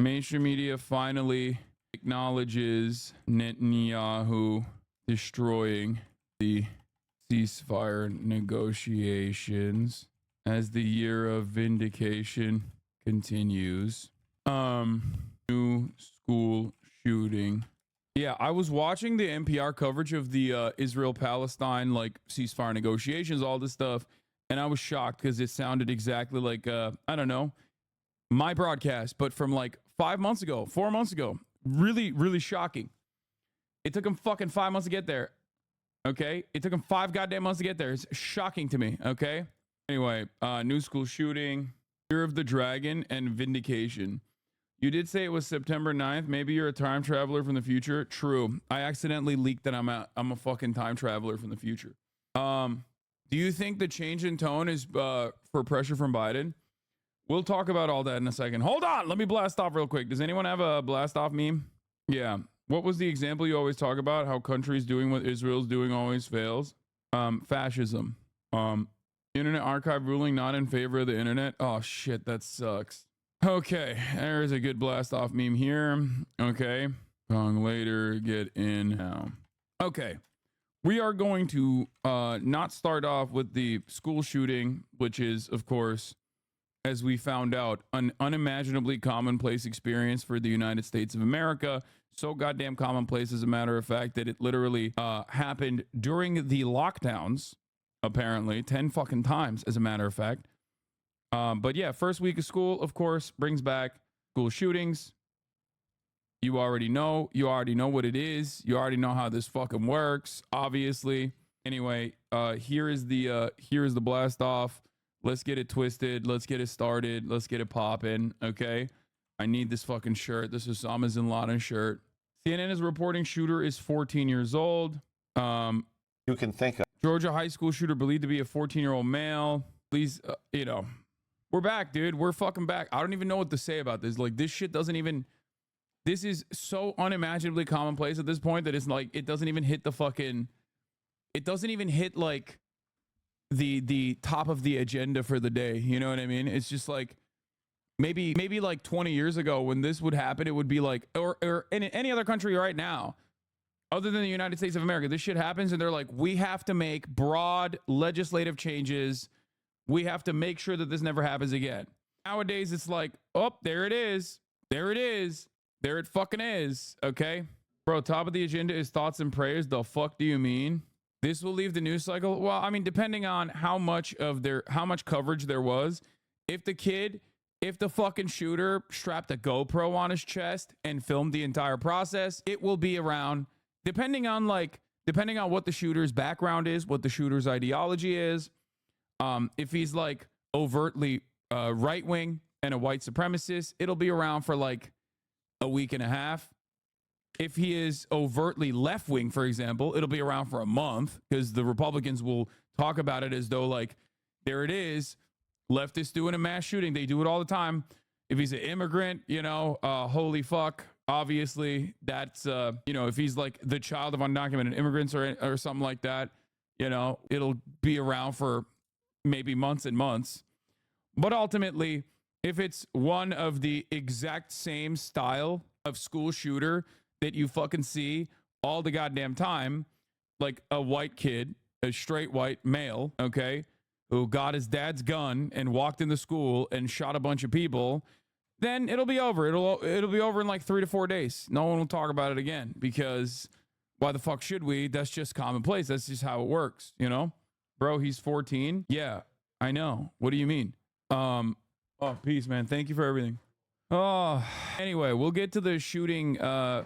Mainstream media finally acknowledges Netanyahu destroying the ceasefire negotiations as the year of vindication continues. New school shooting. Yeah, I was watching the NPR coverage of the Israel-Palestine like ceasefire negotiations, all this stuff, and I was shocked because it sounded exactly like I don't know, my broadcast, but from like 5 months ago, 4 months ago. Really, really shocking. It took them fucking 5 months to get there. Okay, it took them 5 goddamn months to get there. It's shocking to me. Okay. Anyway, new school shooting, Year of the Dragon, and vindication. You did say it was September 9th. Maybe you're a time traveler from the future. True. I accidentally leaked that I'm a fucking time traveler from the future. Do you think the change in tone is for pressure from Biden? We'll talk about all that in a second. Hold on. Let me blast off real quick. Does anyone have a blast off meme? Yeah. What was the example you always talk about? How countries doing what Israel's doing always fails? Fascism. Internet Archive ruling not in favor of the internet. Oh shit, that sucks. Okay, there's a good blast off meme here. Okay. Wrong later, get in now. Okay. We are going to not start off with the school shooting, which is, of course, as we found out, an unimaginably commonplace experience for the United States of America. So goddamn commonplace, as a matter of fact, that it literally happened during the lockdowns, apparently 10 fucking times, as a matter of fact. But yeah, first week of school, of course, brings back school shootings. You already know what it is. You already know how this fucking works, obviously. Anyway, here is the blast off. Let's get it twisted. Let's get it started. Let's get it popping. Okay. I need this fucking shirt. This is Osama bin Laden's shirt. CNN is reporting shooter is 14 years old. You can think of Georgia high school shooter believed to be a 14-year-old male. Please, we're back, dude. We're fucking back. I don't even know what to say about this. Like, this shit doesn't even, this is so unimaginably commonplace at this point that it's like, it doesn't even hit the fucking, it doesn't even hit like the top of the agenda for the day. You know what I mean? It's just like, maybe like 20 years ago when this would happen, it would be like, or in any other country right now, other than the United States of America, this shit happens and they're like, we have to make broad legislative changes. We have to make sure that this never happens again. Nowadays, it's like, oh, there it is. There it is. There it fucking is. Okay. Bro, top of the agenda is thoughts and prayers. The fuck do you mean? This will leave the news cycle. Well, I mean, depending on how much coverage there was, if the fucking shooter strapped a GoPro on his chest and filmed the entire process, it will be around, depending on what the shooter's background is, what the shooter's ideology is. If he's like overtly right wing and a white supremacist, it'll be around for like a week and a half. If he is overtly left wing, for example, it'll be around for a month because the Republicans will talk about it as though like, there it is. Leftists doing a mass shooting. They do it all the time. If he's an immigrant, holy fuck. Obviously, that's, if he's like the child of undocumented immigrants or something like that, it'll be around for maybe months and months. But ultimately, if it's one of the exact same style of school shooter that you fucking see all the goddamn time, like a white kid, a straight white male, okay, who got his dad's gun and walked into school and shot a bunch of people, then it'll be over. It'll be over in like 3 to 4 days. No one will talk about it again because why the fuck should we? That's just commonplace. That's just how it works, Bro, he's 14. Yeah, I know. What do you mean? Oh, peace, man. Thank you for everything. Oh, anyway, we'll get to the shooting.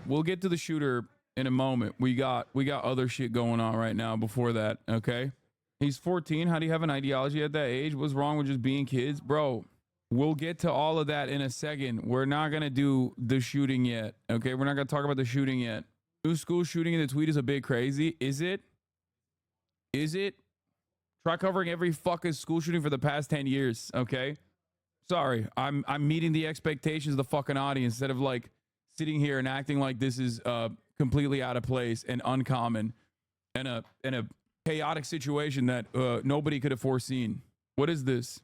We'll get to the shooter in a moment. We got other shit going on right now before that. Okay. He's 14. How do you have an ideology at that age? What's wrong with just being kids? Bro, we'll get to all of that in a second. We're not going to do the shooting yet. Okay. We're not going to talk about the shooting yet. New school shooting in the tweet is a bit crazy. Is it? Try covering every fucking school shooting for the past 10 years. Okay. Sorry. I'm meeting the expectations of the fucking audience instead of like sitting here and acting like this is completely out of place and uncommon and a chaotic situation that nobody could have foreseen. What is this?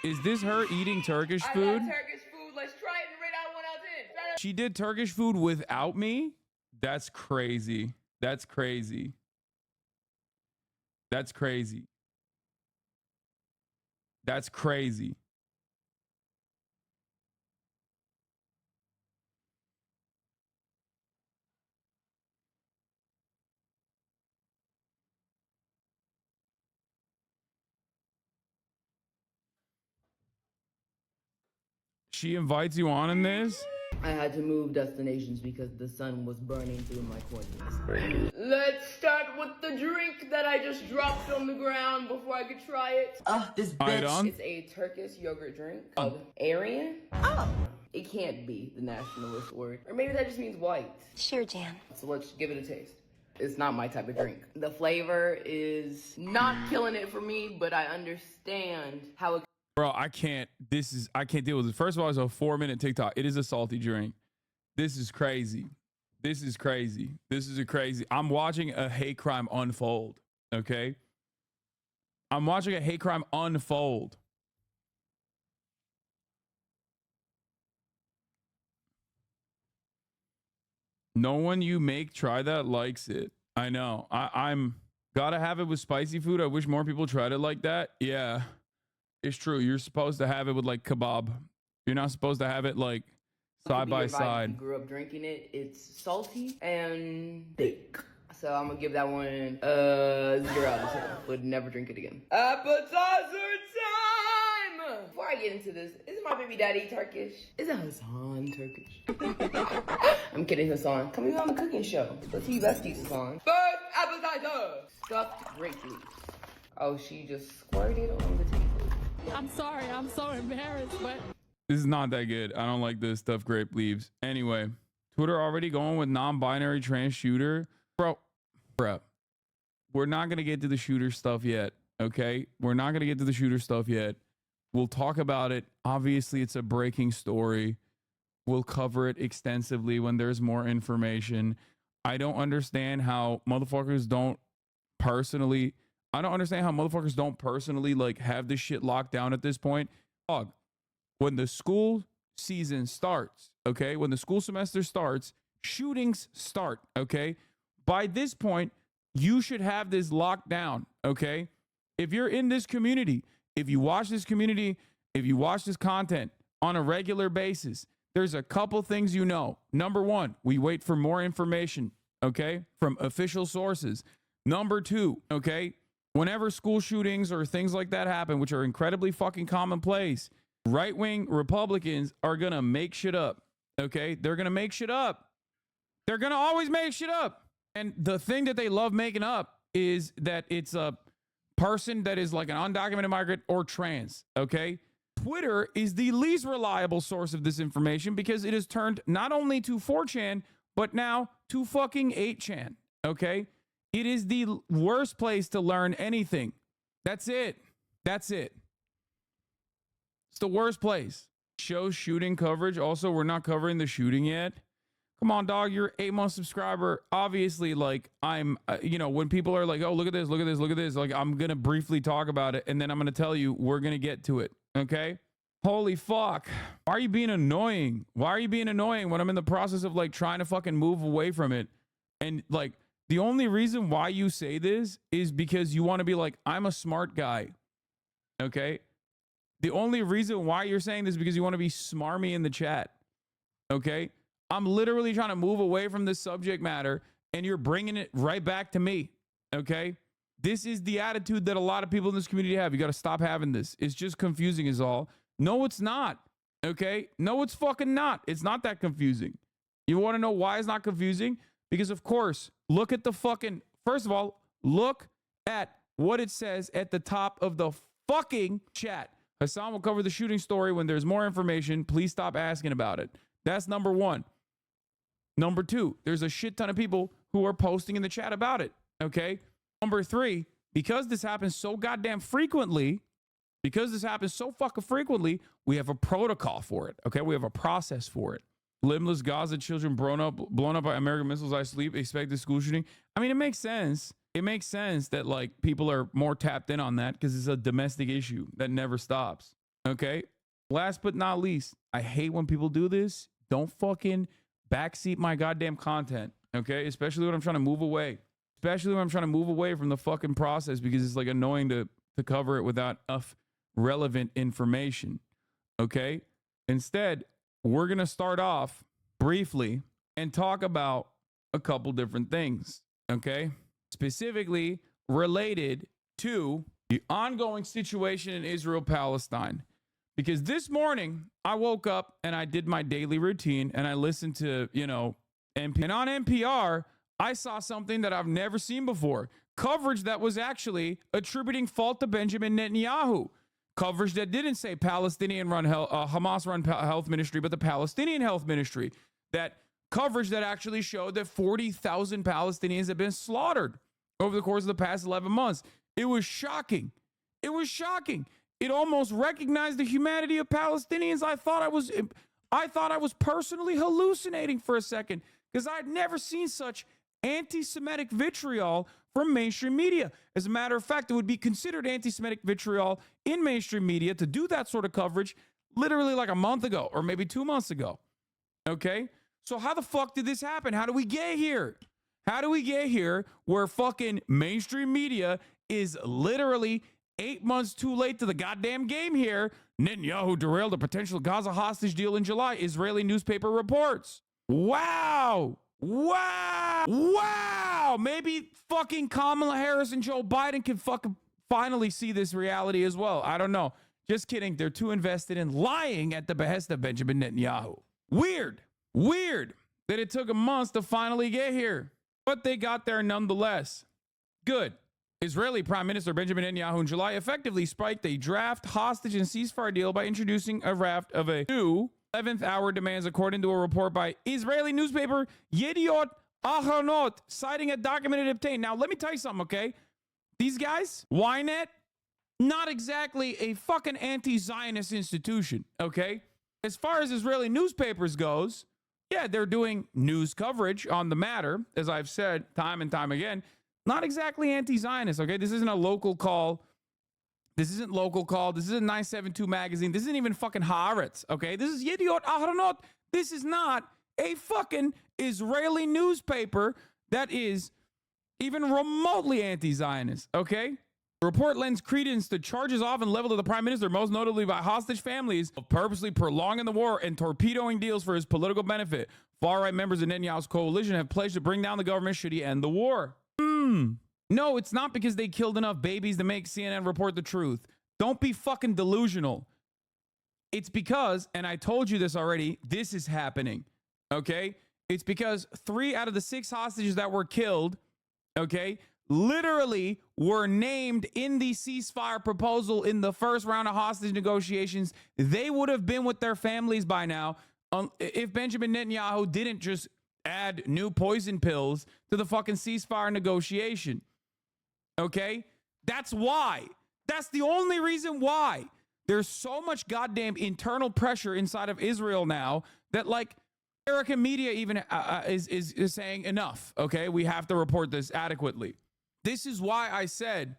Is this her eating Turkish food? I love Turkish food. Let's try it and rate out 1 out of She did Turkish food without me? That's crazy. That's crazy. That's crazy. That's crazy. She invites you on in this? I had to move destinations because the sun was burning through my coordinates. Let's start with the drink that I just dropped on the ground before I could try it. This Ayran? bitch. It's a Turkish yogurt drink called Aryan. It can't be the nationalist word. Or maybe that just means white. Sure, Jan. So let's give it a taste. It's not my type of drink. The flavor is not killing it for me, but I understand how it. Bro, I can't deal with it. First of all, it's a 4-minute TikTok. It is a salty drink. This is crazy. This is crazy. This is a crazy. I'm watching a hate crime unfold. Okay. I'm watching a hate crime unfold. No one you make try that likes it. I know. I'm gotta have it with spicy food. I wish more people tried it like that. Yeah. It's true. You're supposed to have it with like kebab. You're not supposed to have it like side by side. If you grew up drinking it, it's salty and thick. So I'm gonna give that one 0 out of 10. Would never drink it again. Appetizer time! Before I get into this, isn't my baby daddy Turkish? Isn't Hassan Turkish? I'm kidding, Hassan. Come on the cooking show. Let's see you besties, Hassan. First appetizer! Stuffed grape leaves. Oh, she just squirted on the table. I'm sorry, I'm so embarrassed, but This is not that good. I don't like this stuff grape leaves. Anyway, Twitter already going with non-binary trans shooter. Bro, we're not going to get to the shooter stuff yet, okay? We're not going to get to the shooter stuff yet. We'll talk about it. Obviously, it's a breaking story. We'll cover it extensively when there's more information. I don't understand how motherfuckers don't personally like have this shit locked down at this point. Dog, when the school season starts, okay? When the school semester starts, shootings start, okay? By this point, you should have this locked down, okay? If you're in this community, if you watch this community, if you watch this content on a regular basis, there's a couple things you know. Number one, we wait for more information, okay, from official sources. Number two, okay, whenever school shootings or things like that happen, which are incredibly fucking commonplace, right-wing Republicans are going to make shit up, okay? They're going to make shit up. They're going to always make shit up. And the thing that they love making up is that it's a person that is like an undocumented migrant or trans, okay? Twitter is the least reliable source of this information because it has turned not only to 4chan, but now to fucking 8chan, okay? It is the worst place to learn anything. That's it. That's it. It's the worst place. Show shooting coverage. Also, we're not covering the shooting yet. Come on, dog. You're 8-month subscriber. Obviously, like I'm, when people are like, oh, look at this, look at this, look at this. Like I'm going to briefly talk about it. And then I'm going to tell you, we're going to get to it. Okay. Holy fuck. Why are you being annoying? Why are you being annoying when I'm in the process of like trying to fucking move away from it? And like, the only reason why you say this is because you want to be like, I'm a smart guy. Okay. The only reason why you're saying this is because you want to be smarmy in the chat. Okay. I'm literally trying to move away from this subject matter and you're bringing it right back to me. Okay. This is the attitude that a lot of people in this community have. You got to stop having this. It's just confusing is all. No, it's not. Okay. No, it's fucking not. It's not that confusing. You want to know why it's not confusing? Because of course, look at the fucking, first of all, look at what it says at the top of the fucking chat. Hassan will cover the shooting story when there's more information. Please stop asking about it. That's number one. Number two, there's a shit ton of people who are posting in the chat about it. Okay. Number three, because this happens so goddamn frequently, because this happens so fucking frequently, we have a protocol for it. Okay. We have a process for it. Limbless Gaza children blown up by American missiles. I sleep. Expected school shooting. I mean, it makes sense. It makes sense that like people are more tapped in on that because it's a domestic issue that never stops. Okay. Last but not least, I hate when people do this. Don't fucking backseat my goddamn content, okay? Especially when I'm trying to move away. Especially when I'm trying to move away from the fucking process because it's like annoying to cover it without enough relevant information, okay? Instead, we're going to start off briefly and talk about a couple different things, okay? Specifically related to the ongoing situation in Israel-Palestine. Because this morning, I woke up and I did my daily routine and I listened to, NPR. And on NPR, I saw something that I've never seen before. Coverage that was actually attributing fault to Benjamin Netanyahu. Coverage that didn't say Palestinian-run Hamas-run health ministry, but the Palestinian health ministry. That coverage that actually showed that 40,000 Palestinians have been slaughtered over the course of the past 11 months. It was shocking. It was shocking. It almost recognized the humanity of Palestinians. I thought I was personally hallucinating for a second because I'd never seen such anti-Semitic vitriol from mainstream media. As a matter of fact, it would be considered anti-Semitic vitriol in mainstream media to do that sort of coverage literally like a month ago or maybe 2 months ago. Okay? So how the fuck did this happen? How do we get here? How do we get here where fucking mainstream media is literally 8 months too late to the goddamn game here? Netanyahu derailed a potential Gaza hostage deal in July, Israeli newspaper reports. Wow. Wow. Wow. Maybe fucking Kamala Harris and Joe Biden can fucking finally see this reality as well. I don't know. Just kidding. They're too invested in lying at the behest of Benjamin Netanyahu. Weird. Weird that it took a month to finally get here. But they got there nonetheless. Good. Israeli Prime Minister Benjamin Netanyahu in July effectively spiked a draft hostage and ceasefire deal by introducing a raft of a new 11th hour demands, according to a report by Israeli newspaper Yediot Ahronot, citing a document it obtained. Now, let me tell you something, okay? These guys, Ynet, not exactly a fucking anti-Zionist institution, okay? As far as Israeli newspapers goes, yeah, they're doing news coverage on the matter, as I've said time and time again. Not exactly anti-Zionist, okay? This isn't a local call. This isn't local call. This isn't 972 magazine. This isn't even fucking Haaretz, okay? This is Yediot Ahronot. This is not a fucking Israeli newspaper that is even remotely anti-Zionist, okay? The report lends credence to charges often leveled at the prime minister, most notably by hostage families, of purposely prolonging the war and torpedoing deals for his political benefit. Far-right members of Netanyahu's coalition have pledged to bring down the government should he end the war. No, it's not because they killed enough babies to make CNN report the truth. Don't be fucking delusional. It's because, and I told you this already, this is happening, okay? It's because 3 out of the 6 hostages that were killed, okay, literally were named in the ceasefire proposal in the first round of hostage negotiations. They would have been with their families by now if Benjamin Netanyahu didn't just add new poison pills to the fucking ceasefire negotiation. Okay? That's why. That's the only reason why. There's so much goddamn internal pressure inside of Israel now that, like, American media even is saying enough. Okay? We have to report this adequately. This is why I said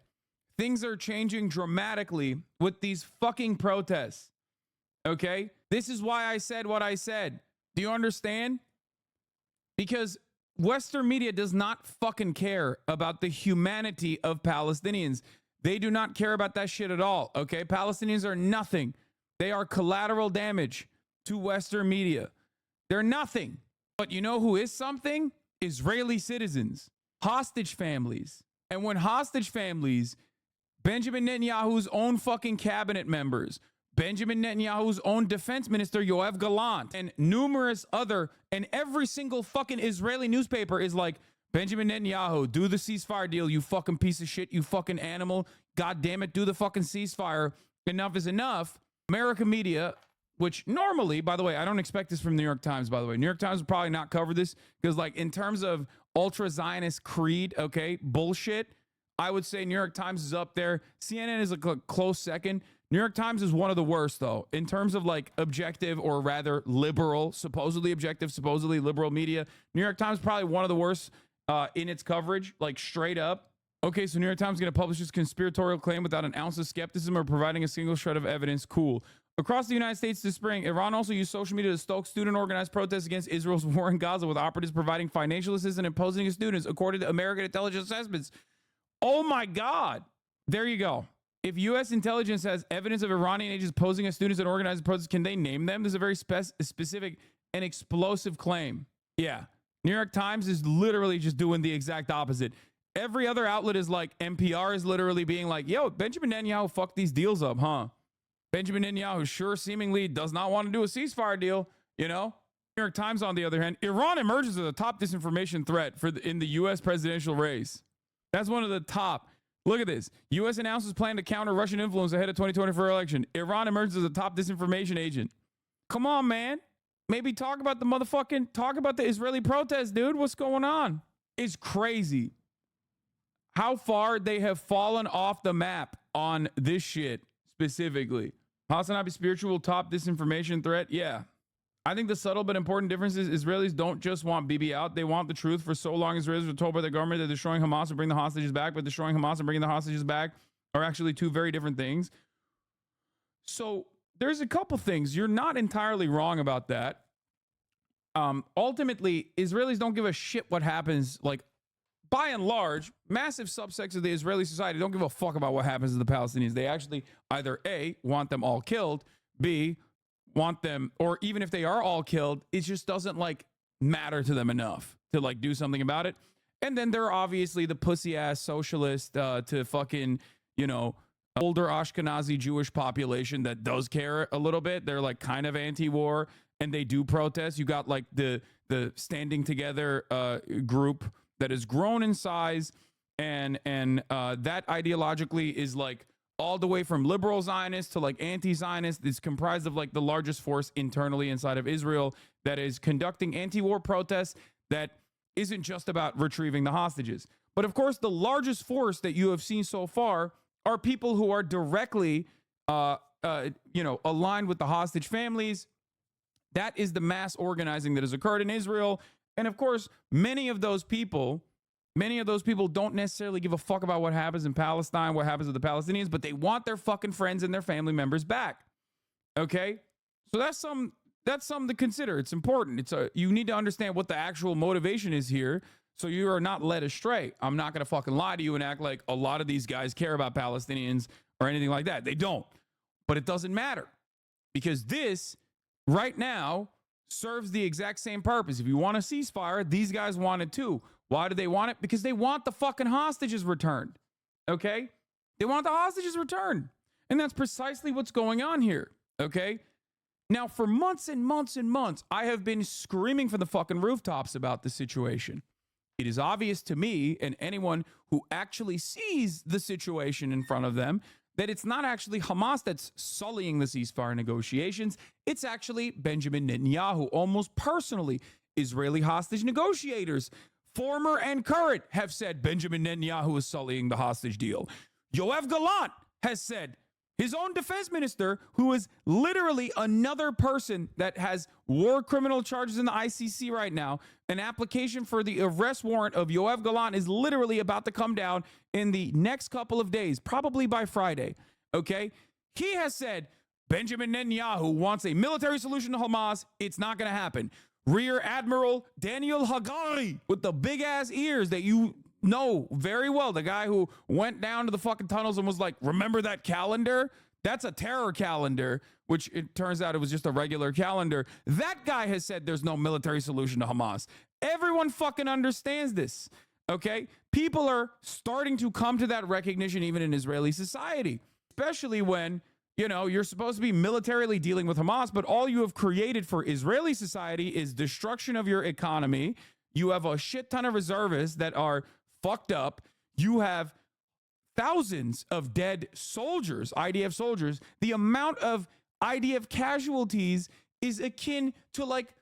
things are changing dramatically with these fucking protests. Okay? This is why I said what I said. Do you understand? Because Western media does not fucking care about the humanity of Palestinians. They do not care about that shit at all, okay? Palestinians are nothing. They are collateral damage to Western media. They're nothing. But you know who is something? Israeli citizens, hostage families. And when hostage families, Benjamin Netanyahu's own fucking cabinet members, Benjamin Netanyahu's own defense minister, Yoav Gallant, and numerous other, and every single fucking Israeli newspaper is like, Benjamin Netanyahu, do the ceasefire deal, you fucking piece of shit, you fucking animal. God damn it, do the fucking ceasefire. Enough is enough. American media, which normally, by the way, I don't expect this from New York Times, by the way. New York Times will probably not cover this because, like, in terms of ultra-Zionist creed, okay, bullshit, I would say New York Times is up there. CNN is a close second. New York Times is one of the worst, though, in terms of, like, objective or rather liberal, supposedly objective, supposedly liberal media. New York Times probably one of the worst in its coverage, like, straight up. Okay, so New York Times is going to publish this conspiratorial claim without an ounce of skepticism or providing a single shred of evidence. Cool. Across the United States this spring, Iran also used social media to stoke student-organized protests against Israel's war in Gaza, with operatives providing financial assistance and imposing on students, according to American intelligence assessments. Oh my God. There you go. If U.S. intelligence has evidence of Iranian agents posing as students and organizing protests, can they name them? This is a very specific and explosive claim. Yeah. New York Times is literally just doing the exact opposite. Every other outlet is like, NPR is literally being like, yo, Benjamin Netanyahu fucked these deals up, huh? Benjamin Netanyahu sure seemingly does not want to do a ceasefire deal, you know? New York Times, on the other hand, Iran emerges as a top disinformation threat in the U.S. presidential race. That's one of the top. Look at this. U.S. announces plan to counter Russian influence ahead of 2024 election. Iran emerges as a top disinformation agent. Come on, man. Maybe talk about the Israeli protests, dude. What's going on? It's crazy how far they have fallen off the map on this shit specifically. Hasanabi spiritual top disinformation threat. Yeah. I think the subtle but important difference is Israelis don't just want Bibi out. They want the truth. For so long, Israelis were told by their government that destroying Hamas would bring the hostages back, but destroying Hamas and bringing the hostages back are actually two very different things. So there's a couple things. You're not entirely wrong about that. Ultimately, Israelis don't give a shit what happens. Like, by and large, massive subsects of the Israeli society don't give a fuck about what happens to the Palestinians. They actually either A, want them all killed, B, want them, or even if they are all killed, it just doesn't like matter to them enough to like do something about it. And then there are obviously the pussy ass socialist to fucking, you know, older Ashkenazi Jewish population that does care a little bit. They're like kind of anti-war and they do protest. You got like the Standing Together group that has grown in size and that ideologically is like all the way from liberal Zionists to like anti-Zionist. It's comprised of like the largest force internally inside of Israel that is conducting anti-war protests that isn't just about retrieving the hostages. But of course, the largest force that you have seen so far are people who are directly, aligned with the hostage families. That is the mass organizing that has occurred in Israel. And of course, many of those people don't necessarily give a fuck about what happens in Palestine, what happens to the Palestinians, but they want their fucking friends and their family members back. Okay? So that's something to consider. It's important. You need to understand what the actual motivation is here so you are not led astray. I'm not going to fucking lie to you and act like a lot of these guys care about Palestinians or anything like that. They don't. But it doesn't matter because this right now serves the exact same purpose. If you want a ceasefire, these guys want it too. Why do they want it? Because they want the fucking hostages returned. Okay? They want the hostages returned. And that's precisely what's going on here. Okay? Now, for months and months and months, I have been screaming from the fucking rooftops about this situation. It is obvious to me and anyone who actually sees the situation in front of them that it's not actually Hamas that's sullying the ceasefire negotiations. It's actually Benjamin Netanyahu, almost personally. Israeli hostage negotiators, former and current, have said Benjamin Netanyahu is sullying the hostage deal. Yoav Gallant has said, his own defense minister, who is literally another person that has war criminal charges in the ICC right now, an application for the arrest warrant of Yoav Gallant is literally about to come down in the next couple of days, probably by Friday. Okay? He has said Benjamin Netanyahu wants a military solution to Hamas. It's not going to happen. Rear Admiral Daniel Hagari with the big ass ears that you know very well, the guy who went down to the fucking tunnels and was like, remember that calendar? That's a terror calendar, which it turns out it was just a regular calendar. That guy has said there's no military solution to Hamas. Everyone fucking understands this, okay? People are starting to come to that recognition even in Israeli society, especially when, you know, you're supposed to be militarily dealing with Hamas, but all you have created for Israeli society is destruction of your economy. You have a shit ton of reservists that are fucked up. You have thousands of dead soldiers, IDF soldiers. The amount of IDF casualties is akin to like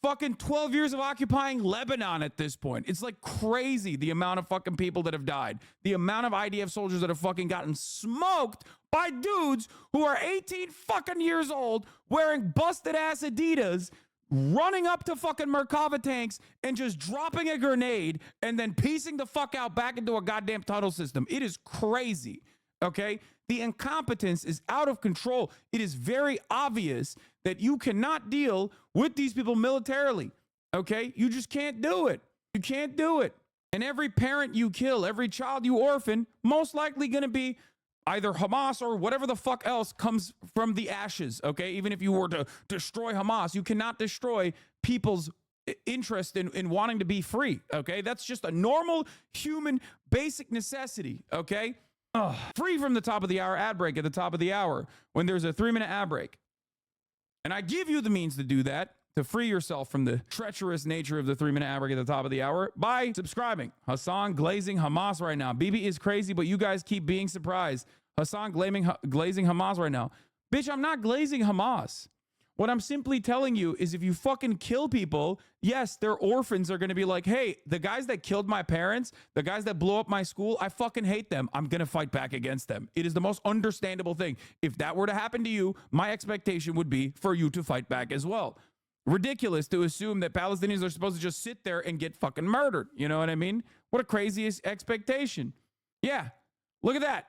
fucking 12 years of occupying Lebanon at this point. It's like crazy the amount of fucking people that have died. The amount of IDF soldiers that have fucking gotten smoked by dudes who are 18 fucking years old wearing busted ass Adidas, running up to fucking Merkava tanks and just dropping a grenade and then piecing the fuck out back into a goddamn tunnel system. It is crazy. Okay? The incompetence is out of control. It is very obvious that you cannot deal with these people militarily. Okay? You just can't do it. You can't do it. And every parent you kill, every child you orphan, most likely going to be either Hamas or whatever the fuck else comes from the ashes. Okay? Even if you were to destroy Hamas, you cannot destroy people's interest in wanting to be free. Okay? That's just a normal human basic necessity. Okay? Free from the top of the hour ad break at the top of the hour when there's a 3-minute ad break. And I give you the means to do that, to free yourself from the treacherous nature of the 3-minute ad break at the top of the hour by subscribing. Hassan glazing Hamas right now. BB is crazy, but you guys keep being surprised. Hassan glazing Hamas right now. Bitch, I'm not glazing Hamas. What I'm simply telling you is if you fucking kill people, yes, their orphans are going to be like, hey, the guys that killed my parents, the guys that blew up my school, I fucking hate them. I'm going to fight back against them. It is the most understandable thing. If that were to happen to you, my expectation would be for you to fight back as well. Ridiculous to assume that Palestinians are supposed to just sit there and get fucking murdered. You know what I mean? What a craziest expectation. Yeah, look at that.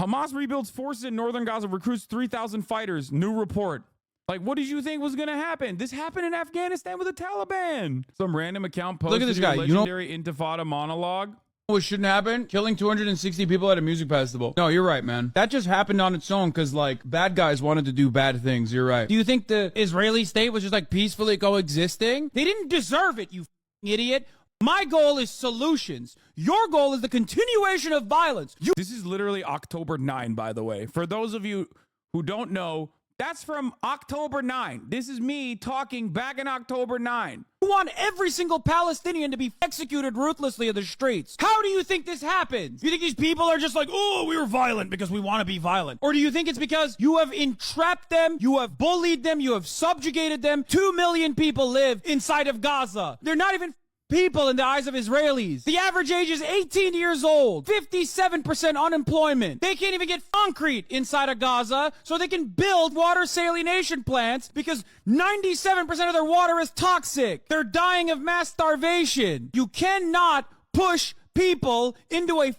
Hamas rebuilds forces in northern Gaza, recruits 3,000 fighters. New report. Like, what did you think was going to happen? This happened in Afghanistan with the Taliban. Some random account posted. Look at this guy. Legendary Intifada monologue. What shouldn't happen? Killing 260 people at a music festival. No, you're right, man. That just happened on its own because, like, bad guys wanted to do bad things. You're right. Do you think the Israeli state was just, like, peacefully coexisting? They didn't deserve it, you idiot. My goal is solutions. Your goal is the continuation of violence. This is literally October 9, by the way. For those of you who don't know, that's from October 9. This is me talking back in October 9. You want every single Palestinian to be executed ruthlessly in the streets. How do you think this happens? You think these people are just like, oh, we were violent because we want to be violent? Or do you think it's because you have entrapped them, you have bullied them, you have subjugated them? 2 million people live inside of Gaza. They're not even people in the eyes of Israelis. The average age is 18 years old. 57% unemployment. They can't even get concrete inside of Gaza so they can build water salination plants because 97% of their water is toxic. They're dying of mass starvation. You cannot push people into a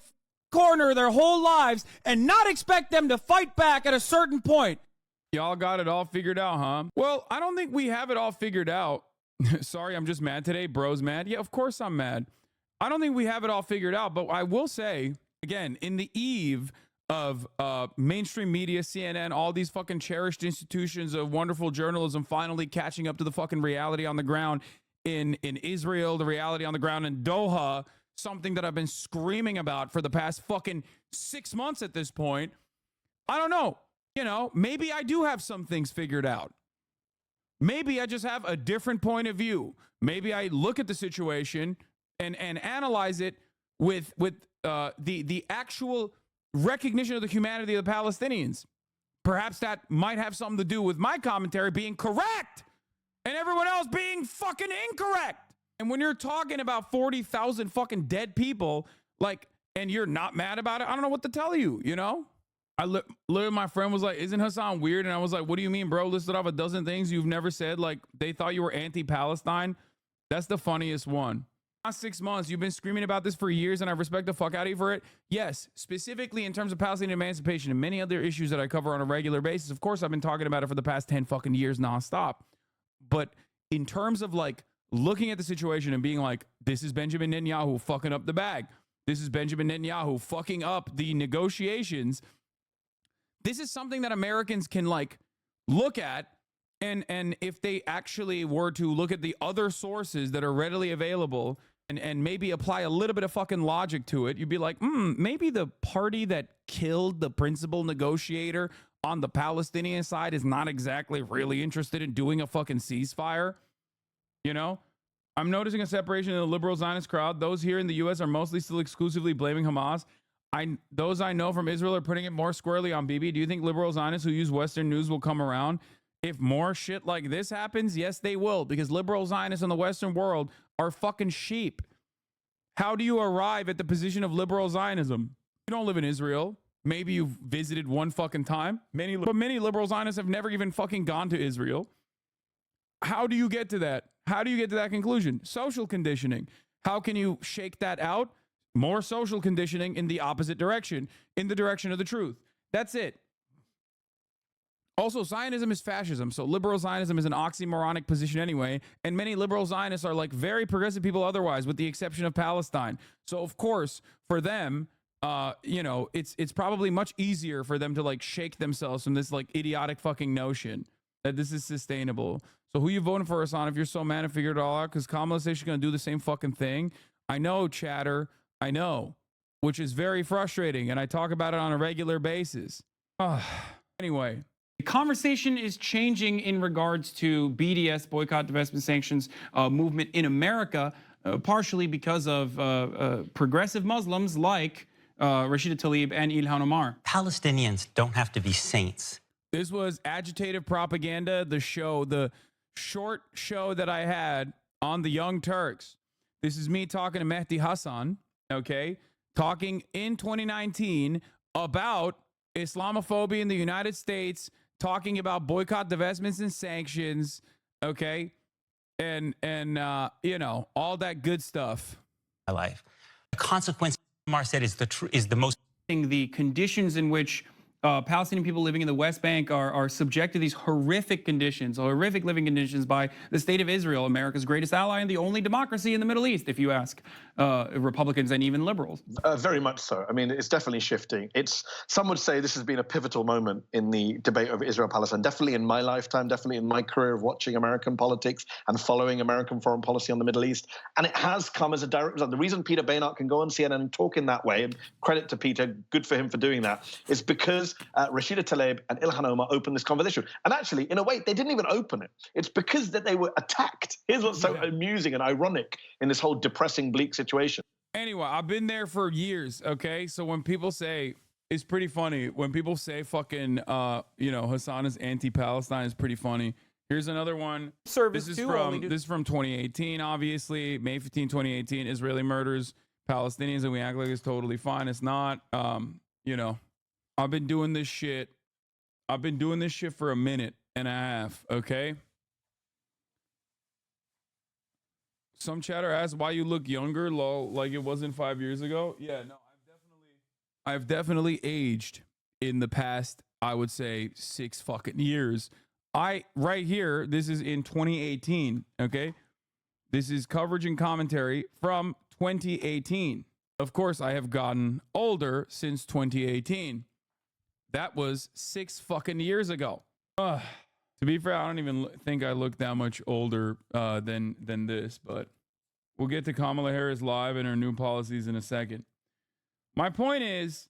corner their whole lives and not expect them to fight back at a certain point. Y'all got it all figured out, huh? Well, I don't think we have it all figured out. Sorry, I'm just mad today. Bro's mad. Yeah, of course I'm mad. I don't think we have it all figured out, but I will say, again, in the eve of mainstream media, CNN, all these fucking cherished institutions of wonderful journalism finally catching up to the fucking reality on the ground in Israel, the reality on the ground in Doha, something that I've been screaming about for the past fucking 6 months at this point. I don't know. You know, maybe I do have some things figured out. Maybe I just have a different point of view. Maybe I look at the situation and analyze it with the actual recognition of the humanity of the Palestinians. Perhaps that might have something to do with my commentary being correct and everyone else being fucking incorrect. And when you're talking about 40,000 fucking dead people, like, and you're not mad about it, I don't know what to tell you, you know? Literally, my friend was like, isn't Hassan weird? And I was like, what do you mean, bro? Listed off a dozen things you've never said. Like, they thought you were anti-Palestine. That's the funniest one. Last 6 months, you've been screaming about this for years, and I respect the fuck out of you for it. Yes, specifically in terms of Palestinian emancipation and many other issues that I cover on a regular basis. Of course, I've been talking about it for the past 10 fucking years nonstop. But in terms of, like, looking at the situation and being like, this is Benjamin Netanyahu fucking up the bag. This is Benjamin Netanyahu fucking up the negotiations. This is something that Americans can, like, look at, and if they actually were to look at the other sources that are readily available and maybe apply a little bit of fucking logic to it, you'd be like, maybe the party that killed the principal negotiator on the Palestinian side is not exactly really interested in doing a fucking ceasefire. You know? I'm noticing a separation in the liberal Zionist crowd. Those here in the U.S. are mostly still exclusively blaming Hamas. Those I know from Israel are putting it more squarely on Bibi. Do you think liberal Zionists who use Western news will come around? If more shit like this happens, yes, they will, because liberal Zionists in the Western world are fucking sheep. How do you arrive at the position of liberal Zionism? You don't live in Israel. Maybe you've visited one fucking time. But many liberal Zionists have never even fucking gone to Israel. How do you get to that? How do you get to that conclusion? Social conditioning. How can you shake that out? More social conditioning in the opposite direction, in the direction of the truth. That's it. Also, Zionism is fascism. So liberal Zionism is an oxymoronic position anyway. And many liberal Zionists are like very progressive people otherwise, with the exception of Palestine. So of course, for them, you know, it's probably much easier for them to like shake themselves from this like idiotic fucking notion that this is sustainable. So who you voting for, Hassan, if you're so mad and figured it all out? Because Kamala says she's going to do the same fucking thing. I know, chatter. I know. Which is very frustrating. And I talk about it on a regular basis. Anyway. The conversation is changing in regards to BDS, boycott, divestment, sanctions movement in America, partially because of progressive Muslims like Rashida Tlaib and Ilhan Omar. Palestinians don't have to be saints. This was Agitative Propaganda, the show, the short show that I had on the Young Turks. This is me talking to Mehdi Hassan, okay? Talking in 2019 about Islamophobia in the United States, talking about boycott, divestments, and sanctions, okay? And you know, all that good stuff. My life. The consequence, Omar said, is the most. The conditions in which Palestinian people living in the West Bank are subject to these horrific conditions, horrific living conditions by the state of Israel, America's greatest ally and the only democracy in the Middle East, if you ask Republicans and even liberals. Very much so. I mean, it's definitely shifting. Some would say this has been a pivotal moment in the debate over Israel-Palestine, definitely in my lifetime, definitely in my career of watching American politics and following American foreign policy on the Middle East. And it has come as a direct result. The reason Peter Boehner can go on CNN and talk in that way, and credit to Peter, good for him for doing that, is because Rashida Tlaib and Ilhan Omar opened this conversation. And actually, in a way, they didn't even open it. It's because that they were attacked. Here's what's so amusing and ironic in this whole depressing, bleak situation. Anyway, I've been there for years, okay? So when people say, it's pretty funny, when people say fucking, you know, Hassan is anti-Palestine, is pretty funny. Here's another one. This is from 2018, obviously. May 15, 2018, Israeli murders Palestinians, and we act like it's totally fine. It's not. You know, I've been doing this shit for a minute and a half, okay? Some chatter asks why you look younger, lol, like it wasn't 5 years ago. Yeah, no, I've definitely aged in the past, I would say 6 fucking years. Right here, this is in 2018, okay? This is coverage and commentary from 2018. Of course, I have gotten older since 2018. That was 6 fucking years ago. To be fair, I don't even think I look that much older than this, but we'll get to Kamala Harris live and her new policies in a second. My point is,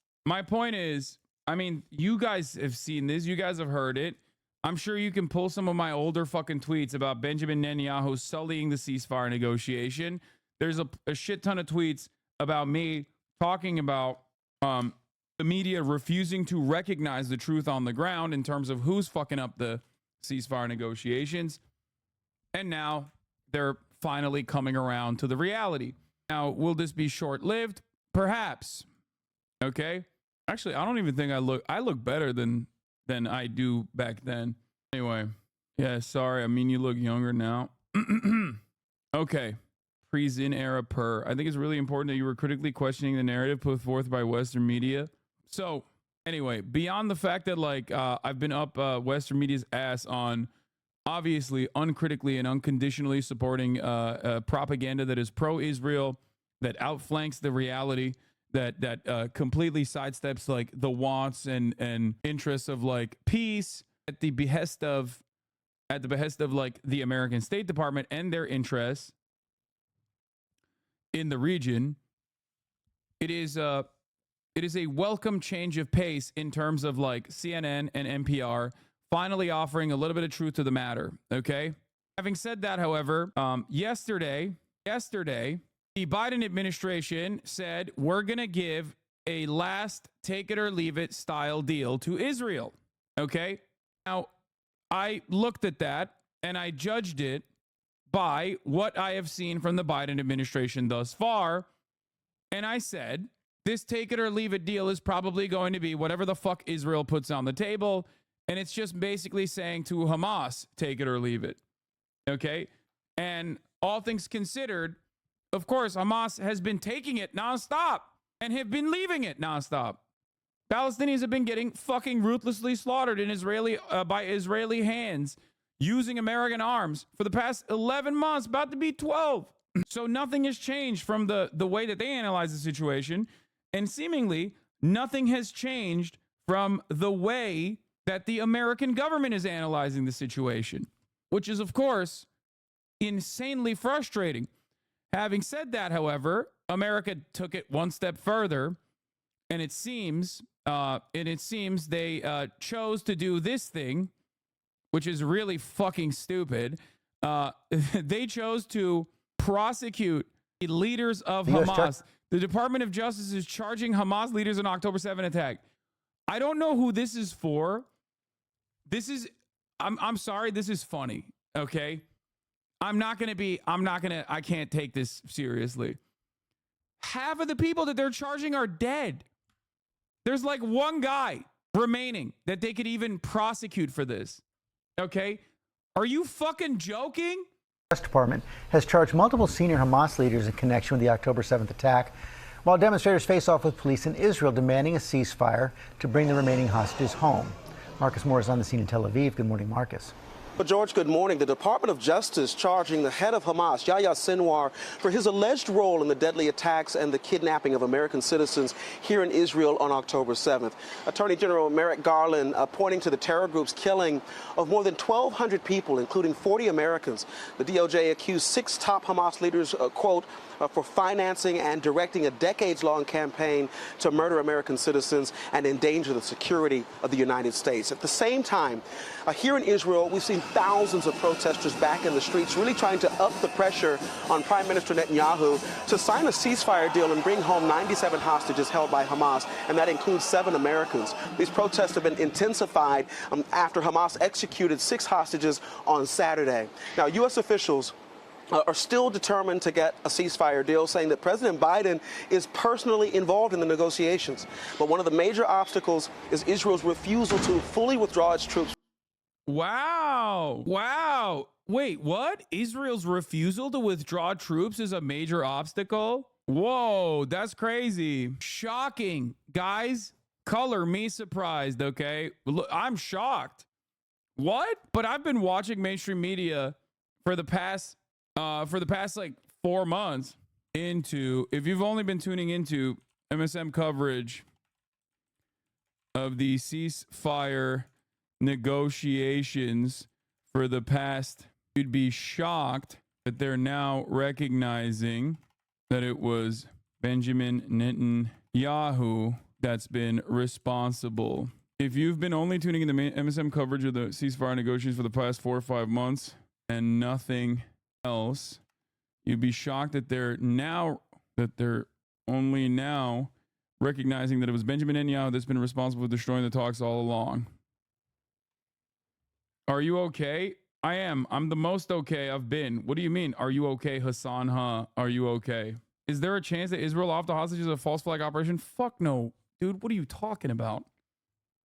I mean, you guys have seen this. You guys have heard it. I'm sure you can pull some of my older fucking tweets about Benjamin Netanyahu sullying the ceasefire negotiation. There's a shit ton of tweets about me talking about the media refusing to recognize the truth on the ground in terms of who's fucking up the ceasefire negotiations. And now they're finally coming around to the reality. Now, will this be short-lived? Perhaps. Okay? Actually, I don't even think I look better than I do back then. Anyway. Yeah, sorry. I mean, you look younger now. Okay. Pre-Zin era per. I think it's really important that you were critically questioning the narrative put forth by Western media. So, anyway, beyond the fact that, like, I've been up Western media's ass on obviously uncritically and unconditionally supporting propaganda that is pro-Israel, that outflanks the reality, that completely sidesteps, like, the wants and interests of, like, peace at the behest of, like, the American State Department and their interests in the region. It is a welcome change of pace in terms of, like, CNN and NPR finally offering a little bit of truth to the matter, okay? Having said that, however, yesterday, the Biden administration said, we're going to give a last take it or leave it style deal to Israel, okay? Now, I looked at that and I judged it by what I have seen from the Biden administration thus far, and I said, this take it or leave it deal is probably going to be whatever the fuck Israel puts on the table. And it's just basically saying to Hamas, take it or leave it. Okay. And all things considered, of course, Hamas has been taking it nonstop and have been leaving it nonstop. Palestinians have been getting fucking ruthlessly slaughtered in by Israeli hands using American arms for the past 11 months, about to be 12. So nothing has changed from the way that they analyze the situation, and seemingly nothing has changed from the way that the American government is analyzing the situation, which is, of course, insanely frustrating. Having said that, however, America took it one step further, and it seems they chose to do this thing, which is really fucking stupid. They chose to prosecute the leaders of Hamas. The Department of Justice is charging Hamas leaders in October 7 attack. I don't know who this is for. I'm sorry, this is funny, okay? I can't take this seriously. Half of the people that they're charging are dead. There's like one guy remaining that they could even prosecute for this, okay? Are you fucking joking? The Justice Department has charged multiple senior Hamas leaders in connection with the October 7th attack, while demonstrators face off with police in Israel demanding a ceasefire to bring the remaining hostages home. Marcus Moore is on the scene in Tel Aviv. Good morning, Marcus. Well, George, good morning. The Department of Justice charging the head of Hamas, Yahya Sinwar, for his alleged role in the deadly attacks and the kidnapping of American citizens here in Israel on October 7th. Attorney General Merrick Garland pointing to the terror group's killing of more than 1,200 people, including 40 Americans. The DOJ accused 6 top Hamas leaders, quote, for financing and directing a decades-long campaign to murder American citizens and endanger the security of the United States. At the same time, here in Israel, we've seen thousands of protesters back in the streets, really trying to up the pressure on Prime Minister Netanyahu to sign a ceasefire deal and bring home 97 hostages held by Hamas, and that includes 7 Americans. These protests have been intensified after Hamas executed 6 hostages on Saturday. Now, U.S. officials are still determined to get a ceasefire deal, saying that President Biden is personally involved in the negotiations. But one of the major obstacles is Israel's refusal to fully withdraw its troops. Wow. Wow. Wait, what? Israel's refusal to withdraw troops is a major obstacle? Whoa, that's crazy. Shocking. Guys, color me surprised, okay? Look, I'm shocked. What? But I've been watching mainstream media for the past like 4 months if you've only been tuning into MSM coverage of the ceasefire negotiations for the past, you'd be shocked that they're now recognizing that it was Benjamin Netanyahu that's been responsible. If you've been only tuning into MSM coverage of the ceasefire negotiations for the past 4 or 5 months and nothing else, you'd be shocked that they're only now recognizing that it was Benjamin Netanyahu that's been responsible for destroying the talks all along. Are you okay? I am. I'm the most okay I've been. What do you mean? Are you okay, Hassan? Are you okay? Is there a chance that Israel off the hostages a false flag operation? Fuck no. Dude, what are you talking about?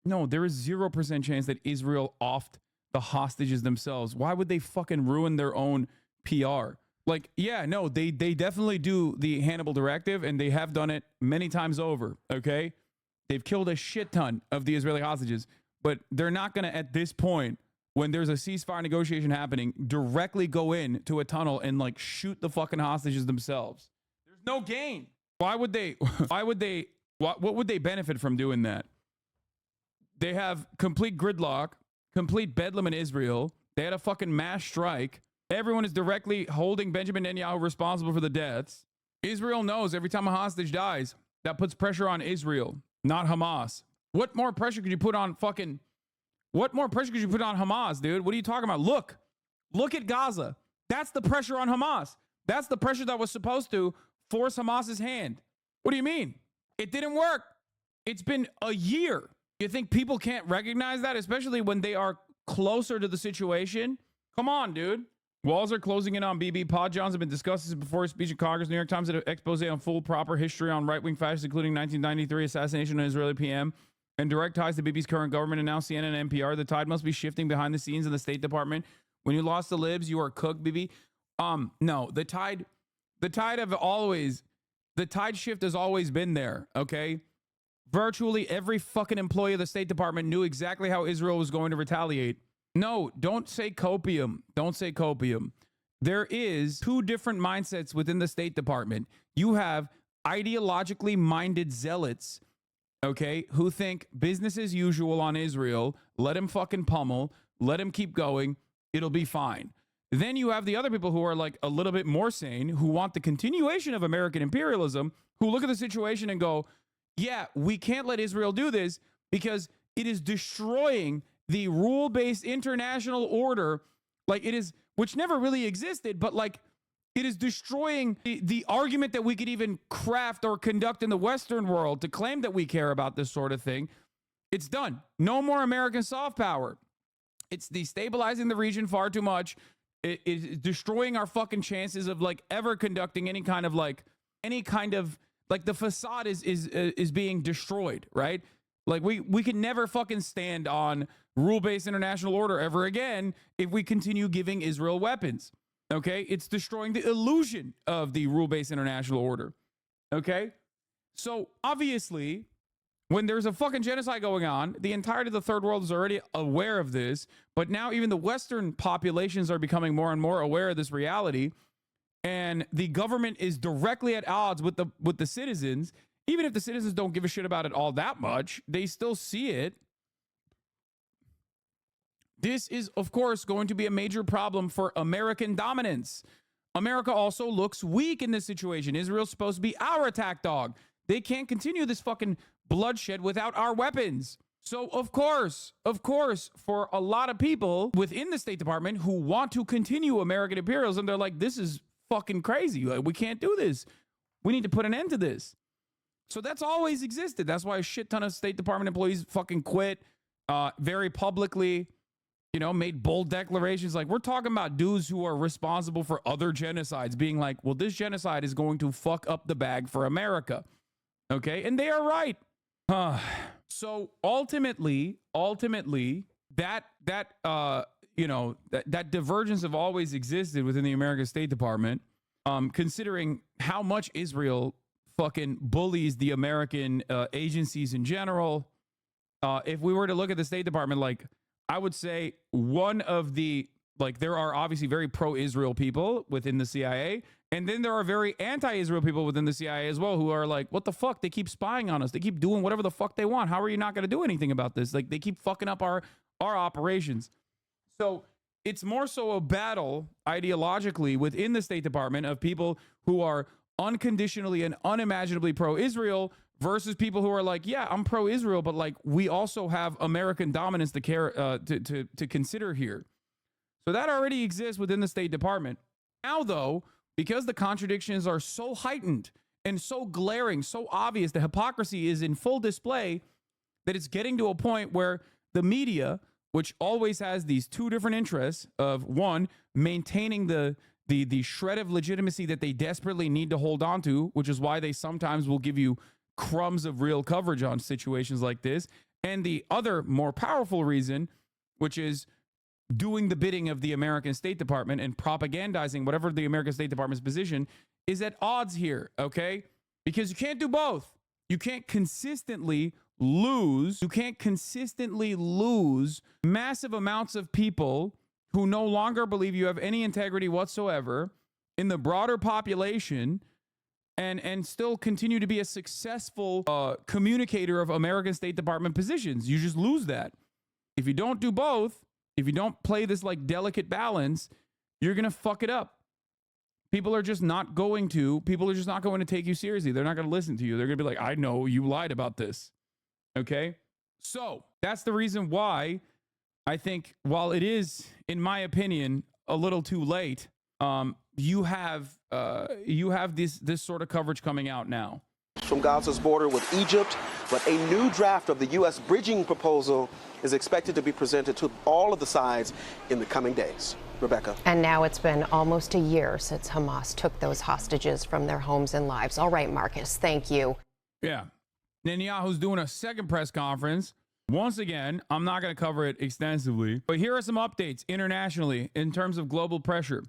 No, there is 0% chance that Israel offed the hostages themselves. Why would they fucking ruin their own PR? Like, yeah, no, they definitely do the Hannibal directive, and they have done it many times over, okay? They've killed a shit ton of the Israeli hostages, but they're not going to, at this point, when there's a ceasefire negotiation happening, directly go in to a tunnel and, like, shoot the fucking hostages themselves. There's no gain. Why would they, what would they benefit from doing that? They have complete gridlock, complete bedlam in Israel. They had a fucking mass strike. Everyone is directly holding Benjamin Netanyahu responsible for the deaths. Israel knows every time a hostage dies, that puts pressure on Israel, not Hamas. What more pressure could you put on Hamas, dude? What are you talking about? Look at Gaza. That's the pressure on Hamas. That's the pressure that was supposed to force Hamas's hand. What do you mean? It didn't work. It's been a year. You think people can't recognize that, especially when they are closer to the situation? Come on, dude. Walls are closing in on Bibi. Pod Johns have been discussing this before his speech in Congress. New York Times did an expose on full proper history on right-wing fascists, including 1993 assassination of an Israeli PM and direct ties to Bibi's current government. And now CNN and NPR. The tide must be shifting behind the scenes in the State Department. When you lost the libs, you are cooked, Bibi. No, the tide the tide shift has always been there, okay? Virtually every fucking employee of the State Department knew exactly how Israel was going to retaliate. No, don't say copium. Don't say copium. There is two different mindsets within the State Department. You have ideologically minded zealots, okay, who think business as usual on Israel, let him fucking pummel, let him keep going, it'll be fine. Then you have the other people who are like a little bit more sane, who want the continuation of American imperialism, who look at the situation and go, yeah, we can't let Israel do this because it is destroying the rule-based international order, like it is, which never really existed, but like it is destroying the argument that we could even craft or conduct in the Western world to claim that we care about this sort of thing. It's done. No more American soft power. It's destabilizing the region far too much. It is destroying our fucking chances of like ever conducting any kind of the facade is being destroyed, right? Like we can never fucking stand on rule-based international order ever again if we continue giving Israel weapons. Okay? It's destroying the illusion of the rule-based international order. Okay? So obviously, when there's a fucking genocide going on, the entirety of the third world is already aware of this, but now even the Western populations are becoming more and more aware of this reality, and the government is directly at odds with the citizens. Even if the citizens don't give a shit about it all that much, they still see it. This is, of course, going to be a major problem for American dominance. America also looks weak in this situation. Israel's supposed to be our attack dog. They can't continue this fucking bloodshed without our weapons. So, of course, for a lot of people within the State Department who want to continue American imperialism, they're like, this is fucking crazy. We can't do this. We need to put an end to this. So that's always existed. That's why a shit ton of State Department employees fucking quit very publicly, you know, made bold declarations. Like, we're talking about dudes who are responsible for other genocides being like, well, this genocide is going to fuck up the bag for America. Okay. And they are right. So ultimately, that divergence have always existed within the American State Department, considering how much Israel fucking bullies the American agencies in general. If we were to look at the State Department, like, I would say one of the, like, there are obviously very pro-Israel people within the CIA, and then there are very anti-Israel people within the CIA as well, who are like, what the fuck? They keep spying on us. They keep doing whatever the fuck they want. How are you not going to do anything about this? Like, they keep fucking up our operations. So it's more so a battle ideologically within the State Department of people who are unconditionally and unimaginably pro-Israel versus people who are like, yeah, I'm pro-Israel, but like, we also have American dominance to care to consider here. So that already exists within the State Department. Now, though, because the contradictions are so heightened and so glaring, so obvious, the hypocrisy is in full display, that it's getting to a point where the media, which always has these two different interests of, one, maintaining the shred of legitimacy that they desperately need to hold on to, which is why they sometimes will give you crumbs of real coverage on situations like this, and the other more powerful reason, which is doing the bidding of the American State Department and propagandizing whatever the American State Department's position, is at odds here, okay? Because you can't do both. You can't consistently lose massive amounts of people who no longer believe you have any integrity whatsoever in the broader population and still continue to be a successful communicator of American State Department positions. You just lose that. If you don't do both, if you don't play this like delicate balance, you're going to fuck it up. People are just not going to take you seriously. They're not going to listen to you. They're going to be like, I know you lied about this. Okay? So that's the reason why I think, while it is, in my opinion, a little too late, you have this sort of coverage coming out now. From Gaza's border with Egypt, but a new draft of the U.S. bridging proposal is expected to be presented to all of the sides in the coming days. Rebecca. And now it's been almost a year since Hamas took those hostages from their homes and lives. All right, Marcus, thank you. Yeah. Netanyahu's doing a second press conference. Once again, I'm not going to cover it extensively, but here are some updates internationally in terms of global pressure.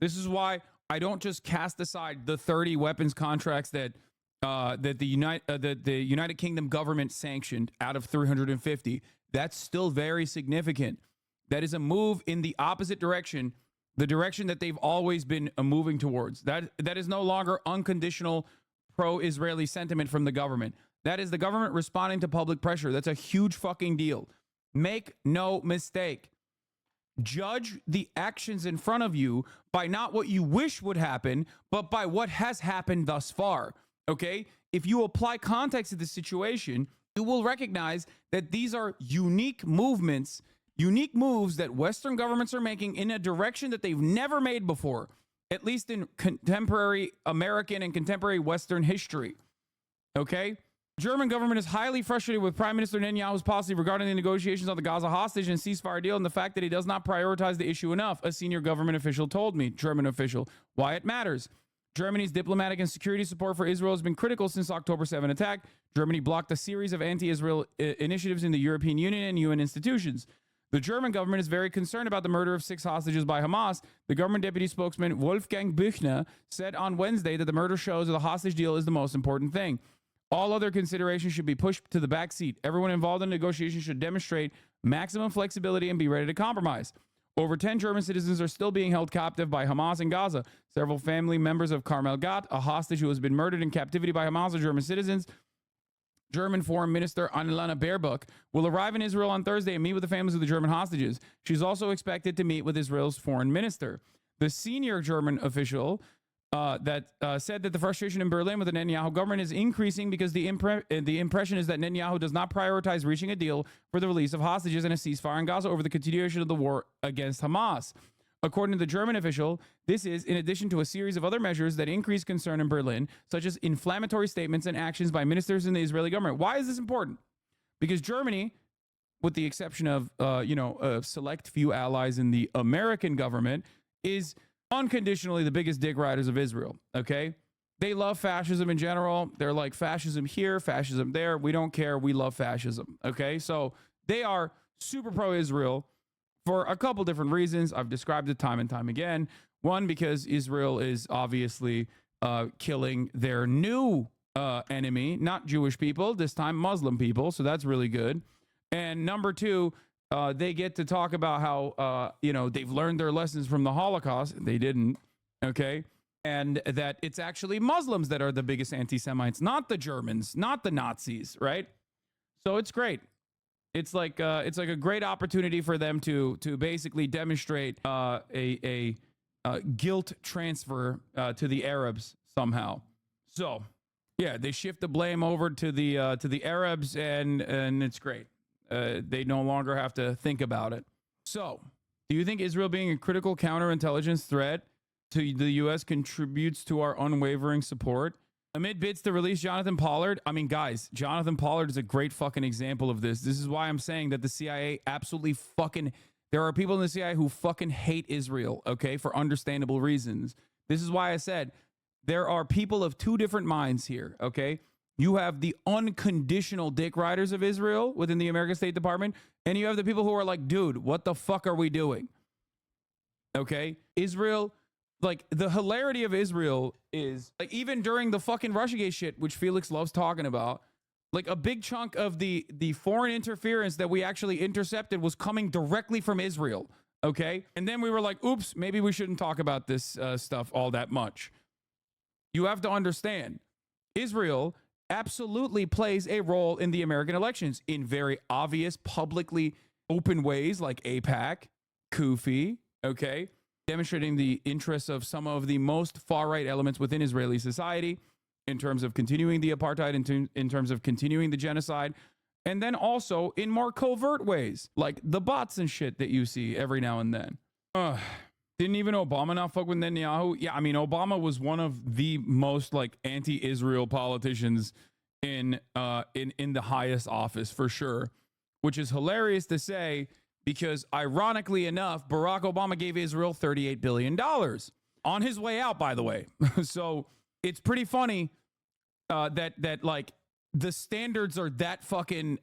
This is why I don't just cast aside the 30 weapons contracts that the United Kingdom government sanctioned out of 350. That's still very significant. That is a move in the opposite direction, the direction that they've always been moving towards. That is no longer unconditional pro-Israeli sentiment from the government. That is the government responding to public pressure. That's a huge fucking deal. Make no mistake. Judge the actions in front of you by not what you wish would happen, but by what has happened thus far. Okay? If you apply context to the situation, you will recognize that these are unique movements, unique moves that Western governments are making in a direction that they've never made before, at least in contemporary American and contemporary Western history. Okay? German government is highly frustrated with Prime Minister Netanyahu's policy regarding the negotiations on the Gaza hostage and ceasefire deal and the fact that he does not prioritize the issue enough, a senior government official told me, German official. Why it matters. Germany's diplomatic and security support for Israel has been critical since October 7 attack. Germany blocked a series of anti-Israel initiatives in the European Union and UN institutions. The German government is very concerned about the murder of 6 hostages by Hamas. The government deputy spokesman Wolfgang Büchner said on Wednesday that the murder shows that the hostage deal is the most important thing. All other considerations should be pushed to the back seat. Everyone involved in negotiations should demonstrate maximum flexibility and be ready to compromise. Over 10 German citizens are still being held captive by Hamas in Gaza. Several family members of Carmel Gat, a hostage who has been murdered in captivity by Hamas, are German citizens. German Foreign Minister Annalena Baerbock will arrive in Israel on Thursday and meet with the families of the German hostages. She's also expected to meet with Israel's foreign minister. The senior German official said that the frustration in Berlin with the Netanyahu government is increasing because the impression is that Netanyahu does not prioritize reaching a deal for the release of hostages and a ceasefire in Gaza over the continuation of the war against Hamas. According to the German official, this is in addition to a series of other measures that increase concern in Berlin, such as inflammatory statements and actions by ministers in the Israeli government. Why is this important? Because Germany, with the exception of a select few allies in the American government, is unconditionally the biggest dick riders of Israel, okay? They love fascism in general. They're like, fascism here, fascism there. We don't care. We love fascism, okay? So they are super pro-Israel for a couple different reasons. I've described it time and time again. One, because Israel is obviously killing their new enemy, not Jewish people, this time Muslim people, so that's really good. And number two, they get to talk about how, they've learned their lessons from the Holocaust. They didn't, okay? And that it's actually Muslims that are the biggest anti-Semites, not the Germans, not the Nazis, right? So it's great. It's like a great opportunity for them to basically demonstrate a guilt transfer to the Arabs somehow. So, yeah, they shift the blame over to the Arabs, and it's great. They no longer have to think about it. So, do you think Israel being a critical counterintelligence threat to the U.S. contributes to our unwavering support? Amid bids to release Jonathan Pollard, I mean, guys, Jonathan Pollard is a great fucking example of this. This is why I'm saying that the CIA absolutely fucking... There are people in the CIA who fucking hate Israel, okay, for understandable reasons. This is why I said there are people of two different minds here, okay? You have the unconditional dick riders of Israel within the American State Department, and you have the people who are like, dude, what the fuck are we doing? Okay? Israel, like, the hilarity of Israel is, like, even during the fucking Russiagate shit, which Felix loves talking about, like, a big chunk of the foreign interference that we actually intercepted was coming directly from Israel, okay? And then we were like, oops, maybe we shouldn't talk about this stuff all that much. You have to understand, Israel absolutely plays a role in the American elections in very obvious, publicly open ways like AIPAC, Kufi, okay? Demonstrating the interests of some of the most far-right elements within Israeli society in terms of continuing the apartheid, in terms of continuing the genocide, and then also in more covert ways, like the bots and shit that you see every now and then. Didn't even Obama not fuck with Netanyahu? Yeah, I mean, Obama was one of the most, like, anti-Israel politicians in the highest office, for sure, which is hilarious to say, because ironically enough, Barack Obama gave Israel $38 billion on his way out, by the way. So it's pretty funny that like the standards are that fucking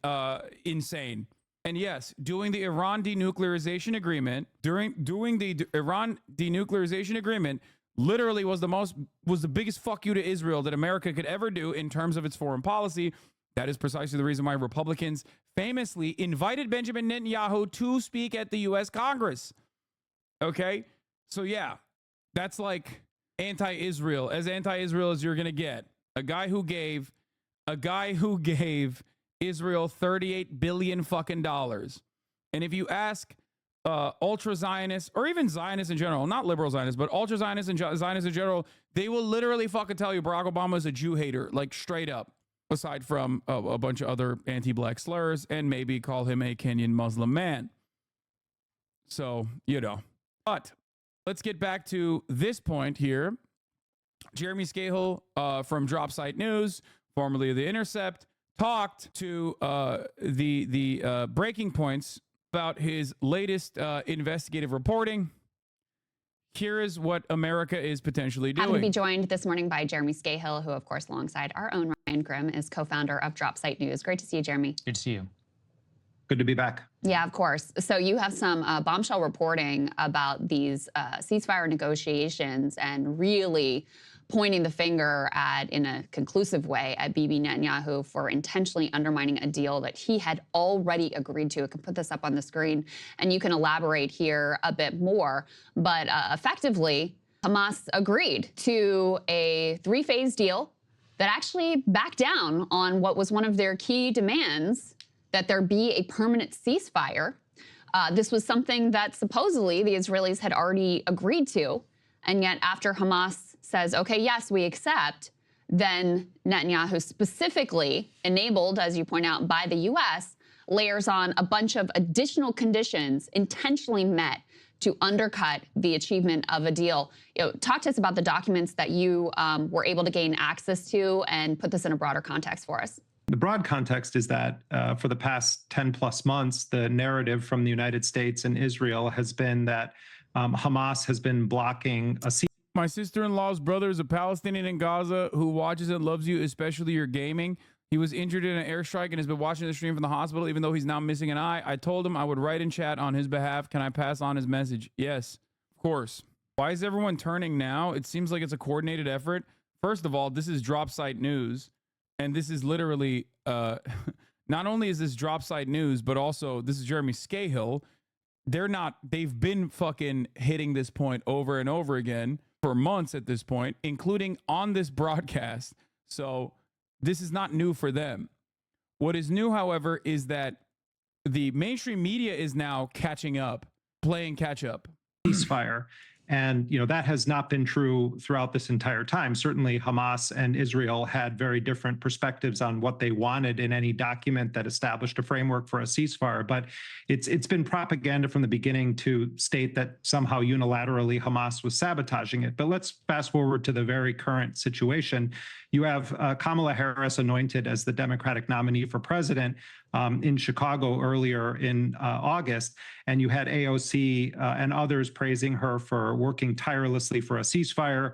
insane. And yes, doing the Iran denuclearization agreement, doing the Iran denuclearization agreement literally was the biggest fuck you to Israel that America could ever do in terms of its foreign policy. That is precisely the reason why Republicans famously invited Benjamin Netanyahu to speak at the U.S. Congress. Okay? So yeah, that's like anti-Israel, as anti-Israel as you're going to get. A guy who gave Israel $38 billion fucking dollars. And if you ask ultra Zionists, or even Zionists in general, not liberal Zionists, but ultra Zionists and Zionists in general, they will literally fucking tell you Barack Obama is a Jew hater, like straight up, aside from a bunch of other anti-black slurs, and maybe call him a Kenyan Muslim man. So, you know. But let's get back to this point here. Jeremy Scahill from Dropsite News, formerly of The Intercept, talked to the breaking points about his latest investigative reporting. Here is what America is potentially doing. Happy to be joined this morning by Jeremy Scahill, who, of course, alongside our own Ryan Grimm, is co-founder of Dropsite News. Great to see you, Jeremy. Good to see you. Good to be back. Yeah, of course. So you have some bombshell reporting about these ceasefire negotiations and really pointing the finger at, in a conclusive way, at Bibi Netanyahu for intentionally undermining a deal that he had already agreed to. I can put this up on the screen, and you can elaborate here a bit more. But effectively, Hamas agreed to a three-phase deal that actually backed down on what was one of their key demands, that there be a permanent ceasefire. This was something that supposedly the Israelis had already agreed to, and yet after Hamas says, okay, yes, we accept, then Netanyahu, specifically enabled, as you point out, by the U.S., layers on a bunch of additional conditions intentionally met to undercut the achievement of a deal. You know, talk to us about the documents that you were able to gain access to, and put this in a broader context for us. The broad context is that for the past 10 plus months, the narrative from the United States and Israel has been that Hamas has been blocking a My sister-in-law's brother is a Palestinian in Gaza who watches and loves you, especially your gaming. He was injured in an airstrike and has been watching the stream from the hospital, even though he's now missing an eye. I told him I would write in chat on his behalf. Can I pass on his message? Yes, of course. Why is everyone turning now? It seems like it's a coordinated effort. First of all, this is Dropsite News, and this is literally, not only is this Dropsite News, but also this is Jeremy Scahill. They've been fucking hitting this point over and over again for months at this point, including on this broadcast. So this is not new for them. What is new, however, is that the mainstream media is now catching up, playing catch up. Ceasefire. And, you know, that has not been true throughout this entire time. Certainly, Hamas and Israel had very different perspectives on what they wanted in any document that established a framework for a ceasefire. But it's been propaganda from the beginning to state that somehow unilaterally Hamas was sabotaging it. But let's fast forward to the very current situation. You have Kamala Harris anointed as the Democratic nominee for president in Chicago earlier in August, and you had AOC and others praising her for working tirelessly for a ceasefire,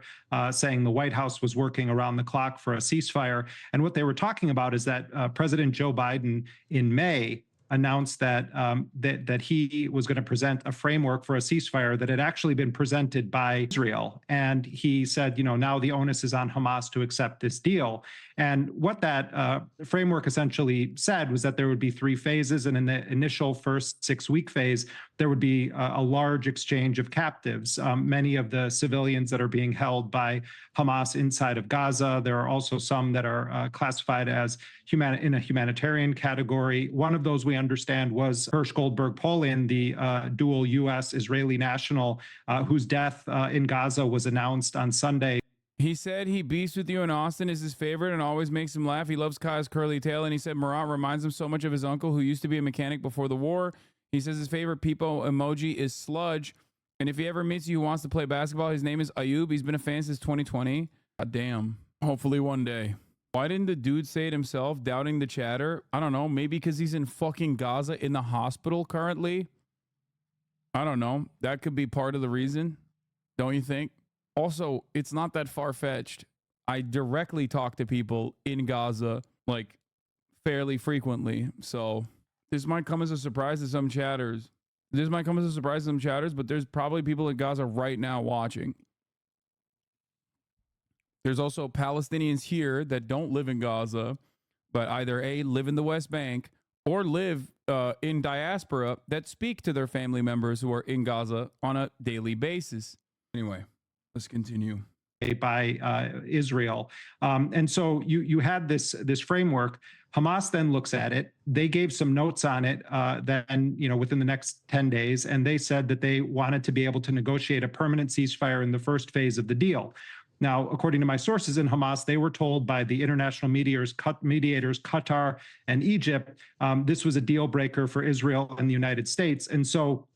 saying the White House was working around the clock for a ceasefire. And what they were talking about is that President Joe Biden in May announced that that he was going to present a framework for a ceasefire that had actually been presented by Israel. And he said, you know, now the onus is on Hamas to accept this deal. And what that framework essentially said was that there would be three phases. And in the initial first 6-week phase, there would be a large exchange of captives. Many of the civilians that are being held by Hamas inside of Gaza. There are also some that are classified as in a humanitarian category. One of those we understand was Hersh Goldberg Polin, the dual U.S.-Israeli national whose death in Gaza was announced on Sunday. He said he beefs with you, and Austin is his favorite and always makes him laugh. He loves Kai's curly tail, and he said Marat reminds him so much of his uncle who used to be a mechanic before the war. He says his favorite people emoji is sludge, and if he ever meets you who wants to play basketball, his name is Ayub. He's been a fan since 2020. God damn. Hopefully one day. Why didn't the dude say it himself, doubting the chatter? I don't know. Maybe because he's in fucking Gaza in the hospital currently. I don't know. That could be part of the reason. Don't you think? Also, it's not that far-fetched. I directly talk to people in Gaza, like, fairly frequently. So this might come as a surprise to some chatters. But there's probably people in Gaza right now watching. There's also Palestinians here that don't live in Gaza, but either A, live in the West Bank or live in diaspora that speak to their family members who are in Gaza on a daily basis. Anyway, let's continue. By Israel. And so you had this framework. Hamas then looks at it. They gave some notes on it then, within the next 10 days, and they said that they wanted to be able to negotiate a permanent ceasefire in the first phase of the deal. Now, according to my sources in Hamas, they were told by the international mediators, Qatar and Egypt, this was a deal breaker for Israel and the United States. And so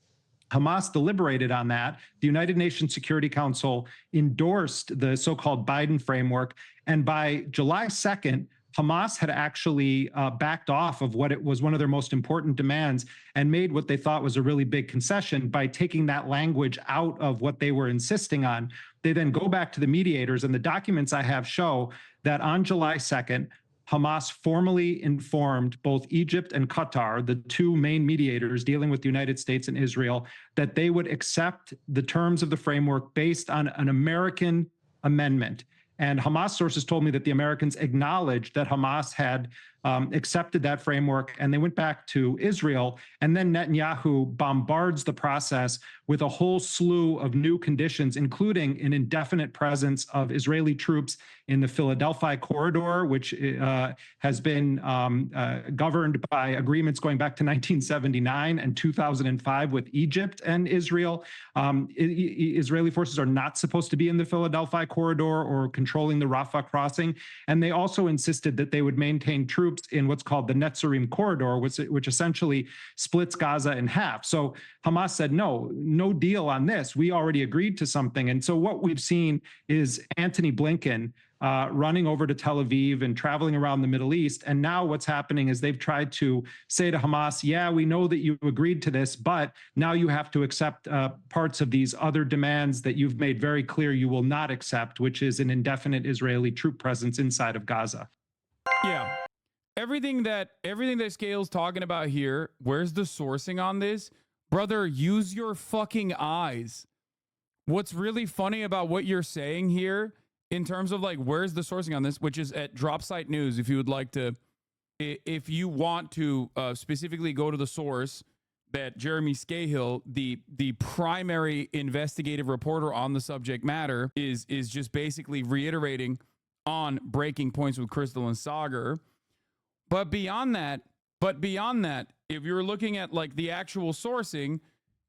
Hamas deliberated on that. The United Nations Security Council endorsed the so-called Biden framework. And by July 2nd, Hamas had actually backed off of what it was one of their most important demands and made what they thought was a really big concession by taking that language out of what they were insisting on. They then go back to the mediators, and the documents I have show that on July 2nd, Hamas formally informed both Egypt and Qatar, the two main mediators dealing with the United States and Israel, that they would accept the terms of the framework based on an American amendment. And Hamas sources told me that the Americans acknowledged that Hamas had accepted that framework, and they went back to Israel. And then Netanyahu bombards the process with a whole slew of new conditions, including an indefinite presence of Israeli troops in the Philadelphia corridor, which has been governed by agreements going back to 1979 and 2005 with Egypt and Israel. Israeli forces are not supposed to be in the Philadelphia corridor or controlling the Rafah crossing. And they also insisted that they would maintain troops in what's called the Netzarim corridor, which essentially splits Gaza in half. So Hamas said, no deal on this. We already agreed to something. And so what we've seen is Antony Blinken running over to Tel Aviv and traveling around the Middle East. And now what's happening is they've tried to say to Hamas, yeah, we know that you agreed to this, but now you have to accept parts of these other demands that you've made very clear you will not accept, which is an indefinite Israeli troop presence inside of Gaza. Yeah. Everything that Scale's talking about here, where's the sourcing on this? Brother, use your fucking eyes. What's really funny about what you're saying here in terms of like, where's the sourcing on this, which is at Dropsite News. If you would like to, if you want to specifically go to the source that Jeremy Scahill, the primary investigative reporter on the subject matter, is just basically reiterating on Breaking Points with Crystal and Sagar. But beyond that, if you're looking at like the actual sourcing,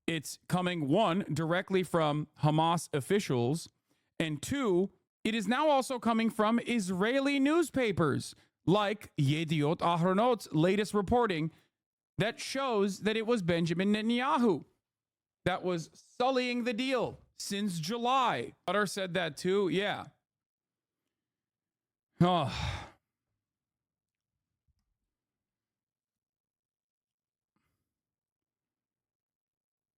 it's coming, one, directly from Hamas officials, and two, it is now also coming from Israeli newspapers like Yediot Ahronot's latest reporting that shows that it was Benjamin Netanyahu that was sullying the deal since July. Qatar said that too. Yeah. Oh.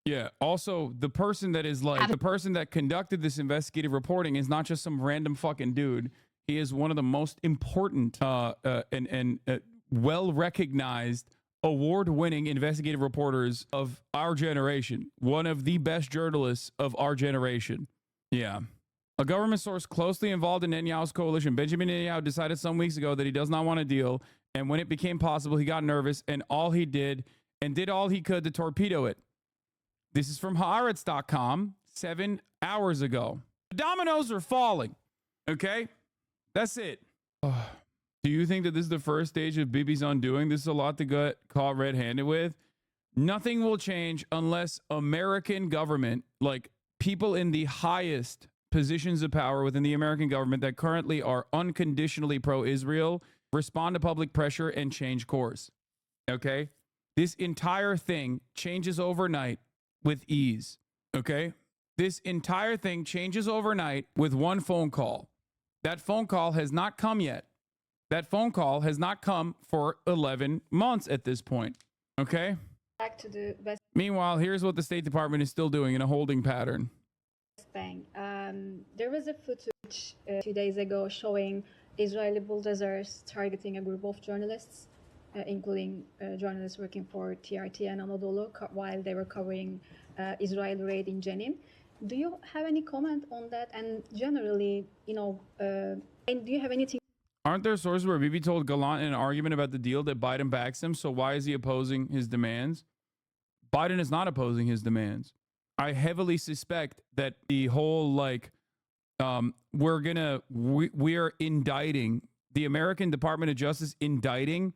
Yeah. Also, the person that conducted this investigative reporting is not just some random fucking dude. He is one of the most important and well-recognized, award-winning investigative reporters of our generation. One of the best journalists of our generation. Yeah. A government source closely involved in Netanyahu's coalition, Benjamin Netanyahu, decided some weeks ago that he does not want a deal. And when it became possible, he got nervous and did all he could to torpedo it. This is from Haaretz.com 7 hours ago. The dominoes are falling. Okay? That's it. Do you think that this is the first stage of Bibi's undoing? This is a lot to get caught red-handed with. Nothing will change unless American government, like people in the highest positions of power within the American government that currently are unconditionally pro-Israel, respond to public pressure and change course. Okay? This entire thing changes overnight with ease. Okay? This entire thing changes overnight with one phone call. That phone call has not come yet. That phone call has not come for 11 months at this point. Okay? Back to the West Meanwhile, here's what the State Department is still doing in a holding pattern. Bank. There was a footage a few days ago showing Israeli bulldozers targeting a group of journalists, including journalists working for TRT and Anadolu, while they were covering Israeli raid in Jenin. Do you have any comment on that? And generally, and do you have anything? Aren't there sources where Bibi told Gallant in an argument about the deal that Biden backs him? So why is he opposing his demands? Biden is not opposing his demands. I heavily suspect that the whole we are indicting the American Department of Justice, indicting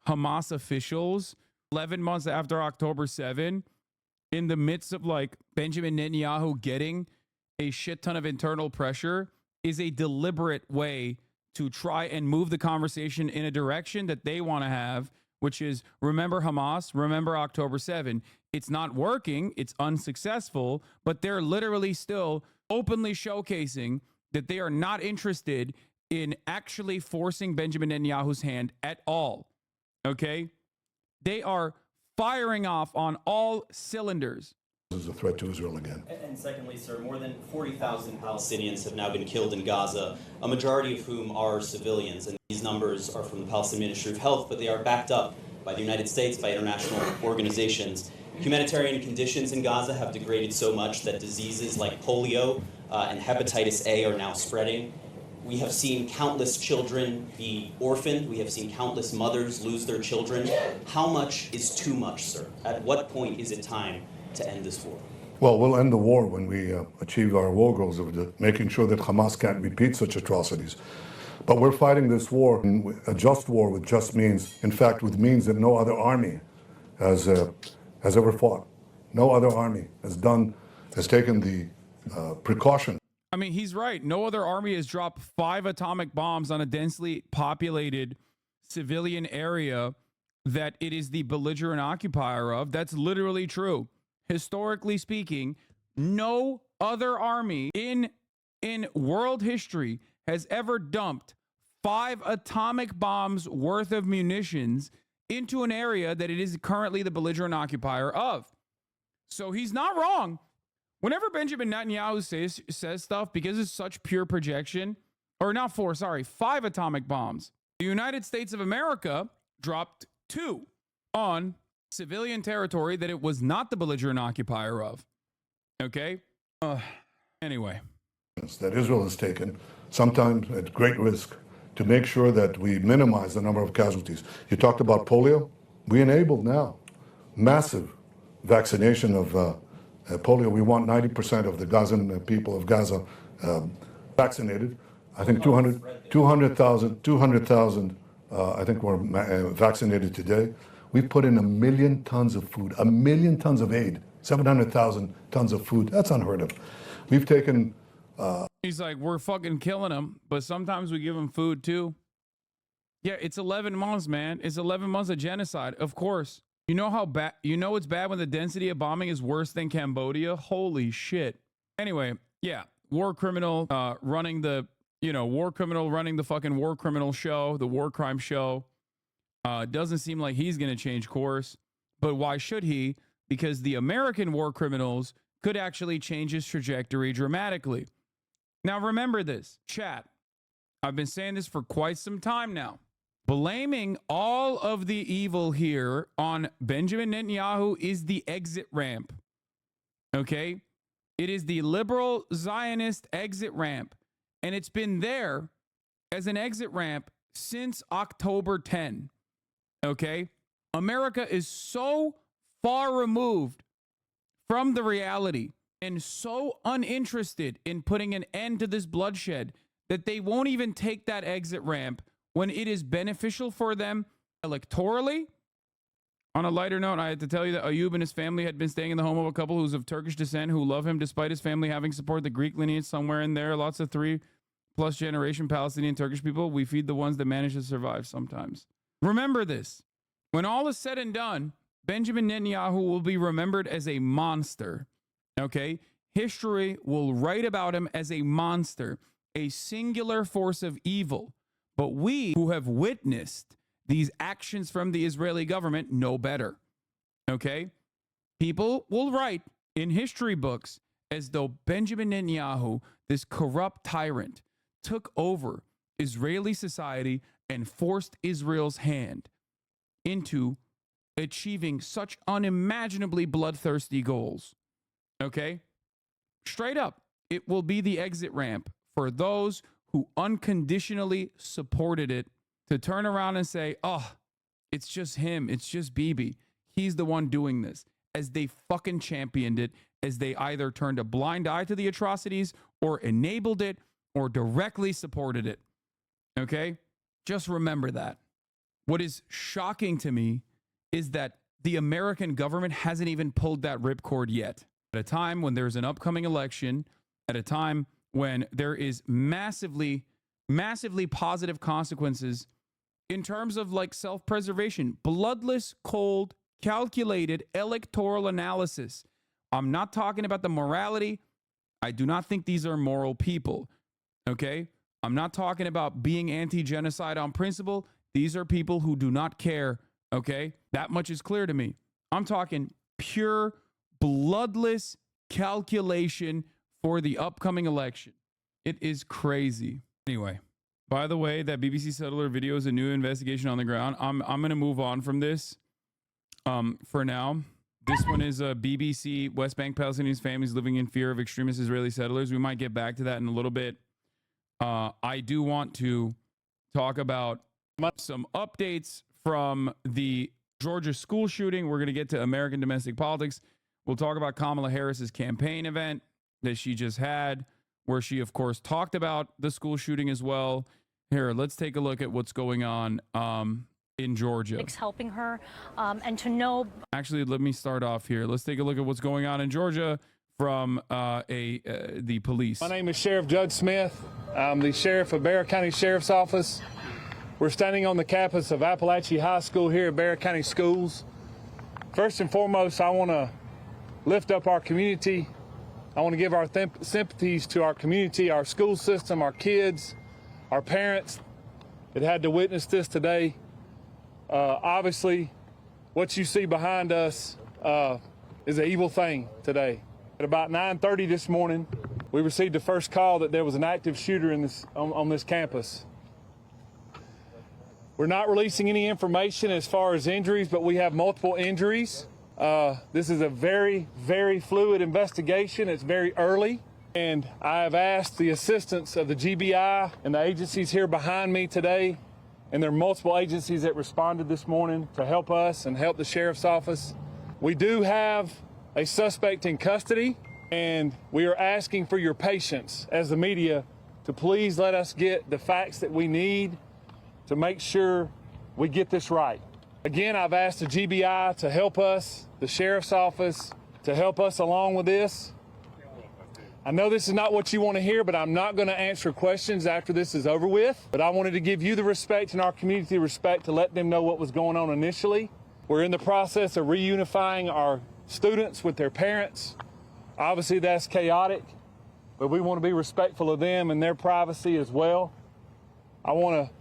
Hamas officials 11 months after October 7, in the midst of Benjamin Netanyahu getting a shit ton of internal pressure, is a deliberate way to try and move the conversation in a direction that they want to have, which is remember Hamas, remember October 7. It's not working, it's unsuccessful, but they're literally still openly showcasing that they are not interested in actually forcing Benjamin Netanyahu's hand at all. Okay? They are firing off on all cylinders. This is a threat to Israel again. And secondly, sir, more than 40,000 Palestinians have now been killed in Gaza, a majority of whom are civilians. And these numbers are from the Palestinian Ministry of Health, but they are backed up by the United States, by international organizations. Humanitarian conditions in Gaza have degraded so much that diseases like polio and hepatitis A are now spreading. We have seen countless children be orphaned. We have seen countless mothers lose their children. How much is too much, sir? At what point is it time to end this war? Well, we'll end the war when we achieve our war goals of making sure that Hamas can't repeat such atrocities. But we're fighting this war, a just war with just means, in fact, with means that no other army has ever fought. No other army has taken the precaution. I mean, he's right. No other army has dropped 5 atomic bombs on a densely populated civilian area that it is the belligerent occupier of. That's literally true. Historically speaking, no other army in world history has ever dumped 5 atomic bombs worth of munitions into an area that it is currently the belligerent occupier of. So he's not wrong. Whenever Benjamin Netanyahu says stuff, because it's such pure projection, or not 4, sorry, 5 atomic bombs. The United States of America dropped 2 on civilian territory that it was not the belligerent occupier of. Okay? Anyway. That Israel has taken, sometimes at great risk, to make sure that we minimize the number of casualties. You talked about polio. We enabled now massive vaccination of polio. We want 90% of the Gazan people of Gaza vaccinated. I think 200,000 I think were vaccinated today. We've put in 1 million tons of food, 1 million tons of aid, 700,000 tons of food. That's unheard of. We've taken... He's like, we're fucking killing them, but sometimes we give them food too. Yeah, it's 11 months, man. It's 11 months of genocide, of course. You know how bad, it's bad when the density of bombing is worse than Cambodia? Holy shit. Anyway, yeah, war criminal running the fucking war criminal show, the war crime show. Doesn't seem like he's going to change course, but why should he? Because the American war criminals could actually change his trajectory dramatically. Now, remember this, chat. I've been saying this for quite some time now. Blaming all of the evil here on Benjamin Netanyahu is the exit ramp. Okay? It is the liberal Zionist exit ramp. And it's been there as an exit ramp since October 10. Okay? America is so far removed from the reality and so uninterested in putting an end to this bloodshed that they won't even take that exit ramp when it is beneficial for them electorally. On a lighter note, I had to tell you that Ayub and his family had been staying in the home of a couple who's of Turkish descent who love him despite his family having supported the Greek lineage somewhere in there. Lots of 3+ generation Palestinian Turkish people. We feed the ones that manage to survive sometimes. Remember this. When all is said and done, Benjamin Netanyahu will be remembered as a monster. Okay? History will write about him as a monster, a singular force of evil. But we who have witnessed these actions from the Israeli government know better. Okay? People will write in history books as though Benjamin Netanyahu, this corrupt tyrant, took over Israeli society and forced Israel's hand into achieving such unimaginably bloodthirsty goals. Okay? Straight up, it will be the exit ramp for those who unconditionally supported it to turn around and say, oh, it's just him. It's just Bibi. He's the one doing this. As they fucking championed it, as they either turned a blind eye to the atrocities or enabled it or directly supported it. Okay? Just remember that. What is shocking to me is that the American government hasn't even pulled that ripcord yet. At a time when there's an upcoming election, at a time when there is massively positive consequences in terms of like self-preservation, bloodless, cold, calculated electoral analysis. I'm not talking about the morality. I do not think these are moral people. Okay? I'm not talking about being anti-genocide on principle. These are people who do not care. Okay? That much is clear to me. I'm talking pure, bloodless calculation for the upcoming election. It is crazy. Anyway, by the way, that BBC settler video is a new investigation on the ground. I'm going to move on from this for now. This one is a BBC, West Bank Palestinian families living in fear of extremist Israeli settlers. We might get back to that in a little bit. I do want to talk about some updates from the Georgia school shooting. We're going to get to American domestic politics. We'll talk about Kamala Harris's campaign event that she just had, where she, of course, talked about the school shooting as well. Here, let's take a look at what's going on in Georgia. Helping her and to know. Actually, let me start off here. Let's take a look at what's going on in Georgia from the police. My name is Sheriff Judge Smith. I'm the sheriff of Bear County Sheriff's Office. We're standing on the campus of Appalachia High School here at Bear County Schools. First and foremost, I want to lift up our community. I want to give our sympathies to our community, our school system, our kids, our parents that had to witness this today. Obviously, what you see behind us is an evil thing today. At about 9:30 this morning, we received the first call that there was an active shooter on this campus. We're not releasing any information as far as injuries, but we have multiple injuries. This is a very, very fluid investigation. It's very early. And I have asked the assistance of the GBI and the agencies here behind me today, and there are multiple agencies that responded this morning to help us and help the sheriff's office. We do have a suspect in custody, and we are asking for your patience as the media to please let us get the facts that we need to make sure we get this right. Again, I've asked the GBI to help us, the sheriff's office, to help us along with this. I know this is not what you want to hear, but I'm not going to answer questions after this is over with. But I wanted to give you the respect and our community respect to let them know what was going on initially. We're in the process of reunifying our students with their parents. Obviously, that's chaotic, but we want to be respectful of them and their privacy as well. I want to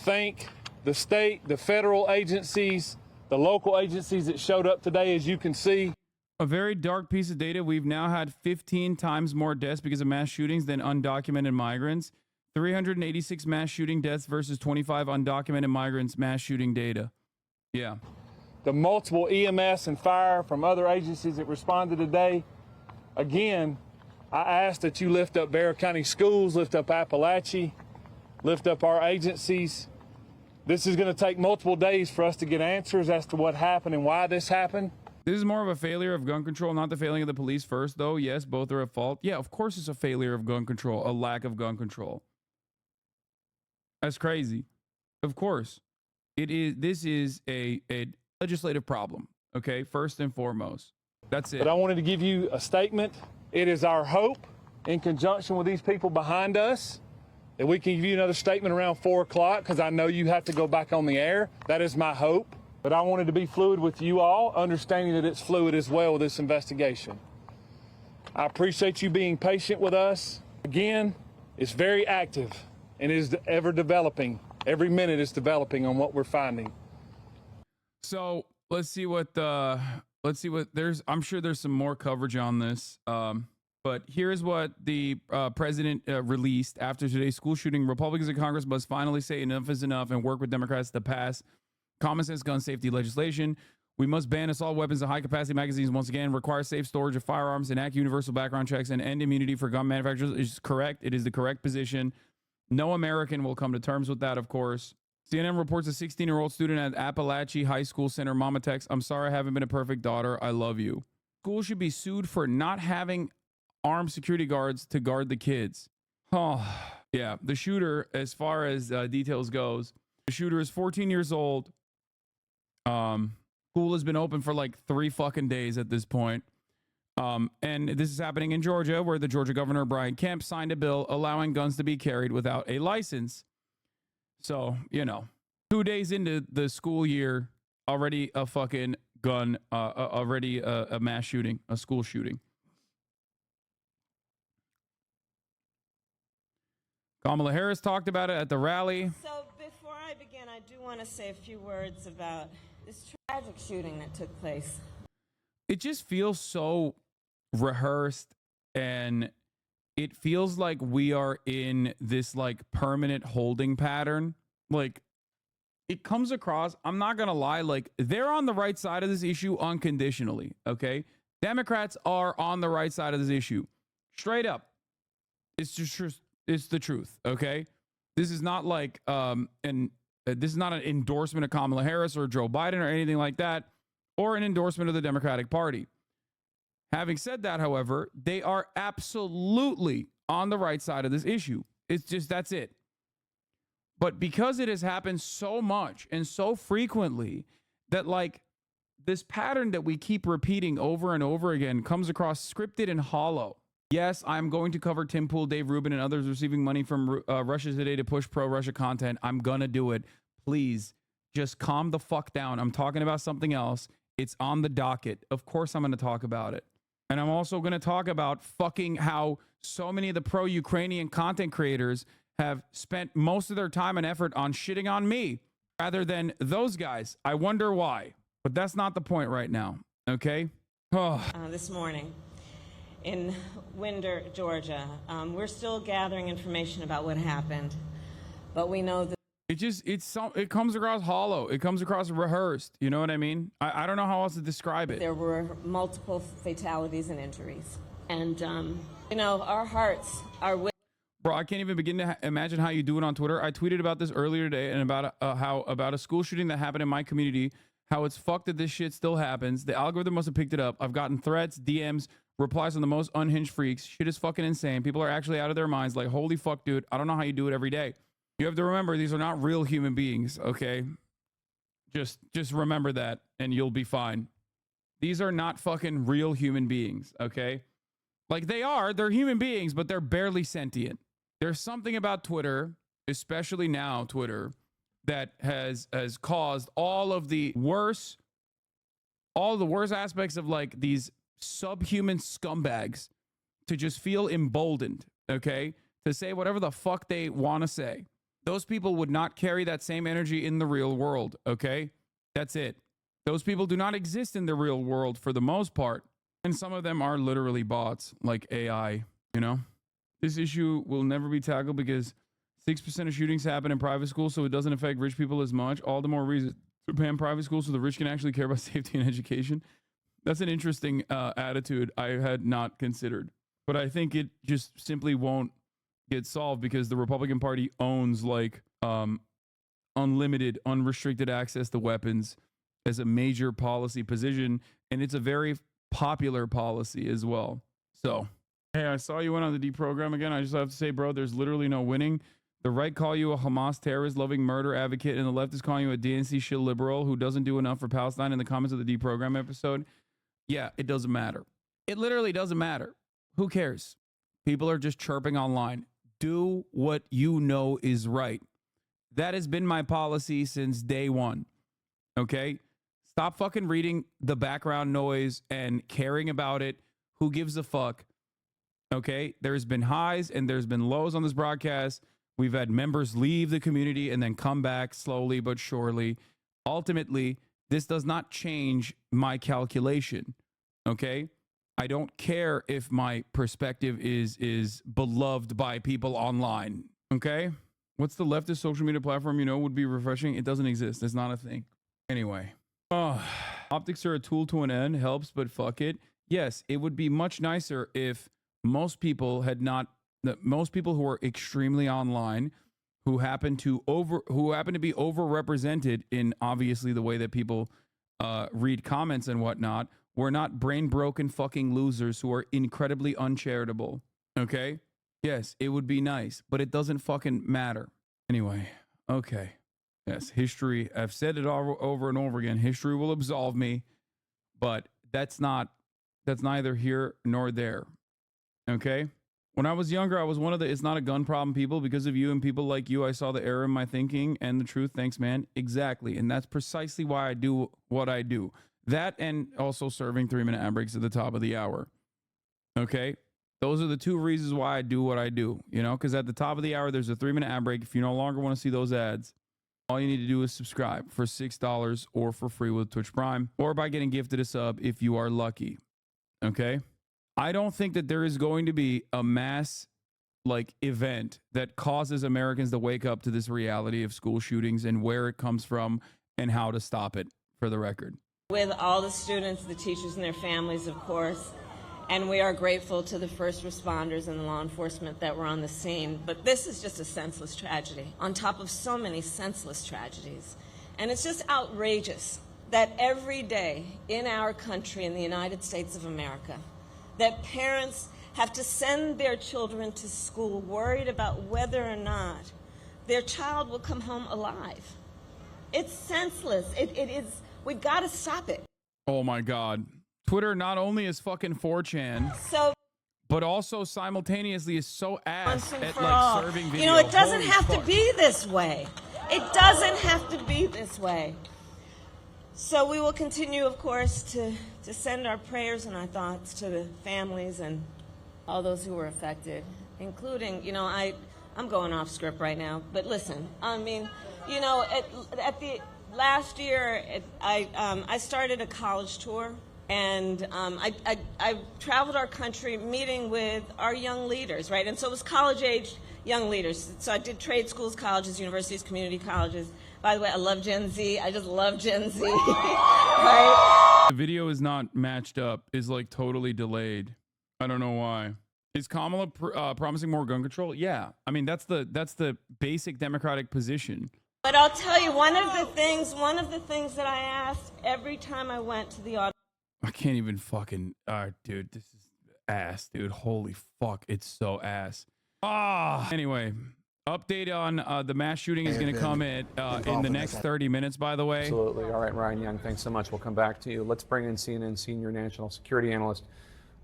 thank the state, the federal agencies, the local agencies that showed up today, as you can see. A very dark piece of data. We've now had 15 times more deaths because of mass shootings than undocumented migrants. 386 mass shooting deaths versus 25 undocumented migrants mass shooting data. Yeah. The multiple EMS and fire from other agencies that responded today. Again, I ask that you lift up Bear County Schools, lift up Appalachia, lift up our agencies. This is going to take multiple days for us to get answers as to what happened and why this happened. This is more of a failure of gun control, not the failing of the police first, though. Yes, both are at fault. Yeah, of course it's a failure of gun control, a lack of gun control. That's crazy. Of course. It is. This is a legislative problem, okay? First and foremost. That's it. But I wanted to give you a statement. It is our hope, in conjunction with these people behind us, that we can give you another statement around 4 o'clock, because I know you have to go back on the air. That is my hope. But I wanted to be fluid with you all, understanding that it's fluid as well with this investigation. I appreciate you being patient with us. Again, it's very active and is ever developing. Every minute is developing on what we're finding. So let's see what there's. I'm sure there's some more coverage on this. But here's what the president released after today's school shooting. Republicans in Congress must finally say enough is enough and work with Democrats to pass common sense gun safety legislation. We must ban assault weapons and high-capacity magazines once again, require safe storage of firearms, enact universal background checks, and end immunity for gun manufacturers. Is correct. It is the correct position. No American will come to terms with that, of course. CNN reports a 16-year-old student at Appalachia High School Center. Mama texts, I'm sorry I haven't been a perfect daughter. I love you. School should be sued for not having armed security guards to guard the kids. Oh, yeah. The shooter, as far as details goes, the shooter is 14 years old. School has been open for like 3 fucking days at this point. And this is happening in Georgia, where the Georgia governor, Brian Kemp, signed a bill allowing guns to be carried without a license. So, 2 days into the school year, already a fucking gun, already a mass shooting, a school shooting. Kamala Harris talked about it at the rally. So before I begin, I do want to say a few words about this tragic shooting that took place. It just feels so rehearsed, and it feels like we are in this like permanent holding pattern. Like, it comes across, I'm not gonna lie, like they're on the right side of this issue unconditionally. Okay, Democrats are on the right side of this issue, straight up. It's just it's the truth. Okay, this is not like this is not an endorsement of Kamala Harris or Joe Biden or anything like that, or an endorsement of the Democratic Party. Having said that, however, they are absolutely on the right side of this issue. It's just, that's it. But because it has happened so much and so frequently that like this pattern that we keep repeating over and over again comes across scripted and hollow. Yes, I'm going to cover Tim Pool, Dave Rubin, and others receiving money from Russia Today to push pro-Russia content. I'm going to do it. Please just calm the fuck down. I'm talking about something else. It's on the docket. Of course I'm going to talk about it. And I'm also going to talk about fucking how so many of the pro-Ukrainian content creators have spent most of their time and effort on shitting on me rather than those guys. I wonder why. But that's not the point right now. Okay? This morning in Winder, Georgia, we're still gathering information about what happened, but we know that it comes across hollow. It comes across rehearsed. You know what I mean? I don't know how else to describe it. there were multiple fatalities and injuries. And, our hearts are with. Bro, I can't even begin to imagine how you do it on Twitter. I tweeted about this earlier today and about about a school shooting that happened in my community, how it's fucked that this shit still happens. The algorithm must have picked it up. I've gotten threats, DMs, replies from the most unhinged freaks. Shit is fucking insane. People are actually out of their minds. Like, holy fuck, dude. I don't know how you do it every day. You have to remember, these are not real human beings, okay? Just remember that, and you'll be fine. These are not fucking real human beings, okay? Like, they're human beings, but they're barely sentient. There's something about Twitter, especially now Twitter, that has caused all the worst aspects of like these subhuman scumbags to just feel emboldened, okay? To say whatever the fuck they want to say. Those people would not carry that same energy in the real world, okay? That's it. Those people do not exist in the real world for the most part. And some of them are literally bots, like AI, you know? This issue will never be tackled because 6% of shootings happen in private schools, so it doesn't affect rich people as much. All the more reason to ban private schools so the rich can actually care about safety and education. That's an interesting attitude I had not considered. But I think it just simply won't get solved because the Republican Party owns like unlimited, unrestricted access to weapons as a major policy position, and it's a very popular policy as well. So, hey, I saw you went on the deprogram again. I just have to say, bro, there's literally no winning. The right call you a Hamas terrorist, loving murder advocate, and the left is calling you a DNC shit liberal who doesn't do enough for Palestine in the comments of the deprogram episode. Yeah, it doesn't matter. It literally doesn't matter. Who cares? People are just chirping online. Do what you know is right. That has been my policy since day one. Okay? Stop fucking reading the background noise and caring about it. Who gives a fuck? Okay? There's been highs and there's been lows on this broadcast. We've had members leave the community and then come back slowly but surely. Ultimately, this does not change my calculation. Okay? I don't care if my perspective is beloved by people online. Okay? What's the leftist social media platform you know would be refreshing? It doesn't exist. It's not a thing. Anyway. Oh. Optics are a tool to an end, helps, but fuck it. Yes, it would be much nicer if most people who are extremely online, who happen to be overrepresented in obviously the way that people read comments and whatnot, were not brain broken fucking losers who are incredibly uncharitable. Okay? Yes, it would be nice, but it doesn't fucking matter. Anyway, okay. Yes, history, I've said it all over and over again. History will absolve me, but that's neither here nor there. Okay? When I was younger, I was one of the it's not a gun problem people. Because of you and people like you, I saw the error in my thinking and the truth. Thanks, man. Exactly. And that's precisely why I do what I do. That and also serving 3-minute ad breaks at the top of the hour. Okay? Those are the two reasons why I do what I do. You know, because at the top of the hour, there's a 3-minute ad break. If you no longer want to see those ads, all you need to do is subscribe for $6 or for free with Twitch Prime or by getting gifted a sub if you are lucky. Okay? I don't think that there is going to be a mass event that causes Americans to wake up to this reality of school shootings and where it comes from and how to stop it, for the record. With all the students, the teachers, and their families, of course. And we are grateful to the first responders and the law enforcement that were on the scene. But this is just a senseless tragedy on top of so many senseless tragedies. And it's just outrageous that every day in our country, in the United States of America, that parents have to send their children to school worried about whether or not their child will come home alive. It's senseless. It is, we've got to stop it. Oh my God. Twitter not only is fucking 4chan, but also simultaneously is so ass at serving video. You know, it doesn't have to be this way. It doesn't have to be this way. So we will continue, of course, to send our prayers and our thoughts to the families and all those who were affected, including, you know, I'm going off script right now, but listen, I mean, you know, at the last year, I started a college tour. And I traveled our country meeting with our young leaders, right? And so it was college-age young leaders. So I did trade schools, colleges, universities, community colleges. By the way, I love Gen Z. I just love Gen Z, right? The video is not matched up, is like totally delayed. I don't know why. Is Kamala promising more gun control? Yeah. I mean, that's the basic Democratic position. But I'll tell you, one of the things that I asked every time I went to the audience. I can't even fucking, dude, this is ass, dude. Holy fuck, it's so ass. Anyway, update on the mass shooting is going to come in the next 30 minutes, by the way. Absolutely. All right, Ryan Young, thanks so much. We'll come back to you. Let's bring in CNN senior national security analyst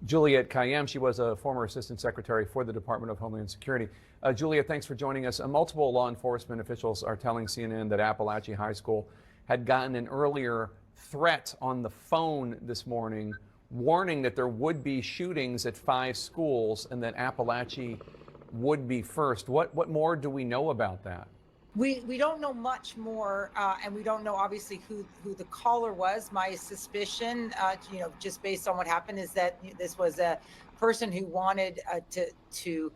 Juliette Kayyem. She was a former assistant secretary for the Department of Homeland Security. Juliette, thanks for joining us. Multiple law enforcement officials are telling CNN that Appalachia High School had gotten an earlier threat on the phone this morning, warning that there would be shootings at 5 schools and that Appalachia would be first. What more do we know about that? We don't know much more, and we don't know obviously who the caller was. My suspicion, you know, just based on what happened, is that this was a person who wanted to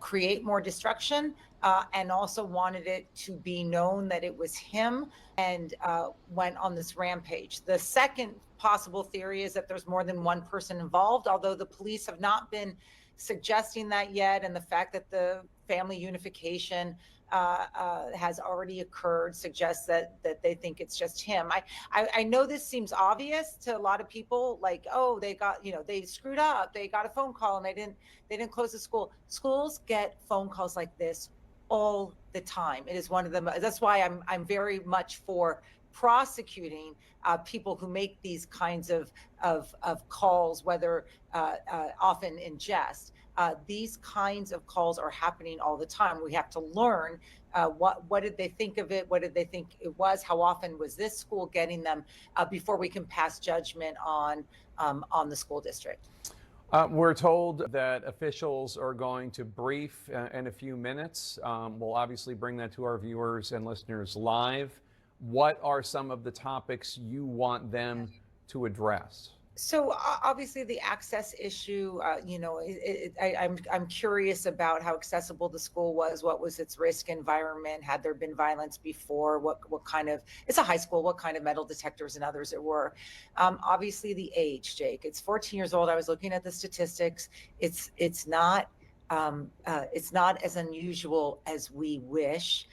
create more destruction, and also wanted it to be known that it was him, and went on this rampage. The second possible theory is that there's more than one person involved, although the police have not been suggesting that yet, and the fact that the family unification has already occurred suggests that they think it's just him. I know this seems obvious to a lot of people, like, oh, they got, you know, they screwed up, they got a phone call and they didn't close the school. Schools get phone calls like this all the time. It is one of them. That's why I'm very much for prosecuting people who make these kinds of calls, whether often in jest. These kinds of calls are happening all the time. We have to learn what did they think of it? What did they think it was? How often was this school getting them before we can pass judgment on the school district? We're told that officials are going to brief in a few minutes. We'll obviously bring that to our viewers and listeners live. What are some of the topics you want them to address? So obviously the access issue, I'm curious about how accessible the school was. What was its risk environment? Had there been violence before? What kind of, it's a high school, what kind of metal detectors and others there were? Obviously the age, Jake, it's 14 years old. I was looking at the statistics. It's not as unusual as we wish.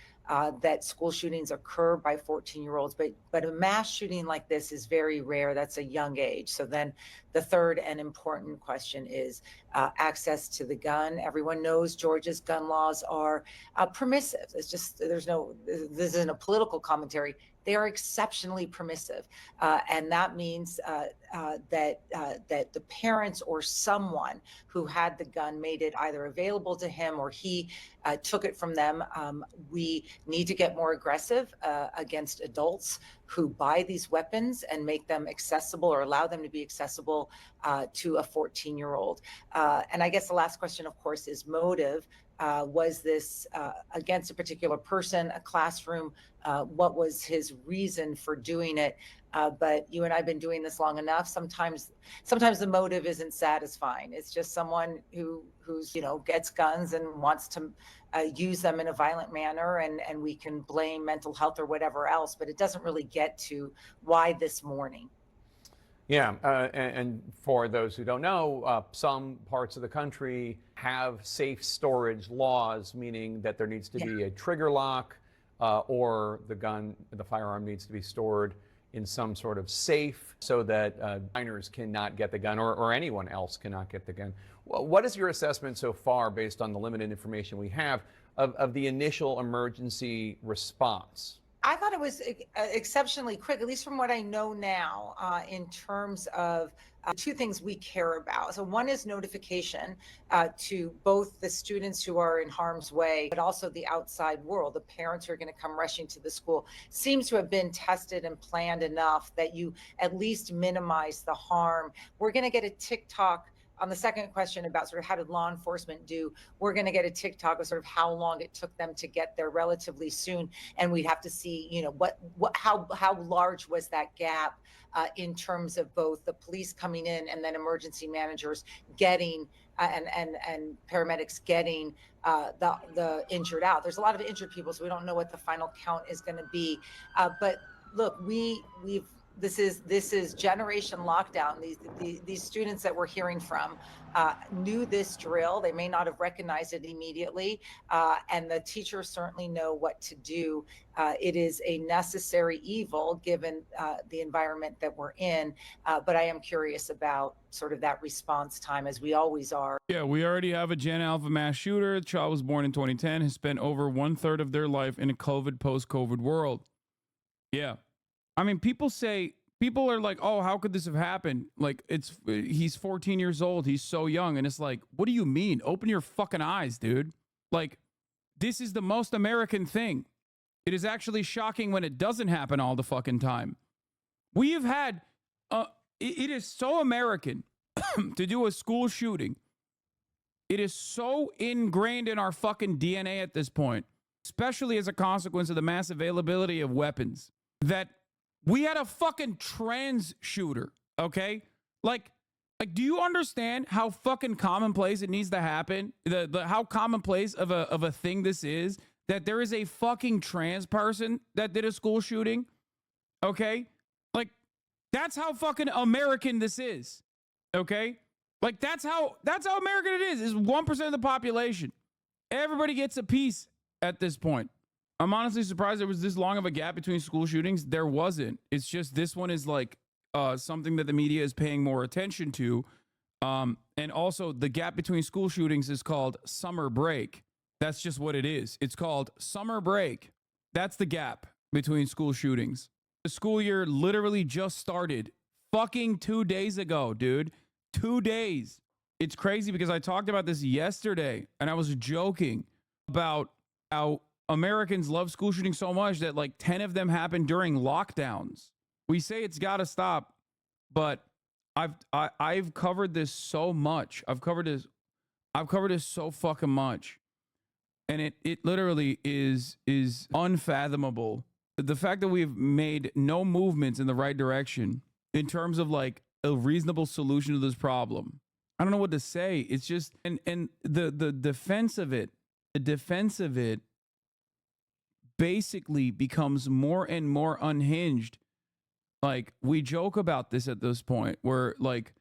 That school shootings occur by 14-year-olds, but a mass shooting like this is very rare. That's a young age. So then the third and important question is access to the gun. Everyone knows Georgia's gun laws are permissive. It's just, this isn't a political commentary. They are exceptionally permissive. And that means that the parents or someone who had the gun made it either available to him or he took it from them. We need to get more aggressive against adults who buy these weapons and make them accessible or allow them to be accessible to a 14-year-old. And I guess the last question, of course, is motive. Was this against a particular person, a classroom? What was his reason for doing it? But you and I have been doing this long enough. Sometimes the motive isn't satisfying. It's just someone who's gets guns and wants to use them in a violent manner, and we can blame mental health or whatever else. But it doesn't really get to why this morning. Yeah, and for those who don't know, some parts of the country have safe storage laws, meaning that there needs to be a trigger lock, or the firearm needs to be stored in some sort of safe so that minors cannot get the gun, or anyone else cannot get the gun. What is your assessment so far, based on the limited information we have, of the initial emergency response? I thought it was exceptionally quick, at least from what I know now, in terms of two things we care about. So one is notification to both the students who are in harm's way, but also the outside world. The parents who are going to come rushing to the school seems to have been tested and planned enough that you at least minimize the harm. We're going to get a TikTok on the second question about sort of how did law enforcement do. We're going to get a TikTok of sort of how long it took them to get there relatively soon, and we'd have to see, how large was that gap in terms of both the police coming in and then emergency managers getting and paramedics getting the injured out. There's a lot of injured people, so we don't know what the final count is going to be. But look, this is generation lockdown. These students that we're hearing from knew this drill. They may not have recognized it immediately, and the teachers certainly know what to do. It is a necessary evil given the environment that we're in, but I am curious about sort of that response time, as we always are. Yeah, we already have a Gen Alpha mass shooter. The child was born in 2010, has spent over 1/3 of their life in a COVID, post-COVID world. Yeah. I mean, people are like, oh, how could this have happened? Like, he's 14 years old. He's so young. And it's like, what do you mean? Open your fucking eyes, dude. Like, this is the most American thing. It is actually shocking when it doesn't happen all the fucking time. We have had, it is so American to do a school shooting. It is so ingrained in our fucking DNA at this point, especially as a consequence of the mass availability of weapons, that we had a fucking trans shooter, okay? Like, do you understand how fucking commonplace it needs to happen? How commonplace of a thing this is, that there is a fucking trans person that did a school shooting, okay? Like, that's how fucking American this is, okay? Like, that's how American it is 1% of the population. Everybody gets a piece at this point. I'm honestly surprised there was this long of a gap between school shootings. There wasn't. It's just this one is like something that the media is paying more attention to. And also the gap between school shootings is called summer break. That's just what it is. It's called summer break. That's the gap between school shootings. The school year literally just started fucking 2 days ago, dude. 2 days. It's crazy because I talked about this yesterday and I was joking about how Americans love school shootings so much that like 10 of them happen during lockdowns. We say it's got to stop, but I've covered this so much. I've covered this so fucking much. And it literally is unfathomable. The fact that we've made no movements in the right direction in terms of like a reasonable solution to this problem. I don't know what to say. It's just, and the defense of it, basically becomes more and more unhinged. Like, we joke about this at this point where, like,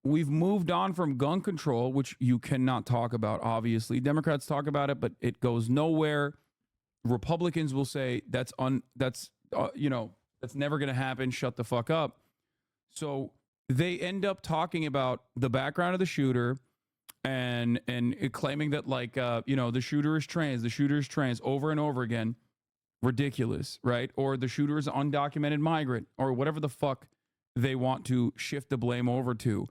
we've moved on from gun control, which you cannot talk about, obviously. Democrats talk about it, but it goes nowhere. Republicans will say that's never going to happen. Shut the fuck up. So they end up talking about the background of the shooter and claiming that, like, the shooter is trans over and over again. Ridiculous, right? Or the shooter is an undocumented migrant, or whatever the fuck they want to shift the blame over to.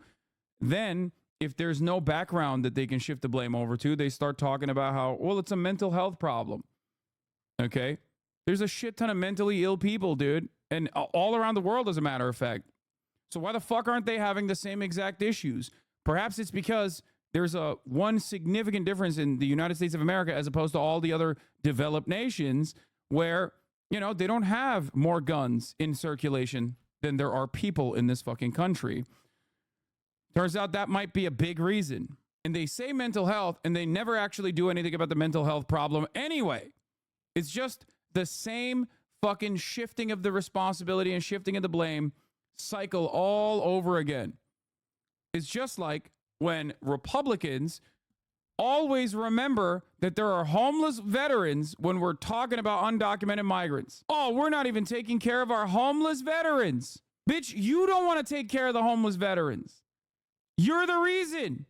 Then, if there's no background that they can shift the blame over to, they start talking about how, well, it's a mental health problem. Okay? There's a shit ton of mentally ill people, dude, and all around the world, as a matter of fact. So why the fuck aren't they having the same exact issues? Perhaps it's because there's one significant difference in the United States of America as opposed to all the other developed nations where, they don't have more guns in circulation than there are people in this fucking country. Turns out that might be a big reason. And they say mental health, and they never actually do anything about the mental health problem anyway. It's just the same fucking shifting of the responsibility and shifting of the blame cycle all over again. It's just like when Republicans always remember that there are homeless veterans when we're talking about undocumented migrants. Oh, we're not even taking care of our homeless veterans. Bitch, you don't want to take care of the homeless veterans. You're the reason.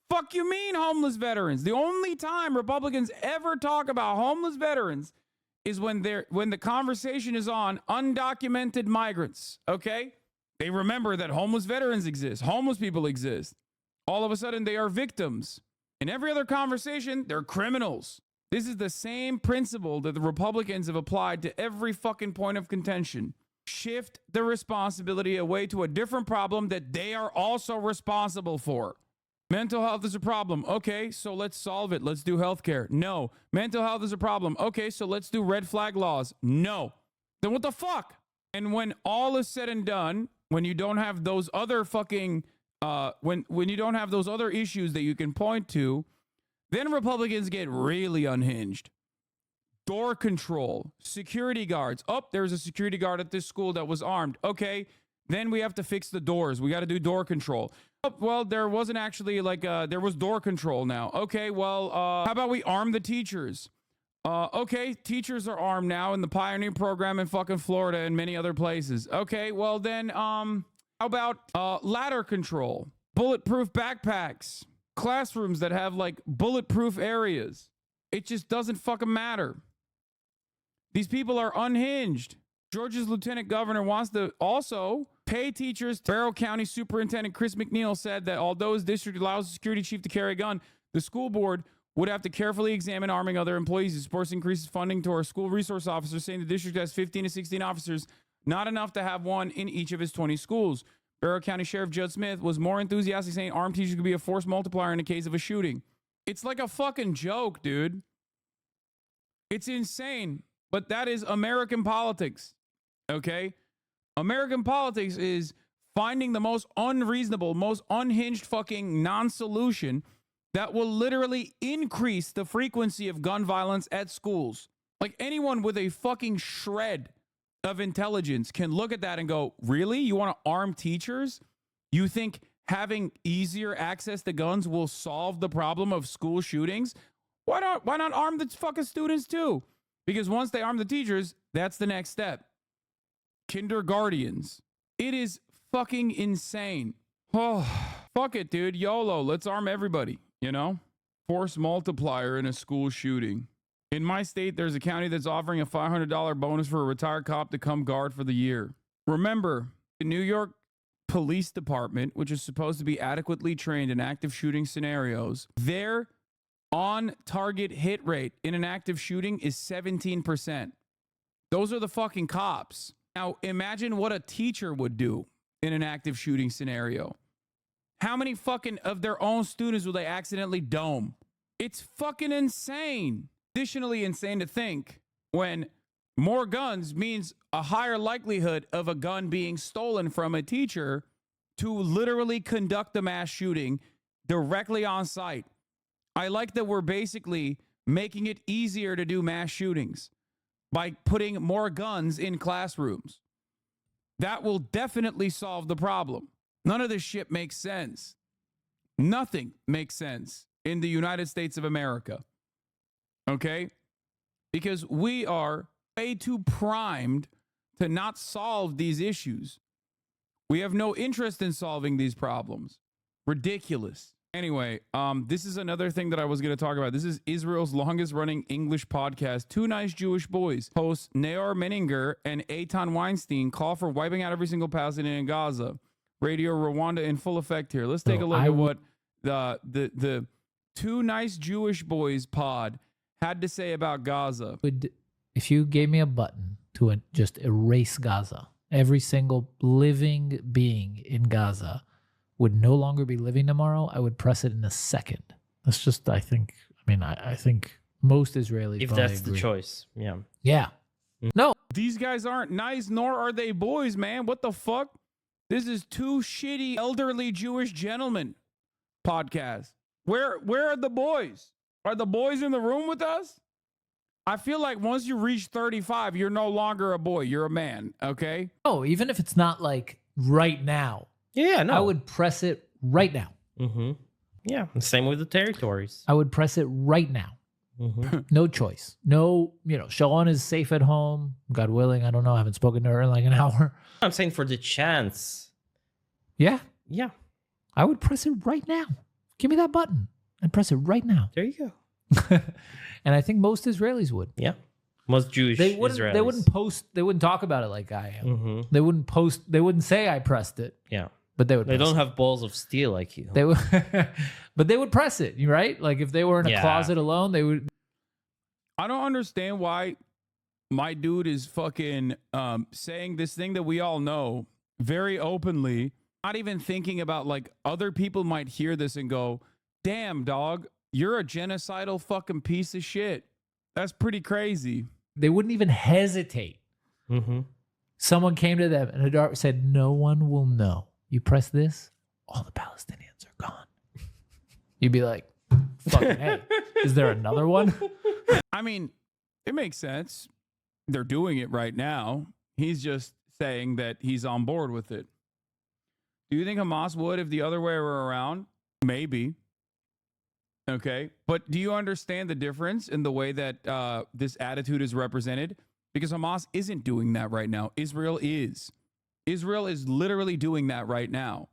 Fuck you mean homeless veterans? The only time Republicans ever talk about homeless veterans is when the conversation is on undocumented migrants, okay? They remember that homeless veterans exist, homeless people exist. All of a sudden, they are victims. In every other conversation, they're criminals. This is the same principle that the Republicans have applied to every fucking point of contention. Shift the responsibility away to a different problem that they are also responsible for. Mental health is a problem. Okay, so let's solve it. Let's do healthcare. No. Mental health is a problem. Okay, so let's do red flag laws. No. Then what the fuck? And when all is said and done, when you don't have those other fucking when you don't have those other issues that you can point to, then Republicans get really unhinged. Door control, security guards. Oh, there's a security guard at this school that was armed. Okay, then we have to fix the doors. We got to do door control. Oh, well, there wasn't actually there was door control now. Okay, well, how about we arm the teachers? Okay, teachers are armed now in the Pioneer program in fucking Florida and many other places. Okay, well then, how about ladder control, bulletproof backpacks, classrooms that have like bulletproof areas? It just doesn't fucking matter. These people are unhinged. Georgia's lieutenant governor wants to also pay teachers. Barrow County Superintendent Chris McNeil said that although his district allows the security chief to carry a gun, the school board would have to carefully examine arming other employees. He supports increases funding to our school resource officers, saying the district has 15 to 16 officers, not enough to have one in each of his 20 schools. Barrow County Sheriff Judd Smith was more enthusiastic, saying armed teachers could be a force multiplier in the case of a shooting. It's like a fucking joke, dude. It's insane, but that is American politics, okay? American politics is finding the most unreasonable, most unhinged fucking non-solution that will literally increase the frequency of gun violence at schools. Like, anyone with a fucking shred of intelligence can look at that and go, really? You want to arm teachers? You think having easier access to guns will solve the problem of school shootings? Why not arm the fucking students too? Because once they arm the teachers, that's the next step. Kindergartens. It is fucking insane. Oh, fuck it, dude. YOLO. Let's arm everybody, you know? Force multiplier in a school shooting. In my state, there's a county that's offering a $500 bonus for a retired cop to come guard for the year. Remember, the New York Police Department, which is supposed to be adequately trained in active shooting scenarios, their on-target hit rate in an active shooting is 17%. Those are the fucking cops. Now, imagine what a teacher would do in an active shooting scenario. How many fucking of their own students will they accidentally dome? It's fucking insane. Additionally insane to think when More guns means a higher likelihood of a gun being stolen from a teacher to literally conduct a mass shooting directly on site. I like that we're basically making it easier to do mass shootings by putting more guns in classrooms. That will definitely solve the problem. None of this shit makes sense. Nothing makes sense in the United States of America. Okay? Because we are way too primed to not solve these issues. We have no interest in solving these problems. Ridiculous. Anyway, this is another thing that I was going to talk about. This is Israel's longest running English podcast. Two nice Jewish boys, hosts Neor Menninger and Eitan Weinstein, call for wiping out every single Palestinian in Gaza. Radio Rwanda in full effect here. Let's take a look at what the Two Nice Jewish Boys pod had to say about Gaza. If you gave me a button to just erase Gaza, every single living being in Gaza would no longer be living tomorrow, I would press it in a second. That's just, I think most Israelis if probably that's agree. the choice. Yeah. Yeah. No. These guys aren't nice, nor are they boys, man. What the fuck? This is two shitty elderly Jewish gentlemen podcast. Where are the boys? Are the boys in the room with us? I feel like once you reach 35, you're no longer a boy. You're a man, okay? Oh, even if it's not like right now. Yeah, no. I would press it right now. Mm-hmm. Yeah, same with the territories. I would press it right now. Mm-hmm. No choice. No, Sharon is safe at home. God willing. I don't know. I haven't spoken to her in like an hour. I'm saying for the chance. Yeah. Yeah. I would press it right now. Give me that button and press it right now. There you go. And I think most Israelis would. Yeah. Most Jewish Israelis. They wouldn't post. They wouldn't talk about it like I am. Mm-hmm. They wouldn't post. They wouldn't say I pressed it. Yeah. But they would. They press don't it. have balls of steel like you. They would. But they would press it, right? Like if they were in a closet alone, they would. I don't understand why my dude is fucking saying this thing that we all know very openly, not even thinking about like other people might hear this and go, damn, dog, you're a genocidal fucking piece of shit. That's pretty crazy. They wouldn't even hesitate. Mm-hmm. Someone came to them and said, no one will know. You press this, all the Palestinians are gone. You'd be like, fucking hey, is there another one? I mean, it makes sense. They're doing it right now. He's just saying that he's on board with it. Do you think Hamas would if the other way were around? Maybe. Okay. But do you understand the difference in the way that this attitude is represented? Because Hamas isn't doing that right now. Israel is. Israel is literally doing that right now.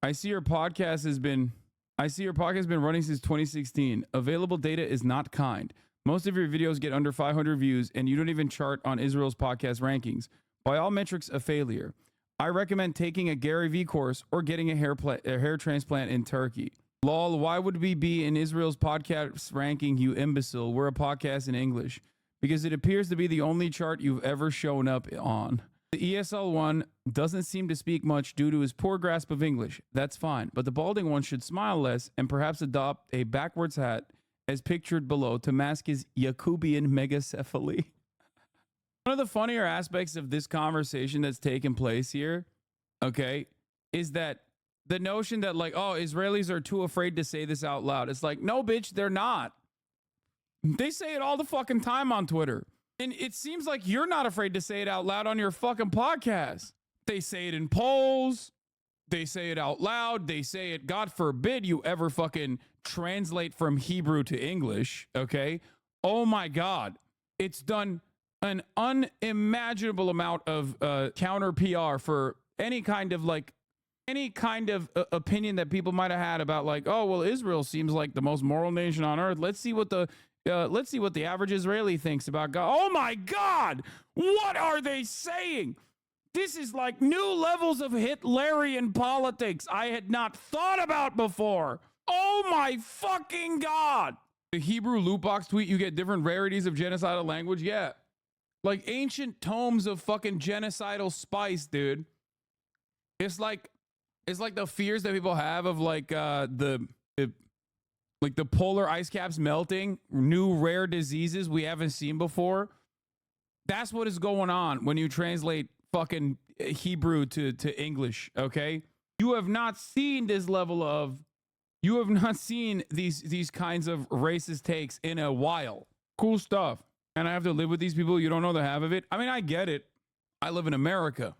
I see your podcast has been running since 2016. Available data is not kind. Most of your videos get under 500 views and you don't even chart on Israel's podcast rankings. By all metrics, a failure. I recommend taking a Gary Vee course or getting a hair transplant in Turkey. Lol, why would we be in Israel's podcast ranking, you imbecile? We're a podcast in English. Because it appears to be the only chart you've ever shown up on. The ESL one doesn't seem to speak much due to his poor grasp of English. That's fine. But the balding one should smile less and perhaps adopt a backwards hat as pictured below to mask his Jacobian megacephaly. One of the funnier aspects of this conversation that's taken place here, okay, is that the notion that like, oh, Israelis are too afraid to say this out loud. It's like, no, bitch, they're not. They say it all the fucking time on Twitter. And it seems like you're not afraid to say it out loud on your fucking podcast. They say it in polls. They say it out loud. They say it, God forbid you ever fucking translate from Hebrew to English, okay? Oh my God. It's done an unimaginable amount of counter PR for any kind of opinion that people might have had about like, oh, well, Israel seems like the most moral nation on earth. Let's see what the average Israeli thinks about God. Oh my God, what are they saying? This is like new levels of Hitlerian politics I had not thought about before. Oh my fucking God. The Hebrew loot box tweet, you get different rarities of genocidal language. Yeah. Like ancient tomes of fucking genocidal spice, dude. It's like It's like the fears that people have of like the polar ice caps melting, new rare diseases we haven't seen before. That's what is going on when you translate fucking Hebrew to English, okay? You have not seen this level of, you have not seen these kinds of racist takes in a while. Cool stuff. And I have to live with these people. You don't know the half of it. I mean, I get it. I live in America.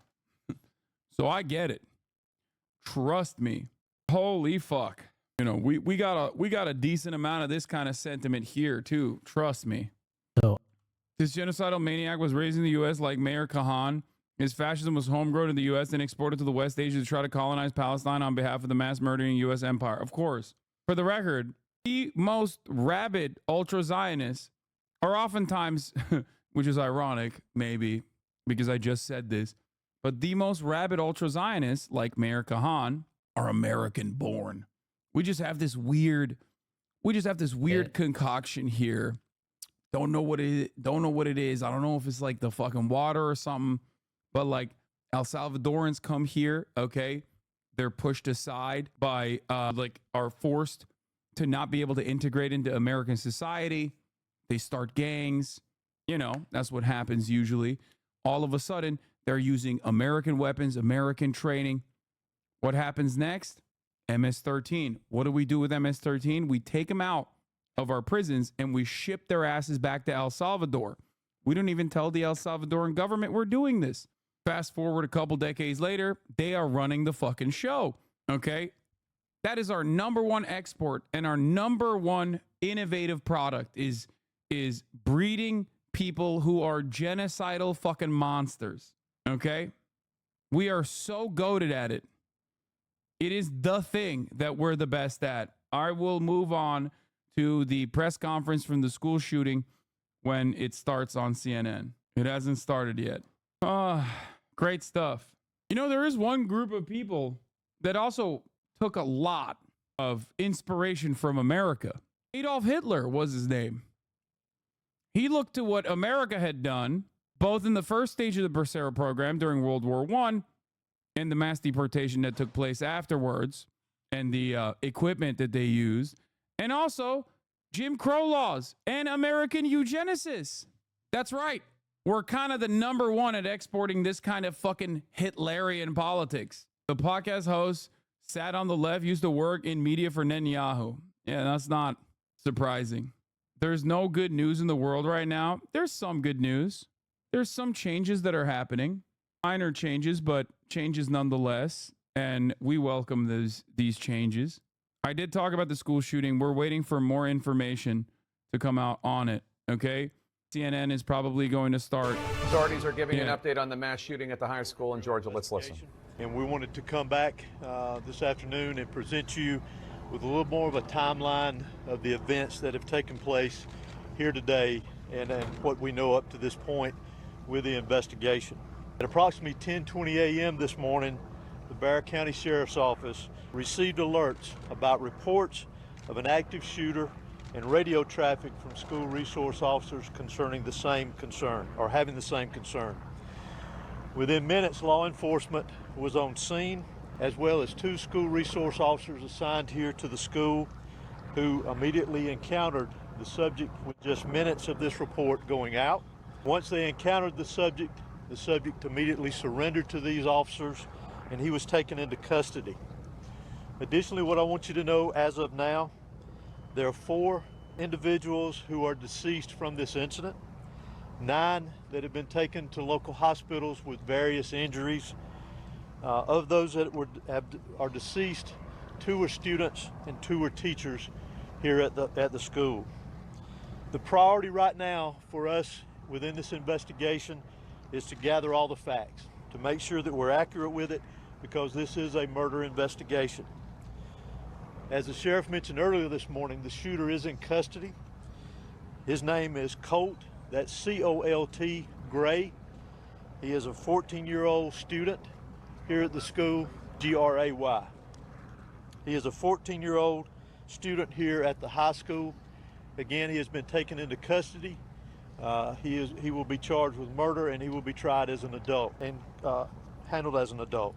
So I get it. Trust me. Holy fuck. You know, we got a decent amount of this kind of sentiment here too. Trust me. So this genocidal maniac was raised in the U.S. like Mayor Kahan. His fascism was homegrown in the U.S. and exported to the West Asia to try to colonize Palestine on behalf of the mass murdering U.S. empire. Of course. For the record, the most rabid ultra-Zionists are oftentimes, which is ironic, maybe, because I just said this, but the most rabid ultra-Zionists, like Mayor Kahan, are American-born. We just have this weird concoction here. Don't know what it is. I don't know if it's like the fucking water or something, but like El Salvadorans come here, okay? They're pushed aside by are forced to not be able to integrate into American society. They start gangs. You know, that's what happens usually. All of a sudden, they're using American weapons, American training. What happens next? MS-13. What do we do with MS-13? We take them out of our prisons and we ship their asses back to El Salvador. We don't even tell the El Salvadoran government we're doing this. Fast forward a couple decades later, they are running the fucking show. Okay? That is our number one export and our number one innovative product is breeding people who are genocidal fucking monsters. Okay? We are so goated at it. It is the thing that we're the best at. I will move on to the press conference from the school shooting when it starts on CNN. It hasn't started yet. Great stuff. You know, there is one group of people that also took a lot of inspiration from America. Adolf Hitler was his name. He looked to what America had done, both in the first stage of the Bracero program during World War I and the mass deportation that took place afterwards and the equipment that they used, and also Jim Crow laws and American eugenicists. That's right. We're kind of the number one at exporting this kind of fucking Hitlerian politics. The podcast host sat on the left, used to work in media for Netanyahu. Yeah, that's not surprising. There's no good news in the world right now. There's some good news. There's some changes that are happening. Minor changes, but changes nonetheless. And we welcome these changes. I did talk about the school shooting. We're waiting for more information to come out on it. Okay? CNN is probably going to start. Authorities are giving an update on the mass shooting at the high school in Georgia. Let's listen. And we wanted to come back this afternoon and present you with a little more of a timeline of the events that have taken place here today and what we know up to this point with the investigation. At approximately 10:20 a.m. this morning, the Bexar County Sheriff's Office received alerts about reports of an active shooter and radio traffic from school resource officers concerning the same concern, or having the same concern. Within minutes, law enforcement was on scene, as well as 2 school resource officers assigned here to the school who immediately encountered the subject with just minutes of this report going out. Once they encountered the subject immediately surrendered to these officers and he was taken into custody. Additionally, what I want you to know as of now, there are 4 individuals who are deceased from this incident, 9 that have been taken to local hospitals with various injuries. Of those that are deceased, 2 are students and 2 are teachers here at the school. The priority right now for us within this investigation is to gather all the facts, to make sure that we're accurate with it, because this is a murder investigation. As the sheriff mentioned earlier this morning, the shooter is in custody. His name is Colt, that's C-O-L-T, Gray. He is a 14-year-old student here at the school, G-R-A-Y. He is a 14-year-old student here at the high school. Again, he has been taken into custody. He will be charged with murder and he will be tried as an adult and handled as an adult.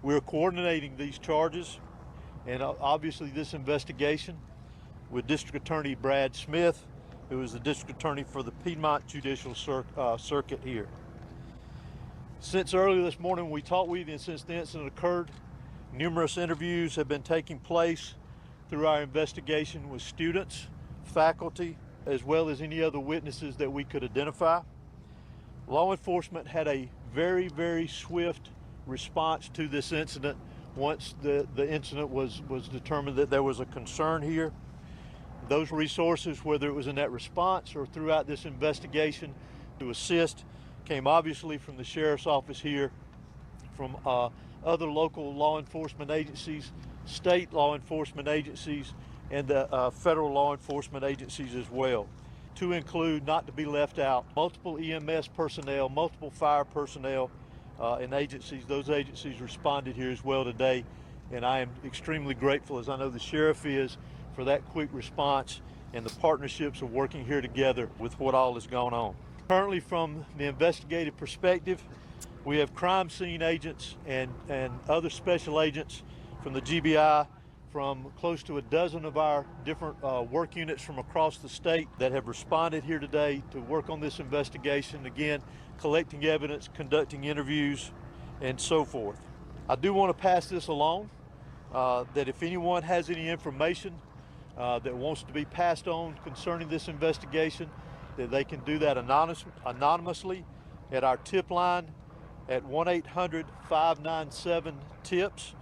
We're coordinating these charges and obviously this investigation with District Attorney Brad Smith, who is the District Attorney for the Piedmont Judicial Circuit here. Since earlier this morning when we talked with you and since the incident occurred, numerous interviews have been taking place through our investigation with students, faculty, as well as any other witnesses that we could identify. Law enforcement had a very, very swift response to this incident once the incident was determined that there was a concern here. Those resources, whether it was in that response or throughout this investigation to assist, came obviously from the Sheriff's Office here, from other local law enforcement agencies, state law enforcement agencies, and the federal law enforcement agencies as well. To include, not to be left out, multiple EMS personnel, multiple fire personnel, and agencies. Those agencies responded here as well today, and I am extremely grateful, as I know the Sheriff is, for that quick response and the partnerships of working here together with what all has gone on. Currently, from the investigative perspective, we have crime scene agents and other special agents from the GBI, from close to a dozen of our different work units from across the state that have responded here today to work on this investigation, again, collecting evidence, conducting interviews, and so forth. I do want to pass this along, that if anyone has any information that wants to be passed on concerning this investigation, that they can do that anonymously at our tip line at 1-800-597-TIPS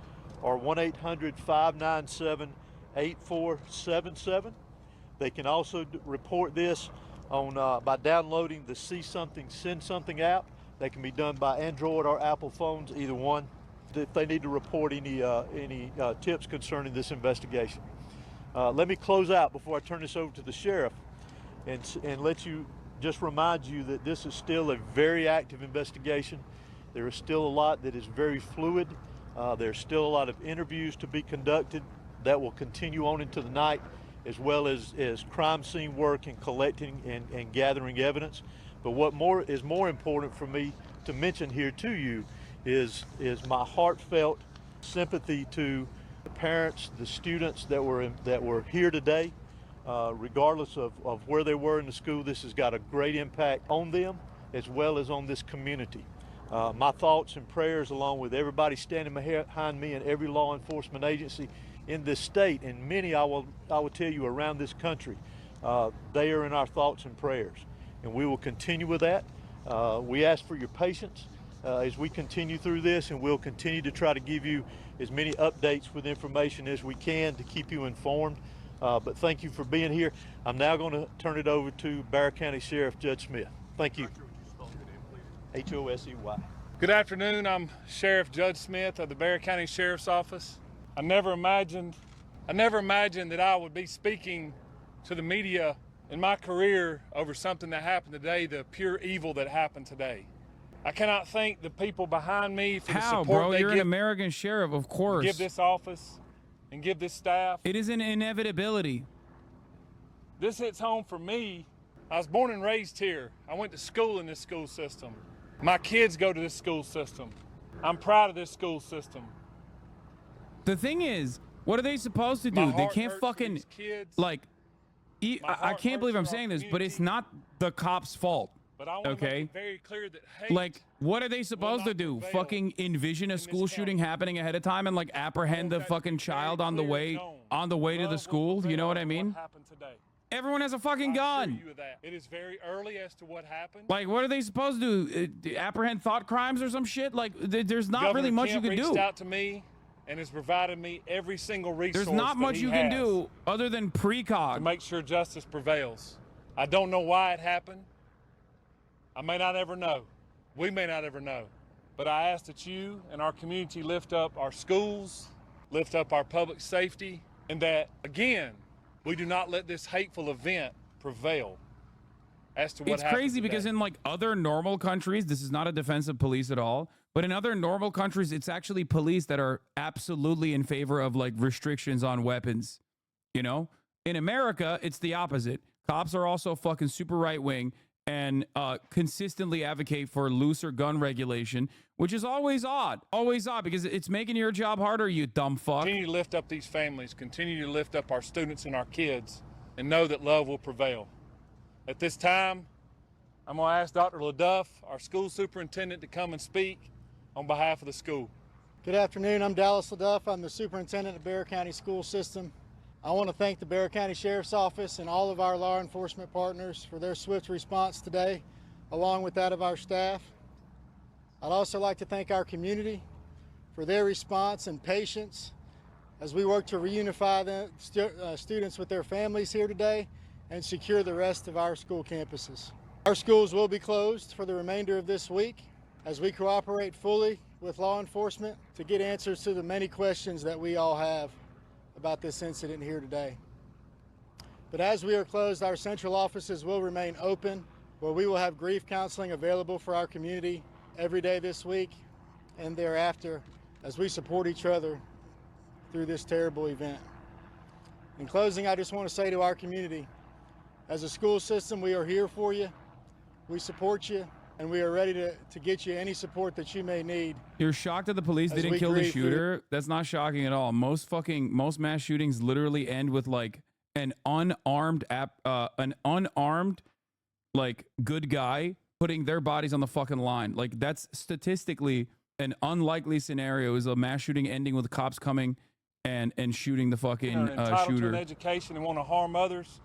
or 1-800-597-8477. They can also report this on by downloading the See Something, Send Something app. They can be done by Android or Apple phones, either one, if they need to report any tips concerning this investigation. Let me close out before I turn this over to the Sheriff and let you just remind you that this is still a very active investigation. There is still a lot that is very fluid. There's still a lot of interviews to be conducted that will continue on into the night, as well as crime scene work and collecting and gathering evidence. But what is more important for me to mention here to you is my heartfelt sympathy to the parents, the students that were here today. Regardless of where they were in the school, this has got a great impact on them as well as on this community. My thoughts and prayers, along with everybody standing behind me and every law enforcement agency in this state, and many I will tell you around this country, they are in our thoughts and prayers, and we will continue with that. We ask for your patience as we continue through this, and we'll continue to try to give you as many updates with information as we can to keep you informed. But thank you for being here. I'm now going to turn it over to Bexar County Sheriff Judge Smith. Thank you. H-O-S-E-Y. Good afternoon. I'm Sheriff Judge Smith of the Bexar County Sheriff's Office. I never imagined that I would be speaking to the media in my career over something that happened today, the pure evil that happened today. I cannot thank the people behind me for the support bro? they You're give, an American sheriff, of course. give this office and give this staff. It is an inevitability. This hits home for me. I was born and raised here. I went to school in this school system. My kids go to this school system. I'm proud of this school system. The thing is, what are they supposed to do? They can't fucking, like, I can't believe I'm saying this, but it's not the cops' fault. But I want to make it very clear that hate, like, what are they supposed to do? Fucking envision a school shooting happening ahead of time and like apprehend the fucking child on the way to the school? You know what I mean? Everyone has a fucking gun. It is very early as to what happened. Like, what are they supposed to do? Apprehend thought crimes or some shit? Like, there's not really much you can do. Governor Kemp reached out to me and has provided me every single resource. There's not much you can do other than precog to make sure justice prevails. I don't know why it happened. I may not ever know. We may not ever know. But I ask that you and our community lift up our schools, lift up our public safety, and that, again, we do not let this hateful event prevail as to what happened. It's crazy because in like other normal countries, this is not a defense of police at all, but in other normal countries, it's actually police that are absolutely in favor of like restrictions on weapons. You know, in America, it's the opposite. Cops are also fucking super right wing. and consistently advocate for looser gun regulation, which is always odd because it's making your job harder, you dumb fuck. Continue to lift up these families, continue to lift up our students and our kids, and know that love will prevail. At this time, I'm going to ask Dr. LaDuff, our school superintendent, to come and speak on behalf of the school. Good afternoon. I'm Dallas LaDuff. I'm the superintendent of Bexar County School System. I want to thank the Bexar County Sheriff's Office and all of our law enforcement partners for their swift response today, along with that of our staff. I'd also like to thank our community for their response and patience as we work to reunify the students with their families here today and secure the rest of our school campuses. Our schools will be closed for the remainder of this week as we cooperate fully with law enforcement to get answers to the many questions that we all have about this incident here today. But as we are closed, our central offices will remain open, where we will have grief counseling available for our community every day this week and thereafter as we support each other through this terrible event. In closing, I just want to say to our community, as a school system, we are here for you. We support you, and we are ready to get you any support that you may need. You're shocked that the police didn't kill the shooter? That's not shocking at all. Most mass shootings literally end with like an unarmed like good guy putting their bodies on the fucking line. Like that's statistically an unlikely scenario, is a mass shooting ending with cops coming and shooting the fucking entitled shooter. to an education and want to harm others.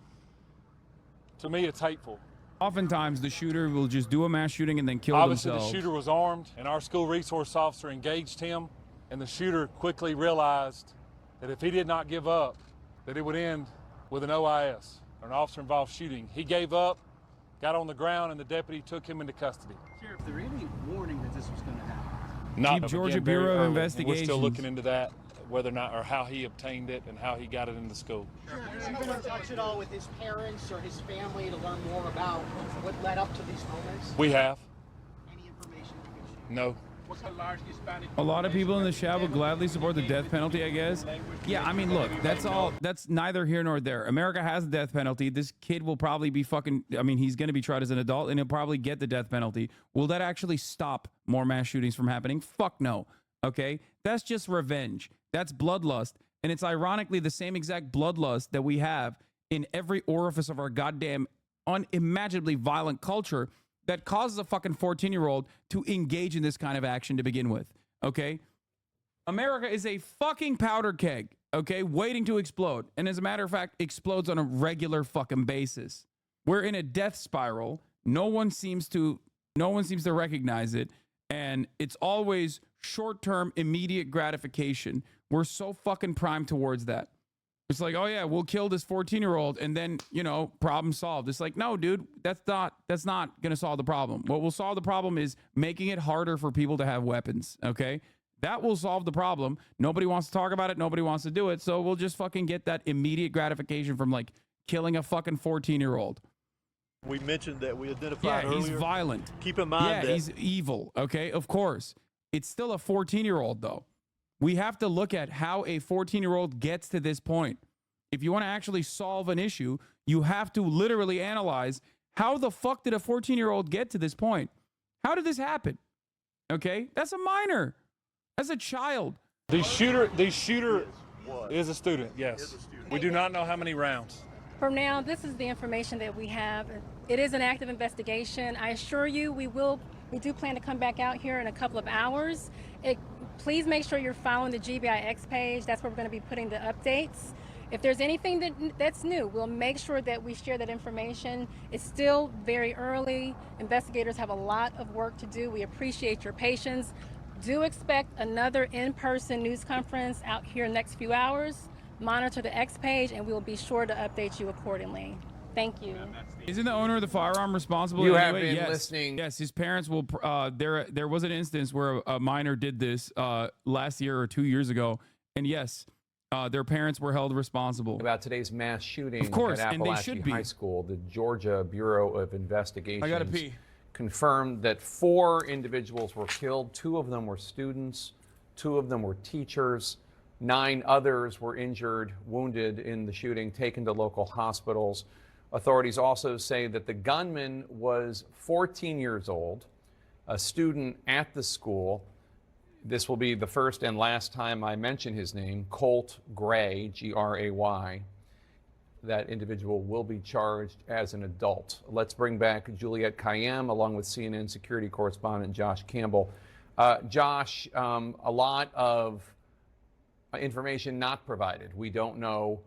To me, it's hateful. Oftentimes, the shooter will just do a mass shooting and then kill Obviously, themselves. the shooter was armed, and our school resource officer engaged him, and the shooter quickly realized that if he did not give up, that it would end with an OIS, or an officer-involved shooting. He gave up, got on the ground, and the deputy took him into custody. Sheriff, is there any warning that this was going to happen? Not Keep Georgia again, very Bureau of early, and Investigations. We're still looking into that, whether or not, or how he obtained it and how he got it into school. Have you been in touch at all with his parents or his family to learn more about what led up to these moments? We have. Any information you can share? No. What's the large Hispanic? A lot of people in the chat would gladly support the death penalty, I guess. Yeah, I mean, look, that's neither here nor there. America has the death penalty. This kid will probably be he's going to be tried as an adult and he'll probably get the death penalty. Will that actually stop more mass shootings from happening? Fuck no. Okay? That's just revenge. That's bloodlust. And it's ironically the same exact bloodlust that we have in every orifice of our goddamn unimaginably violent culture that causes a fucking 14-year-old to engage in this kind of action to begin with. Okay? America is a fucking powder keg, okay, waiting to explode. And as a matter of fact, explodes on a regular fucking basis. We're in a death spiral. No one seems to recognize it. And it's always short-term, immediate gratification. We're so fucking primed towards that. It's like, oh yeah, we'll kill this 14-year-old and then, problem solved. It's like, no, dude, that's not going to solve the problem. What will solve the problem is making it harder for people to have weapons, okay? That will solve the problem. Nobody wants to talk about it. Nobody wants to do it. So we'll just fucking get that immediate gratification from like killing a fucking 14-year-old. We mentioned that we identified earlier. Yeah, he's violent. Keep in mind that he's evil, okay? Of course. It's still a 14-year-old, though. We have to look at how a 14-year-old gets to this point. If you want to actually solve an issue, you have to literally analyze how the fuck did a 14-year-old get to this point? How did this happen? Okay? That's a minor. That's a child. The shooter is a student, yes. We do not know how many rounds. For now, this is the information that we have. It is an active investigation. I assure you we do plan to come back out here in a couple of hours. Please make sure you're following the GBIX page. That's where we're going to be putting the updates. If there's anything that's new, we'll make sure that we share that information. It's still very early. Investigators have a lot of work to do. We appreciate your patience. Do expect another in-person news conference out here in the next few hours. Monitor the X page, and we will be sure to update you accordingly. Thank you. Isn't the owner of the firearm responsible? You anyway? have been Yes. listening. Yes, his parents will. There was an instance where a minor did this last year or 2 years ago, and yes, their parents were held responsible. About today's mass shooting Of course, at and they should Appalachian be. High School, the Georgia Bureau of Investigations I gotta pee. confirmed that 4 individuals were killed. 2 of them were students. 2 of them were teachers. 9 others were injured, wounded in the shooting, taken to local hospitals. Authorities also say that the gunman was 14 years old, a student at the school. This will be the first and last time I mention his name, Colt Gray, Gray. That individual will be charged as an adult. Let's bring back Juliette Kayyem along with CNN security correspondent Josh Campbell. Josh, a lot of information not provided. We don't know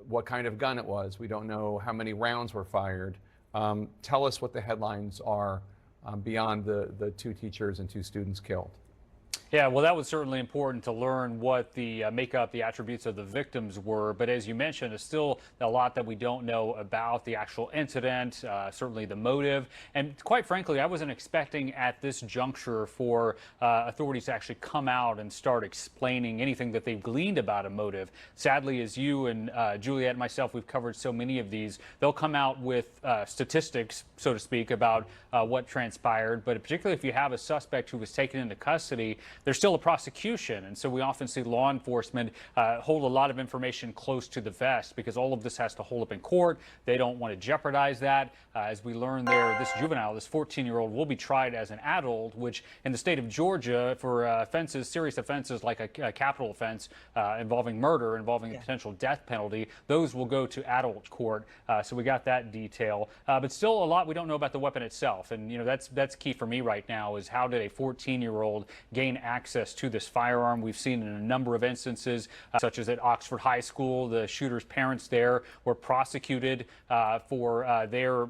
what kind of gun it was. We don't know how many rounds were fired. Tell us what the headlines are beyond the 2 teachers and 2 students killed. Yeah, well, that was certainly important to learn what the makeup, the attributes of the victims were. But as you mentioned, there's still a lot that we don't know about the actual incident, certainly the motive. And quite frankly, I wasn't expecting at this juncture for authorities to actually come out and start explaining anything that they've gleaned about a motive. Sadly, as you and Juliette and myself, we've covered so many of these, they'll come out with statistics, so to speak, about what transpired. But particularly if you have a suspect who was taken into custody, there's still a prosecution. And so we often see law enforcement hold a lot of information close to the vest because all of this has to hold up in court. They don't want to jeopardize that. As we learned there, this juvenile, this 14-year-old, will be tried as an adult, which in the state of Georgia for offenses, serious offenses like a capital offense involving murder, involving a potential death penalty, those will go to adult court. So we got that detail. But still a lot we don't know about the weapon itself. And, you know, that's key for me right now is how did a 14-year-old gain access to this firearm? We've seen in a number of instances, such as at Oxford High School, the shooter's parents there were prosecuted for their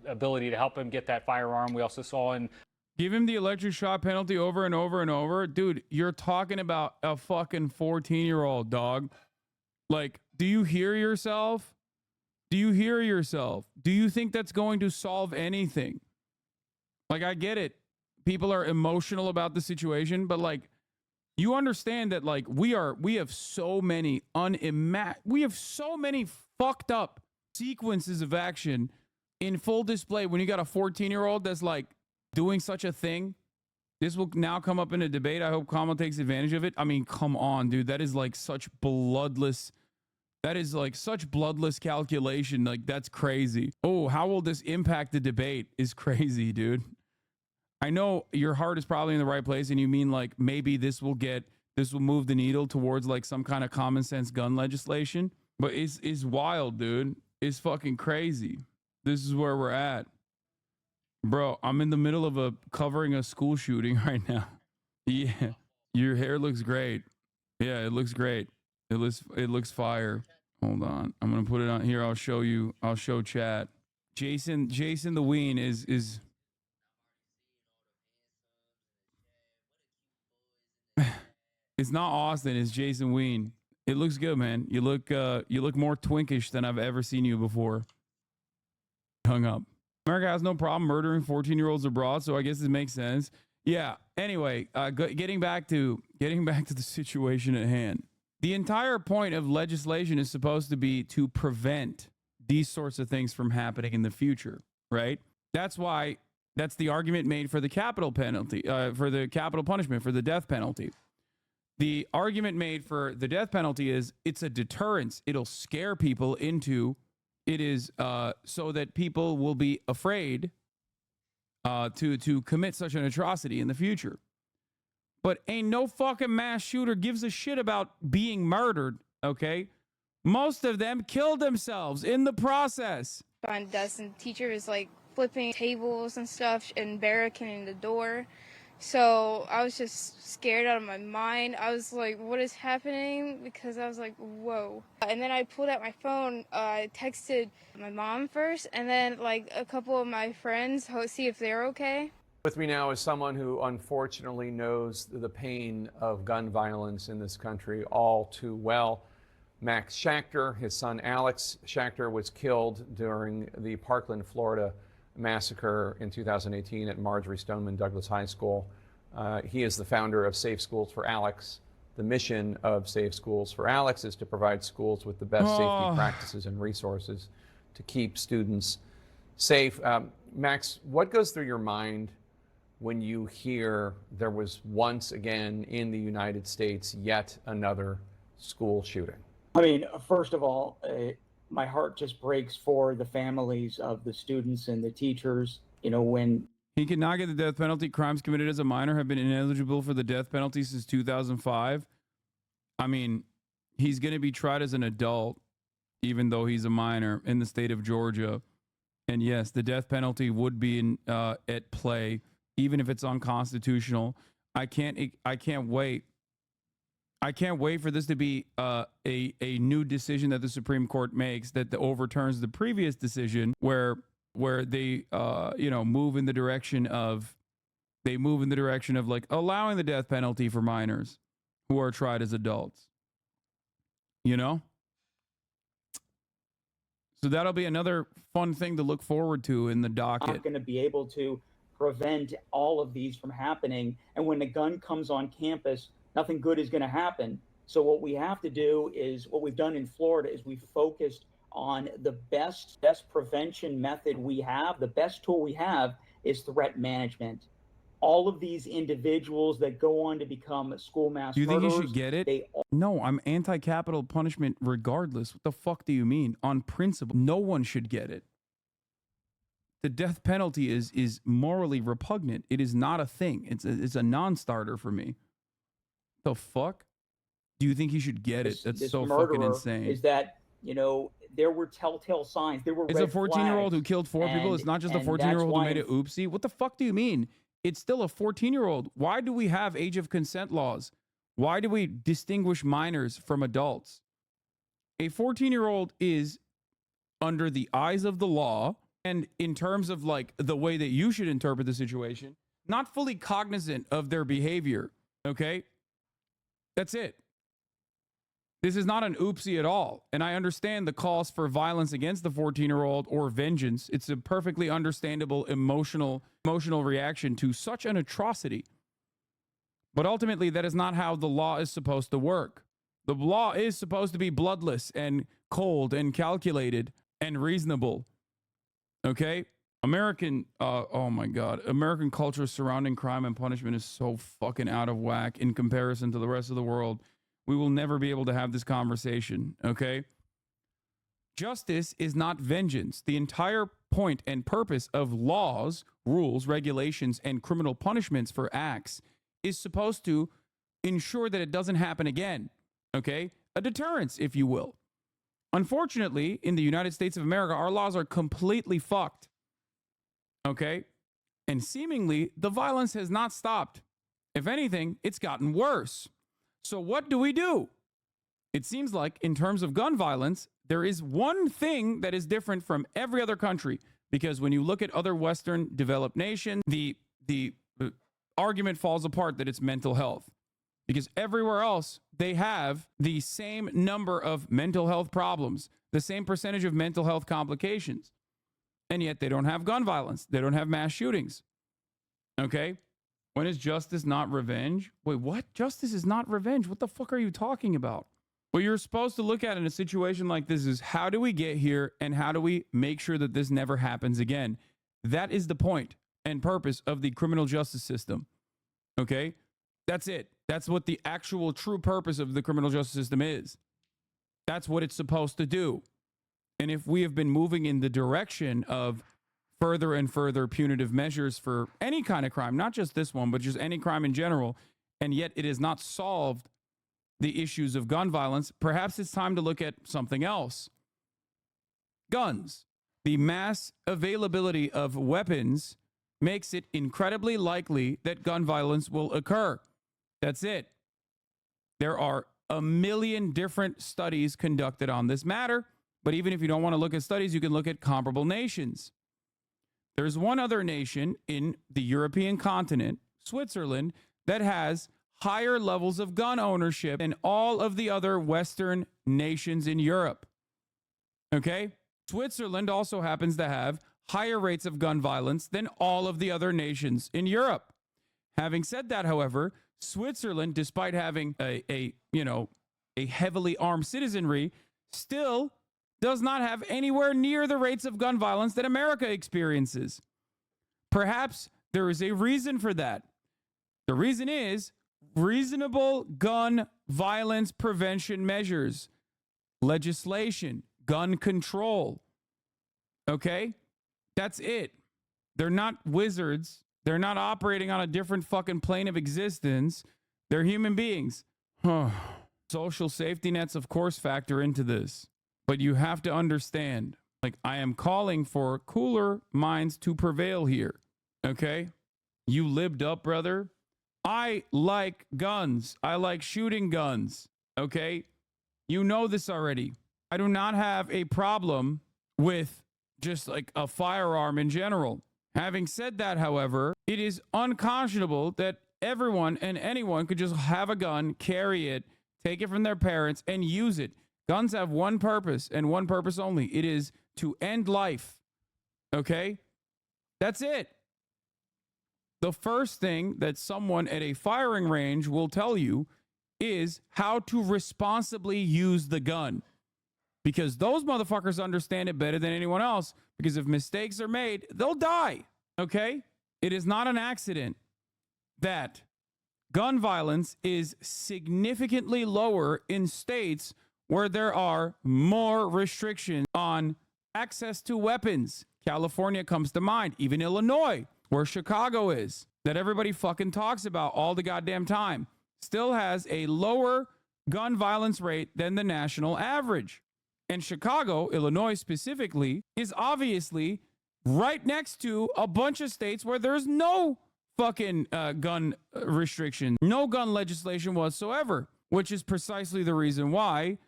ability to help him get that firearm. We also saw in Give him the electric shock penalty over and over and over. Dude, you're talking about a fucking 14-year-old, dog. Like, do you hear yourself? Do you hear yourself? Do you think that's going to solve anything? Like, I get it. People are emotional about the situation, but like, you understand that like we have so many fucked up sequences of action in full display when you got a 14-year-old that's like doing such a thing. This will now come up in a debate. I hope Kamala takes advantage of it. I mean, come on, dude. That is like such bloodless. That is like such bloodless calculation. Like, that's crazy. Oh, how will this impact the debate is crazy, dude. I know your heart is probably in the right place and you mean like maybe this will move the needle towards like some kind of common sense gun legislation, but it's wild, dude. It's fucking crazy. This is where we're at. Bro, I'm in the middle of covering a school shooting right now. Yeah. Your hair looks great. Yeah, it looks great. It looks fire. Hold on. I'm going to put it on here. I'll show chat. Jason the Ween is it's not Austin, it's Jason Ween. It looks good, man. You look more twinkish than I've ever seen you before. Hung up. America has no problem murdering 14-year-olds abroad, so I guess this makes sense. Yeah. Anyway, getting back to the situation at hand. The entire point of legislation is supposed to be to prevent these sorts of things from happening in the future, right? That's the argument made for the capital penalty, for the capital punishment, for the death penalty. The argument made for the death penalty is it's a deterrence. It'll scare people into it is so that people will be afraid to commit such an atrocity in the future. But ain't no fucking mass shooter gives a shit about being murdered, okay? Most of them killed themselves in the process. On desk and teacher is like flipping tables and stuff and barricading the door. So I was just scared out of my mind. I was like, what is happening? Because I was like, whoa. And then I pulled out my phone. I texted my mom first and then like a couple of my friends to see if they're okay. With me now is someone who unfortunately knows the pain of gun violence in this country all too well. Max Schachter, his son Alex Schachter, was killed during the Parkland, Florida massacre in 2018 at Marjorie Stoneman Douglas High School. He is the founder of Safe Schools for Alex. The mission of Safe Schools for Alex is to provide schools with the best safety practices and resources to keep students safe. Max, what goes through your mind when you hear there was once again in the United States yet another school shooting? I mean, first of all, my heart just breaks for the families of the students and the teachers. You know, when he cannot get the death penalty. Crimes committed as a minor have been ineligible for the death penalty since 2005. I mean, he's going to be tried as an adult, even though he's a minor in the state of Georgia. And yes, the death penalty would be at play, even if it's unconstitutional. I can't wait. I can't wait for this to be a new decision that the Supreme Court makes that overturns the previous decision where they move in the direction of like allowing the death penalty for minors who are tried as adults. You know? So that'll be another fun thing to look forward to in the docket. not going to be able to prevent all of these from happening. And when the gun comes on campus, nothing good is going to happen. So what we have to do is, what we've done in Florida is we focused on the best prevention method we have. The best tool we have is threat management. All of these individuals that go on to become school mass Do you think murderers, he should get it? No, I'm anti-capital punishment regardless. What the fuck do you mean? On principle, no one should get it. The death penalty is morally repugnant. It is not a thing. It's a non-starter for me. The fuck? Do you think he should get it? That's this so fucking murderer insane. is that, you know, there were telltale signs. There were It's a red 14-year-old who flags. killed 4 people. It's not just a And 14-year-old who that's made it why oopsie. What the fuck do you mean? It's still a 14-year-old. Why do we have age of consent laws? Why do we distinguish minors from adults? A 14-year-old is, under the eyes of the law, and in terms of like the way that you should interpret the situation, not fully cognizant of their behavior. Okay? That's it. This is not an oopsie at all. And I understand the calls for violence against the 14-year-old or vengeance. It's a perfectly understandable emotional reaction to such an atrocity. But ultimately, that is not how the law is supposed to work. The law is supposed to be bloodless and cold and calculated and reasonable. Okay? American culture surrounding crime and punishment is so fucking out of whack in comparison to the rest of the world. We will never be able to have this conversation, okay? Justice is not vengeance. The entire point and purpose of laws, rules, regulations, and criminal punishments for acts is supposed to ensure that it doesn't happen again, okay? A deterrence, if you will. Unfortunately, in the United States of America, our laws are completely fucked, okay? And seemingly, the violence has not stopped. If anything, it's gotten worse. So what do? It seems like in terms of gun violence, there is one thing that is different from every other country, because when you look at other Western developed nations, the argument falls apart that it's mental health, because everywhere else they have the same number of mental health problems, the same percentage of mental health complications, and yet they don't have gun violence. They don't have mass shootings. Okay? When is justice not revenge? Wait, what? Justice is not revenge? What the fuck are you talking about? What you're supposed to look at in a situation like this is, how do we get here and how do we make sure that this never happens again? That is the point and purpose of the criminal justice system. Okay? That's it. That's what the actual true purpose of the criminal justice system is. That's what it's supposed to do. And if we have been moving in the direction of further and further punitive measures for any kind of crime, not just this one, but just any crime in general, and yet it has not solved the issues of gun violence, perhaps it's time to look at something else. Guns. The mass availability of weapons makes it incredibly likely that gun violence will occur. That's it. There are a million different studies conducted on this matter, but even if you don't want to look at studies, you can look at comparable nations. There's one other nation in the European continent, Switzerland, that has higher levels of gun ownership than all of the other Western nations in Europe. Okay? Switzerland also happens to have higher rates of gun violence than all of the other nations in Europe. Having said that, however, Switzerland, despite having a heavily armed citizenry, still does not have anywhere near the rates of gun violence that America experiences. Perhaps there is a reason for that. The reason is reasonable gun violence prevention measures, legislation, gun control. Okay? That's it. They're not wizards. They're not operating on a different fucking plane of existence. They're human beings. Social safety nets, of course, factor into this. But you have to understand, like, I am calling for cooler minds to prevail here. Okay? You lived up, brother. I like guns. I like shooting guns. Okay? You know this already. I do not have a problem with just like a firearm in general. Having said that, however, it is unconscionable that everyone and anyone could just have a gun, carry it, take it from their parents, and use it. Guns have one purpose and one purpose only. It is to end life. Okay? That's it. The first thing that someone at a firing range will tell you is how to responsibly use the gun. Because those motherfuckers understand it better than anyone else. Because if mistakes are made, they'll die. Okay? It is not an accident that gun violence is significantly lower in states where there are more restrictions on access to weapons. California comes to mind, even Illinois, where Chicago is, that everybody fucking talks about all the goddamn time, still has a lower gun violence rate than the national average. And Chicago, Illinois specifically, is obviously right next to a bunch of states where there's no fucking gun restriction, no gun legislation whatsoever, which is precisely the reason why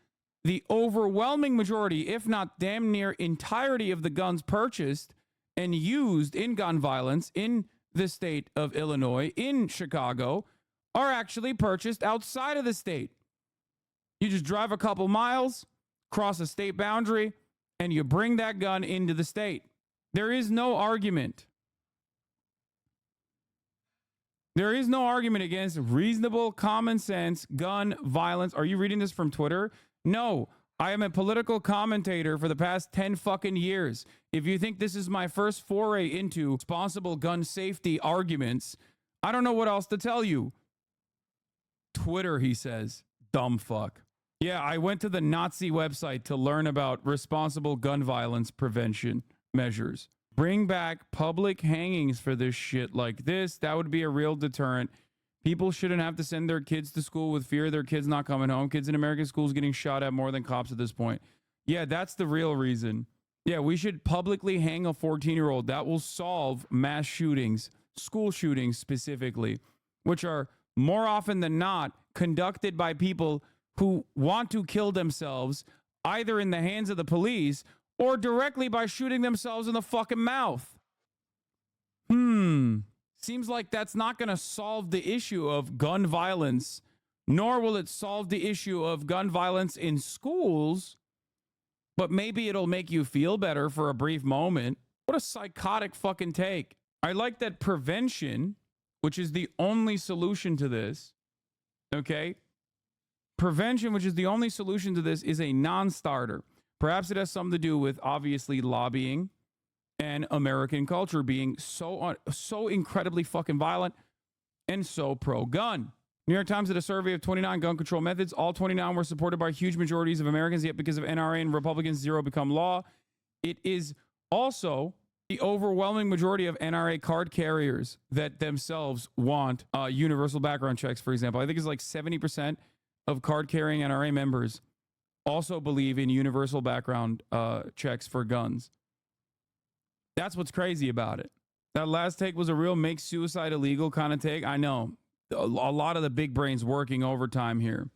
the overwhelming majority, if not damn near entirety of the guns purchased and used in gun violence in the state of Illinois, in Chicago, are actually purchased outside of the state. You just drive a couple miles, cross a state boundary, and you bring that gun into the state. There is no argument. There is no argument against reasonable, common sense gun violence. Are you reading this from Twitter? No, I am a political commentator for the past 10 fucking years. If you think this is my first foray into responsible gun safety arguments, I don't know what else to tell you. Twitter, he says. Dumb fuck. Yeah, I went to the Nazi website to learn about responsible gun violence prevention measures. Bring back public hangings for this shit like this. That would be a real deterrent. People shouldn't have to send their kids to school with fear of their kids not coming home. Kids in American schools getting shot at more than cops at this point. Yeah, that's the real reason. Yeah, we should publicly hang a 14-year-old. That will solve mass shootings, school shootings specifically, which are more often than not conducted by people who want to kill themselves either in the hands of the police or directly by shooting themselves in the fucking mouth. Seems like that's not going to solve the issue of gun violence, nor will it solve the issue of gun violence in schools, but maybe it'll make you feel better for a brief moment. What a psychotic fucking take. I like that prevention, which is the only solution to this, okay? Prevention, which is the only solution to this, is a non-starter. Perhaps it has something to do with, obviously, lobbying and American culture being so incredibly fucking violent and so pro-gun. New York Times did a survey of 29 gun control methods. All 29 were supported by huge majorities of Americans, yet because of NRA and Republicans, zero become law. It is also the overwhelming majority of NRA card carriers that themselves want universal background checks, for example. I think it's like 70% of card-carrying NRA members also believe in universal background checks for guns. That's what's crazy about it. That last take was a real make suicide illegal kind of take. I know. A lot of the big brains working overtime here.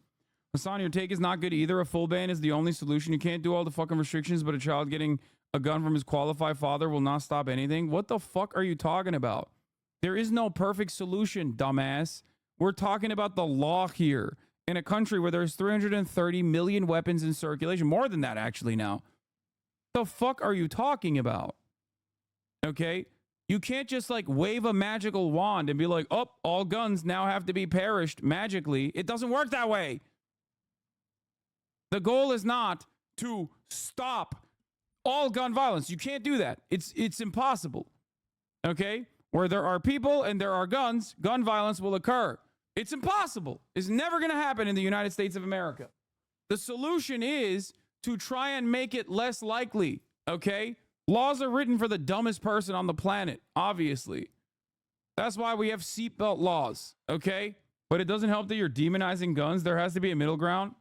Hassan, your take is not good either. A full ban is the only solution. You can't do all the fucking restrictions, but a child getting a gun from his qualified father will not stop anything. What the fuck are you talking about? There is no perfect solution, dumbass. We're talking about the law here in a country where there's 330 million weapons in circulation. More than that, actually, now. The fuck are you talking about? Okay? You can't just like wave a magical wand and be like, oh, all guns now have to be perished magically. It doesn't work that way. The goal is not to stop all gun violence. You can't do that. It's impossible. Okay? Where there are people and there are guns, gun violence will occur. It's impossible. It's never going to happen in the United States of America. The solution is to try and make it less likely, okay? Laws are written for the dumbest person on the planet, obviously. That's why we have seatbelt laws, okay? But it doesn't help that you're demonizing guns. There has to be a middle ground.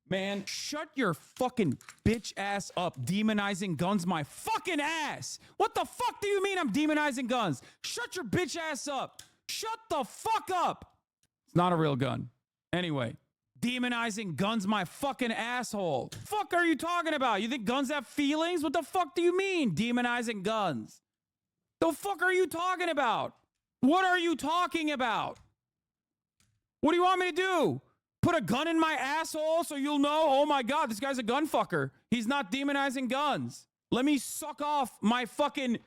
Man, shut your fucking bitch ass up. Demonizing guns my fucking ass. What the fuck do you mean I'm demonizing guns? Shut your bitch ass up. Shut the fuck up. It's not a real gun. Anyway, demonizing guns my fucking asshole. Fuck are you talking about? You think guns have feelings? What the fuck do you mean demonizing guns? The fuck are you talking about? What are you talking about? What do you want me to do? Put a gun in my asshole so you'll know, oh my God, this guy's a gun fucker. He's not demonizing guns. Let me suck off my fucking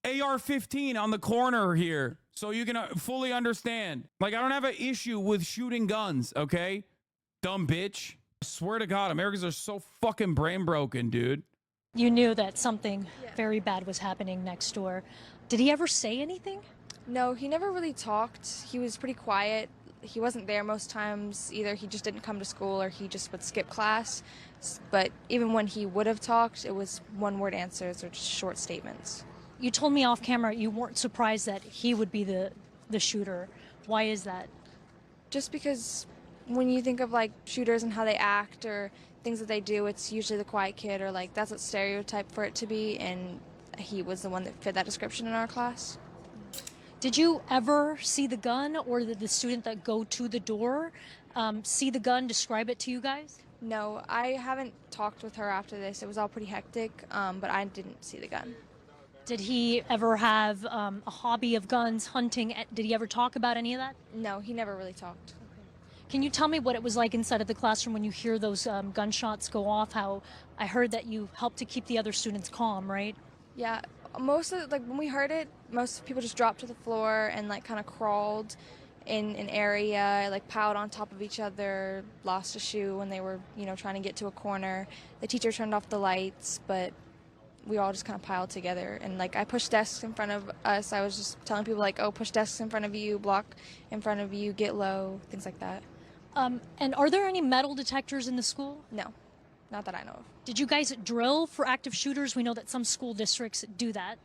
AR-15 on the corner here so you can fully understand. Like, I don't have an issue with shooting guns, okay? Dumb bitch. I swear to God, Americans are so fucking brain broken, dude. You knew that something very bad was happening next door. Did he ever say anything? No, he never really talked. He was pretty quiet. He wasn't there most times. Either he just didn't come to school or he just would skip class. But even when he would have talked, it was one-word answers or just short statements. You told me off camera you weren't surprised that he would be the shooter. Why is that? Just because when you think of like shooters and how they act or things that they do, it's usually the quiet kid or like that's a stereotype for it to be, and he was the one that fit that description in our class. Did you ever see the gun, or did the student that go to the door see the gun, describe it to you guys? No, I haven't talked with her after this. It was all pretty hectic, but I didn't see the gun. Did he ever have a hobby of guns, hunting? Did he ever talk about any of that? No, he never really talked. Can you tell me what it was like inside of the classroom when you hear those gunshots go off? How I heard that you helped to keep the other students calm, right? Yeah, most of like when we heard it, most people just dropped to the floor and like kind of crawled in an area, like piled on top of each other, lost a shoe when they were, trying to get to a corner. The teacher turned off the lights, but we all just kind of piled together. And like I pushed desks in front of us. I was just telling people like, oh, push desks in front of you, block in front of you, get low, things like that. And are there any metal detectors in the school? No, not that I know of. Did you guys drill for active shooters? We know that some school districts do that.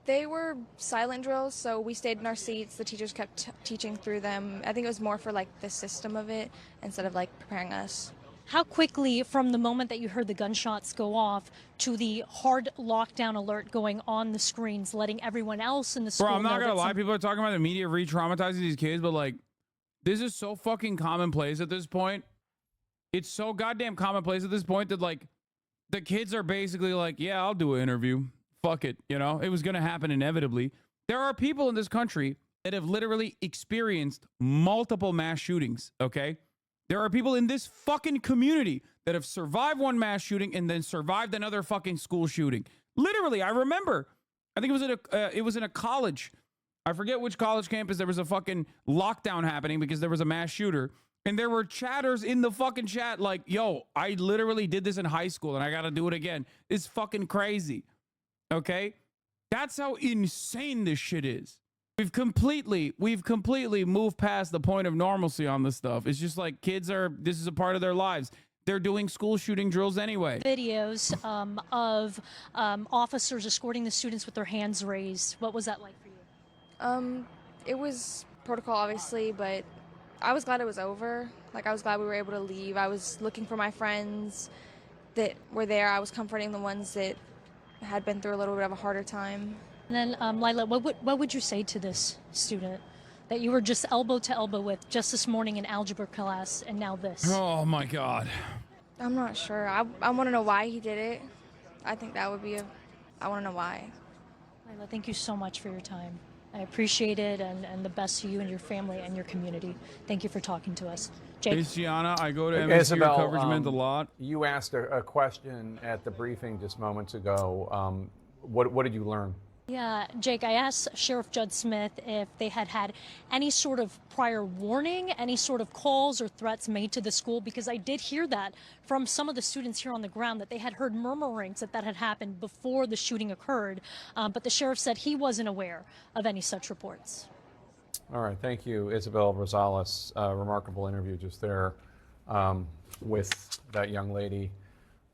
They were silent drills, so we stayed in our seats. The teachers kept teaching through them. I think it was more for like the system of it instead of like preparing us. How quickly, from the moment that you heard the gunshots go off to the hard lockdown alert going on the screens, letting everyone else in the school Bro, I'm not know gonna lie. People are talking about the media re-traumatizing these kids, but like, this is so fucking commonplace at this point. It's so goddamn commonplace at this point that like, the kids are basically like, yeah, I'll do an interview. Fuck it. It was going to happen inevitably. There are people in this country that have literally experienced multiple mass shootings. Okay. There are people in this fucking community that have survived one mass shooting and then survived another fucking school shooting. Literally. I remember, I think it was in a college. I forget which college campus. There was a fucking lockdown happening because there was a mass shooter. And there were chatters in the fucking chat like, yo, I literally did this in high school and I got to do it again. It's fucking crazy. Okay? That's how insane this shit is. We've completely moved past the point of normalcy on this stuff. It's just like this is a part of their lives. They're doing school shooting drills anyway. videos of officers escorting the students with their hands raised. What was that like for you? It was protocol, obviously, but I was glad it was over. Like, I was glad we were able to leave. I was looking for my friends that were there. I was comforting the ones that had been through a little bit of a harder time. And then, Lila, what would you say to this student that you were just elbow to elbow with just this morning in algebra class and now this? Oh, my God. I'm not sure. I want to know why he did it. I think that would be I want to know why. Lila, thank you so much for your time. I appreciate it, and the best to you and your family and your community. Thank you for talking to us. Jake? Hey, Gianna, I go to MSM. Your coverage meant a lot. You asked a question at the briefing just moments ago. What did you learn? Yeah, Jake, I asked Sheriff Judd Smith if they had any sort of prior warning, any sort of calls or threats made to the school, because I did hear that from some of the students here on the ground, that they had heard murmurings that had happened before the shooting occurred. But the sheriff said he wasn't aware of any such reports. All right, thank you, Isabel Rosales. Remarkable interview just there with that young lady.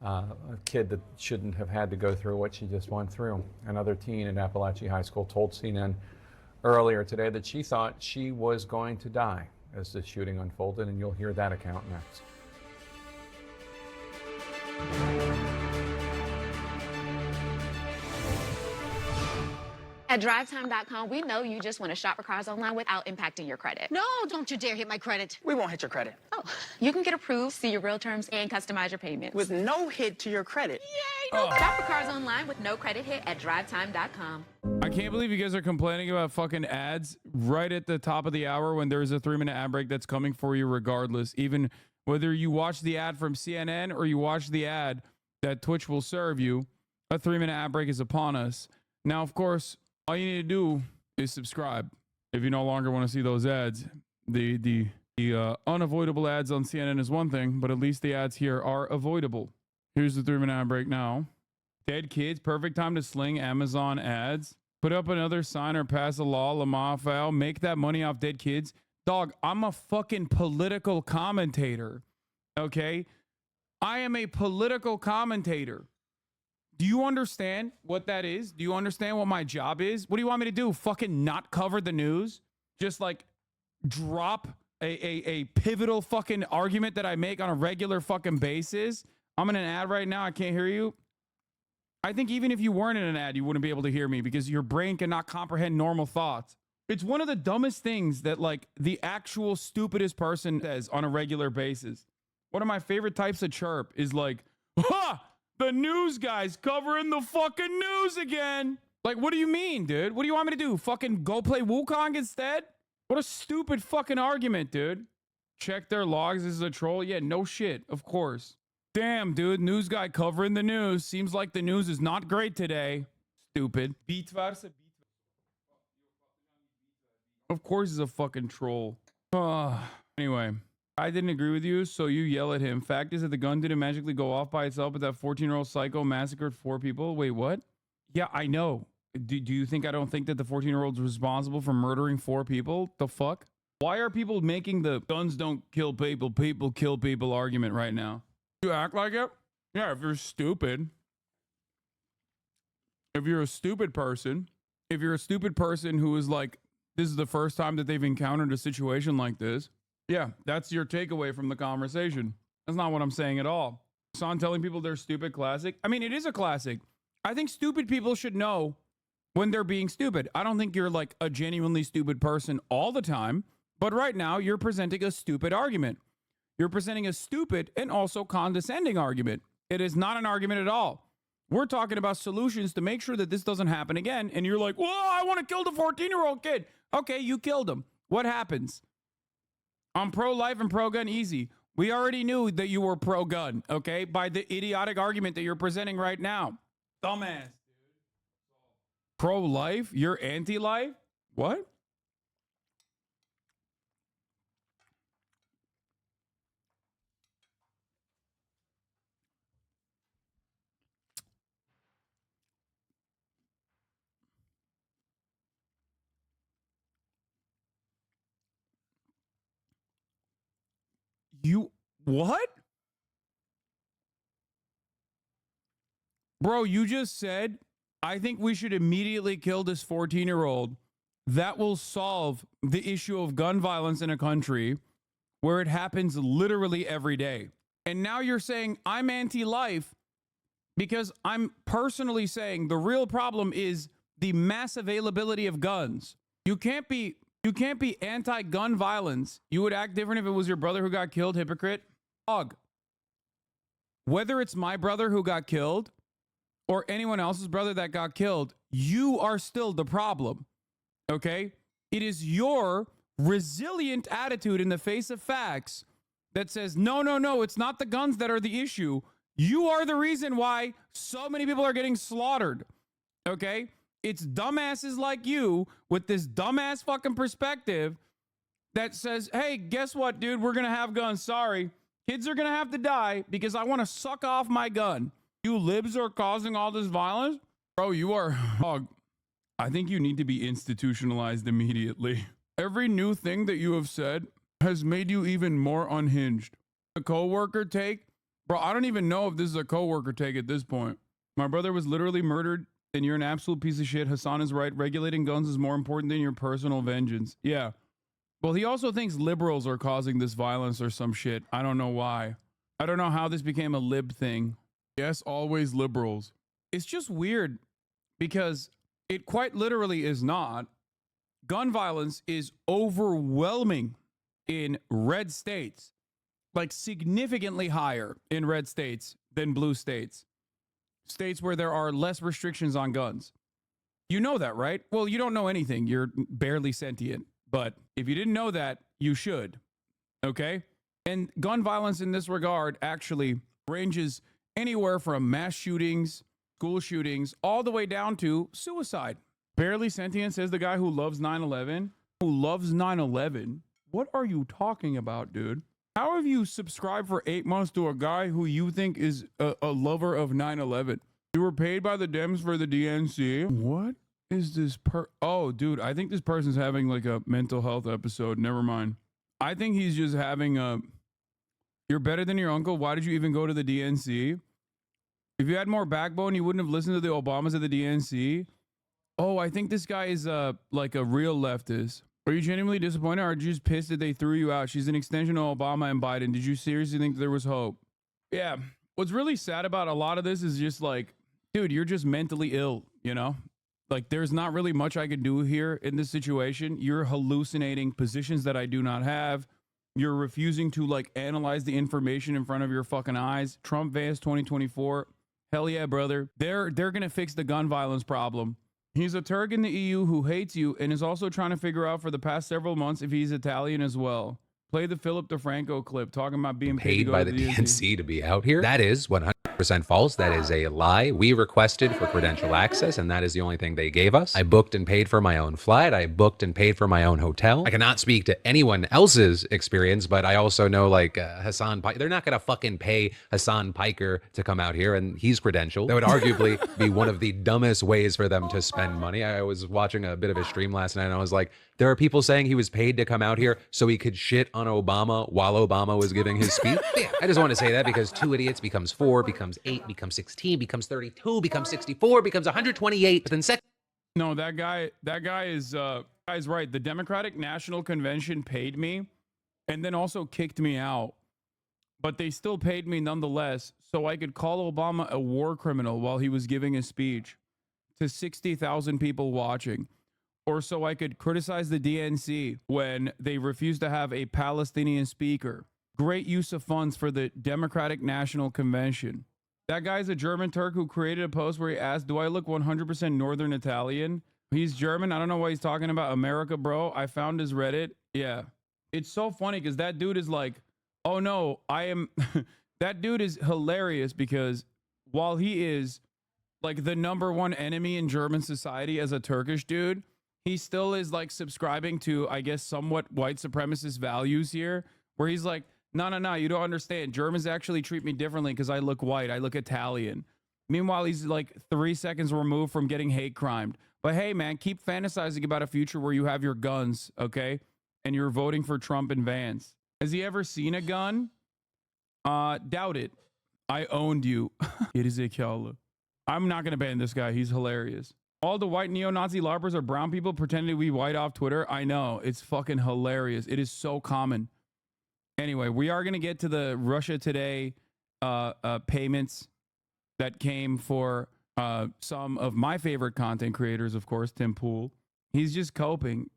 A kid that shouldn't have had to go through what she just went through. Another teen at Appalachian High School told CNN earlier today that she thought she was going to die as the shooting unfolded, and you'll hear that account next. At drivetime.com, we know you just want to shop for cars online without impacting your credit. No, don't you dare hit my credit. We won't hit your credit. Oh, you can get approved, see your real terms, and customize your payments. With no hit to your credit. Yay! No Shop for cars online with no credit hit at drivetime.com. I can't believe you guys are complaining about fucking ads right at the top of the hour when there's a 3-minute ad break that's coming for you regardless. Even whether you watch the ad from CNN or you watch the ad that Twitch will serve you, a 3-minute ad break is upon us. Now, of course, all you need to do is subscribe if you no longer want to see those ads. The unavoidable ads on CNN is one thing, but at least the ads here are avoidable. Here's the 3-minute ad break now. Dead kids, perfect time to sling Amazon ads. Put up another sign or pass a law, Lamar file. Make that money off dead kids. Dog, I'm a fucking political commentator. Okay? I am a political commentator. Do you understand what that is? Do you understand what my job is? What do you want me to do? Fucking not cover the news? Just like drop a pivotal fucking argument that I make on a regular fucking basis? I'm in an ad right now. I can't hear you. I think even if you weren't in an ad, you wouldn't be able to hear me because your brain cannot comprehend normal thoughts. It's one of the dumbest things that like the actual stupidest person says on a regular basis. One of my favorite types of chirp is like, ha! The news guy's covering the fucking news again. Like, what do you mean, dude? What do you want me to do? Fucking go play Wukong instead? What a stupid fucking argument, dude. Check their logs. This is a troll. Yeah, no shit. Of course. Damn, dude. News guy covering the news. Seems like the news is not great today. Stupid. Of course he's a fucking troll. Anyway. I didn't agree with you, so you yell at him. Fact is that the gun didn't magically go off by itself, but that 14-year-old psycho massacred 4 people. Wait, what? Yeah, I know. Do you think I don't think that the 14-year-old's responsible for murdering 4 people? The fuck? Why are people making the guns don't kill people, people kill people argument right now? You act like it? Yeah, if you're stupid. If you're a stupid person who is like, this is the first time that they've encountered a situation like this, yeah, that's your takeaway from the conversation. That's not what I'm saying at all. Son telling people they're stupid, classic. I mean, it is a classic. I think stupid people should know when they're being stupid. I don't think you're like a genuinely stupid person all the time, but right now you're presenting a stupid argument. You're presenting a stupid and also condescending argument. It is not an argument at all. We're talking about solutions to make sure that this doesn't happen again. And you're like, whoa, I want to kill the 14-year-old kid. Okay, you killed him. What happens? I'm pro-life and pro-gun, easy. We already knew that you were pro-gun, okay? By the idiotic argument that you're presenting right now. Dumbass, dude. Pro-life? You're anti-life? What? You what? Bro, you just said, I think we should immediately kill this 14-year-old. That will solve the issue of gun violence in a country where it happens literally every day. And now you're saying I'm anti-life because I'm personally saying the real problem is the mass availability of guns. You can't be anti-gun violence. You would act different if it was your brother who got killed, hypocrite. Dog. Whether it's my brother who got killed or anyone else's brother that got killed, you are still the problem. Okay? It is your resilient attitude in the face of facts that says, no, it's not the guns that are the issue. You are the reason why so many people are getting slaughtered. Okay? It's dumbasses like you with this dumbass fucking perspective that says, hey, guess what, dude? We're going to have guns. Sorry. Kids are going to have to die because I want to suck off my gun. You libs are causing all this violence? Bro, you are... I think you need to be institutionalized immediately. Every new thing that you have said has made you even more unhinged. The coworker take... Bro, I don't even know if this is a coworker take at this point. My brother was literally murdered, and you're an absolute piece of shit. Hassan is right. Regulating guns is more important than your personal vengeance. Yeah. Well, he also thinks liberals are causing this violence or some shit. I don't know why. I don't know how this became a lib thing. Yes, always liberals. It's just weird because it quite literally is not. Gun violence is overwhelming in red states, like significantly higher in red states than blue states. States where there are less restrictions on guns. You know that, right? Well, you don't know anything. You're barely sentient. But if you didn't know that, you should. Okay? And gun violence in this regard actually ranges anywhere from mass shootings, school shootings, all the way down to suicide. Barely sentient, says the guy who loves 9/11. Who loves 9/11? What are you talking about, dude? How have you subscribed for 8 months to a guy who you think is a lover of 9/11? You were paid by the Dems for the DNC? What is this Oh, dude, I think this person's having like a mental health episode. Never mind. I think he's just having a... You're better than your uncle. Why did you even go to the DNC? If you had more backbone, you wouldn't have listened to the Obamas of the DNC. Oh, I think this guy is like a real leftist. Are you genuinely disappointed, or are you just pissed that they threw you out? She's an extension of Obama and Biden. Did you seriously think there was hope? Yeah. What's really sad about a lot of this is just like, dude, you're just mentally ill, you know? Like, there's not really much I can do here in this situation. You're hallucinating positions that I do not have. You're refusing to, like, analyze the information in front of your fucking eyes. Trump Vance 2024. Hell yeah, brother. They're going to fix the gun violence problem. He's a Turk in the EU who hates you and is also trying to figure out for the past several months if he's Italian as well. Play the Philip DeFranco clip talking about being paid by the DNC to be out here. That is 100% false. That is a lie. We requested for credential access, and that is the only thing they gave us. I booked and paid for my own flight. I booked and paid for my own hotel. I cannot speak to anyone else's experience, but I also know, like, Hassan Piker, they're not going to fucking pay Hassan Piker to come out here, and he's credentialed. That would arguably be one of the dumbest ways for them to spend money. I was watching a bit of a stream last night, and I was like, there are people saying he was paid to come out here so he could shit on Obama while Obama was giving his speech. Yeah, I just want to say that because 2 idiots becomes 4, becomes 8, becomes 16, becomes 32, becomes 64, becomes 128. But then No, that guy is guy's right. The Democratic National Convention paid me and then also kicked me out. But they still paid me nonetheless so I could call Obama a war criminal while he was giving his speech to 60,000 people watching. Or so I could criticize the DNC when they refused to have a Palestinian speaker. Great use of funds for the Democratic National Convention. That guy's a German Turk who created a post where he asked, do I look 100% Northern Italian? He's German. I don't know why he's talking about America, bro. I found his Reddit. Yeah. It's so funny because that dude is like, oh no, I am... That dude is hilarious because while he is like the #1 enemy in German society as a Turkish dude, he still is like subscribing to, I guess, somewhat white supremacist values here, where he's like, no, you don't understand. Germans actually treat me differently because I look white. I look Italian. Meanwhile, he's like 3 seconds removed from getting hate crimed. But hey, man, keep fantasizing about a future where you have your guns, okay? And you're voting for Trump and Vance. Has he ever seen a gun? Doubt it. I owned you. It is a killer. I'm not going to ban this guy. He's hilarious. All the white neo-Nazi LARPers are brown people pretending to be white off Twitter. I know. It's fucking hilarious. It is so common. Anyway, we are going to get to the Russia Today payments that came for some of my favorite content creators, of course, Tim Pool. He's just coping.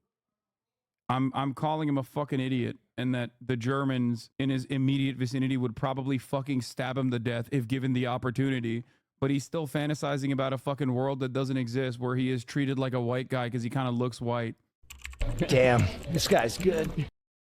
I'm calling him a fucking idiot, and that the Germans in his immediate vicinity would probably fucking stab him to death if given the opportunity. But he's still fantasizing about a fucking world that doesn't exist where he is treated like a white guy because he kind of looks white. Damn, this guy's good.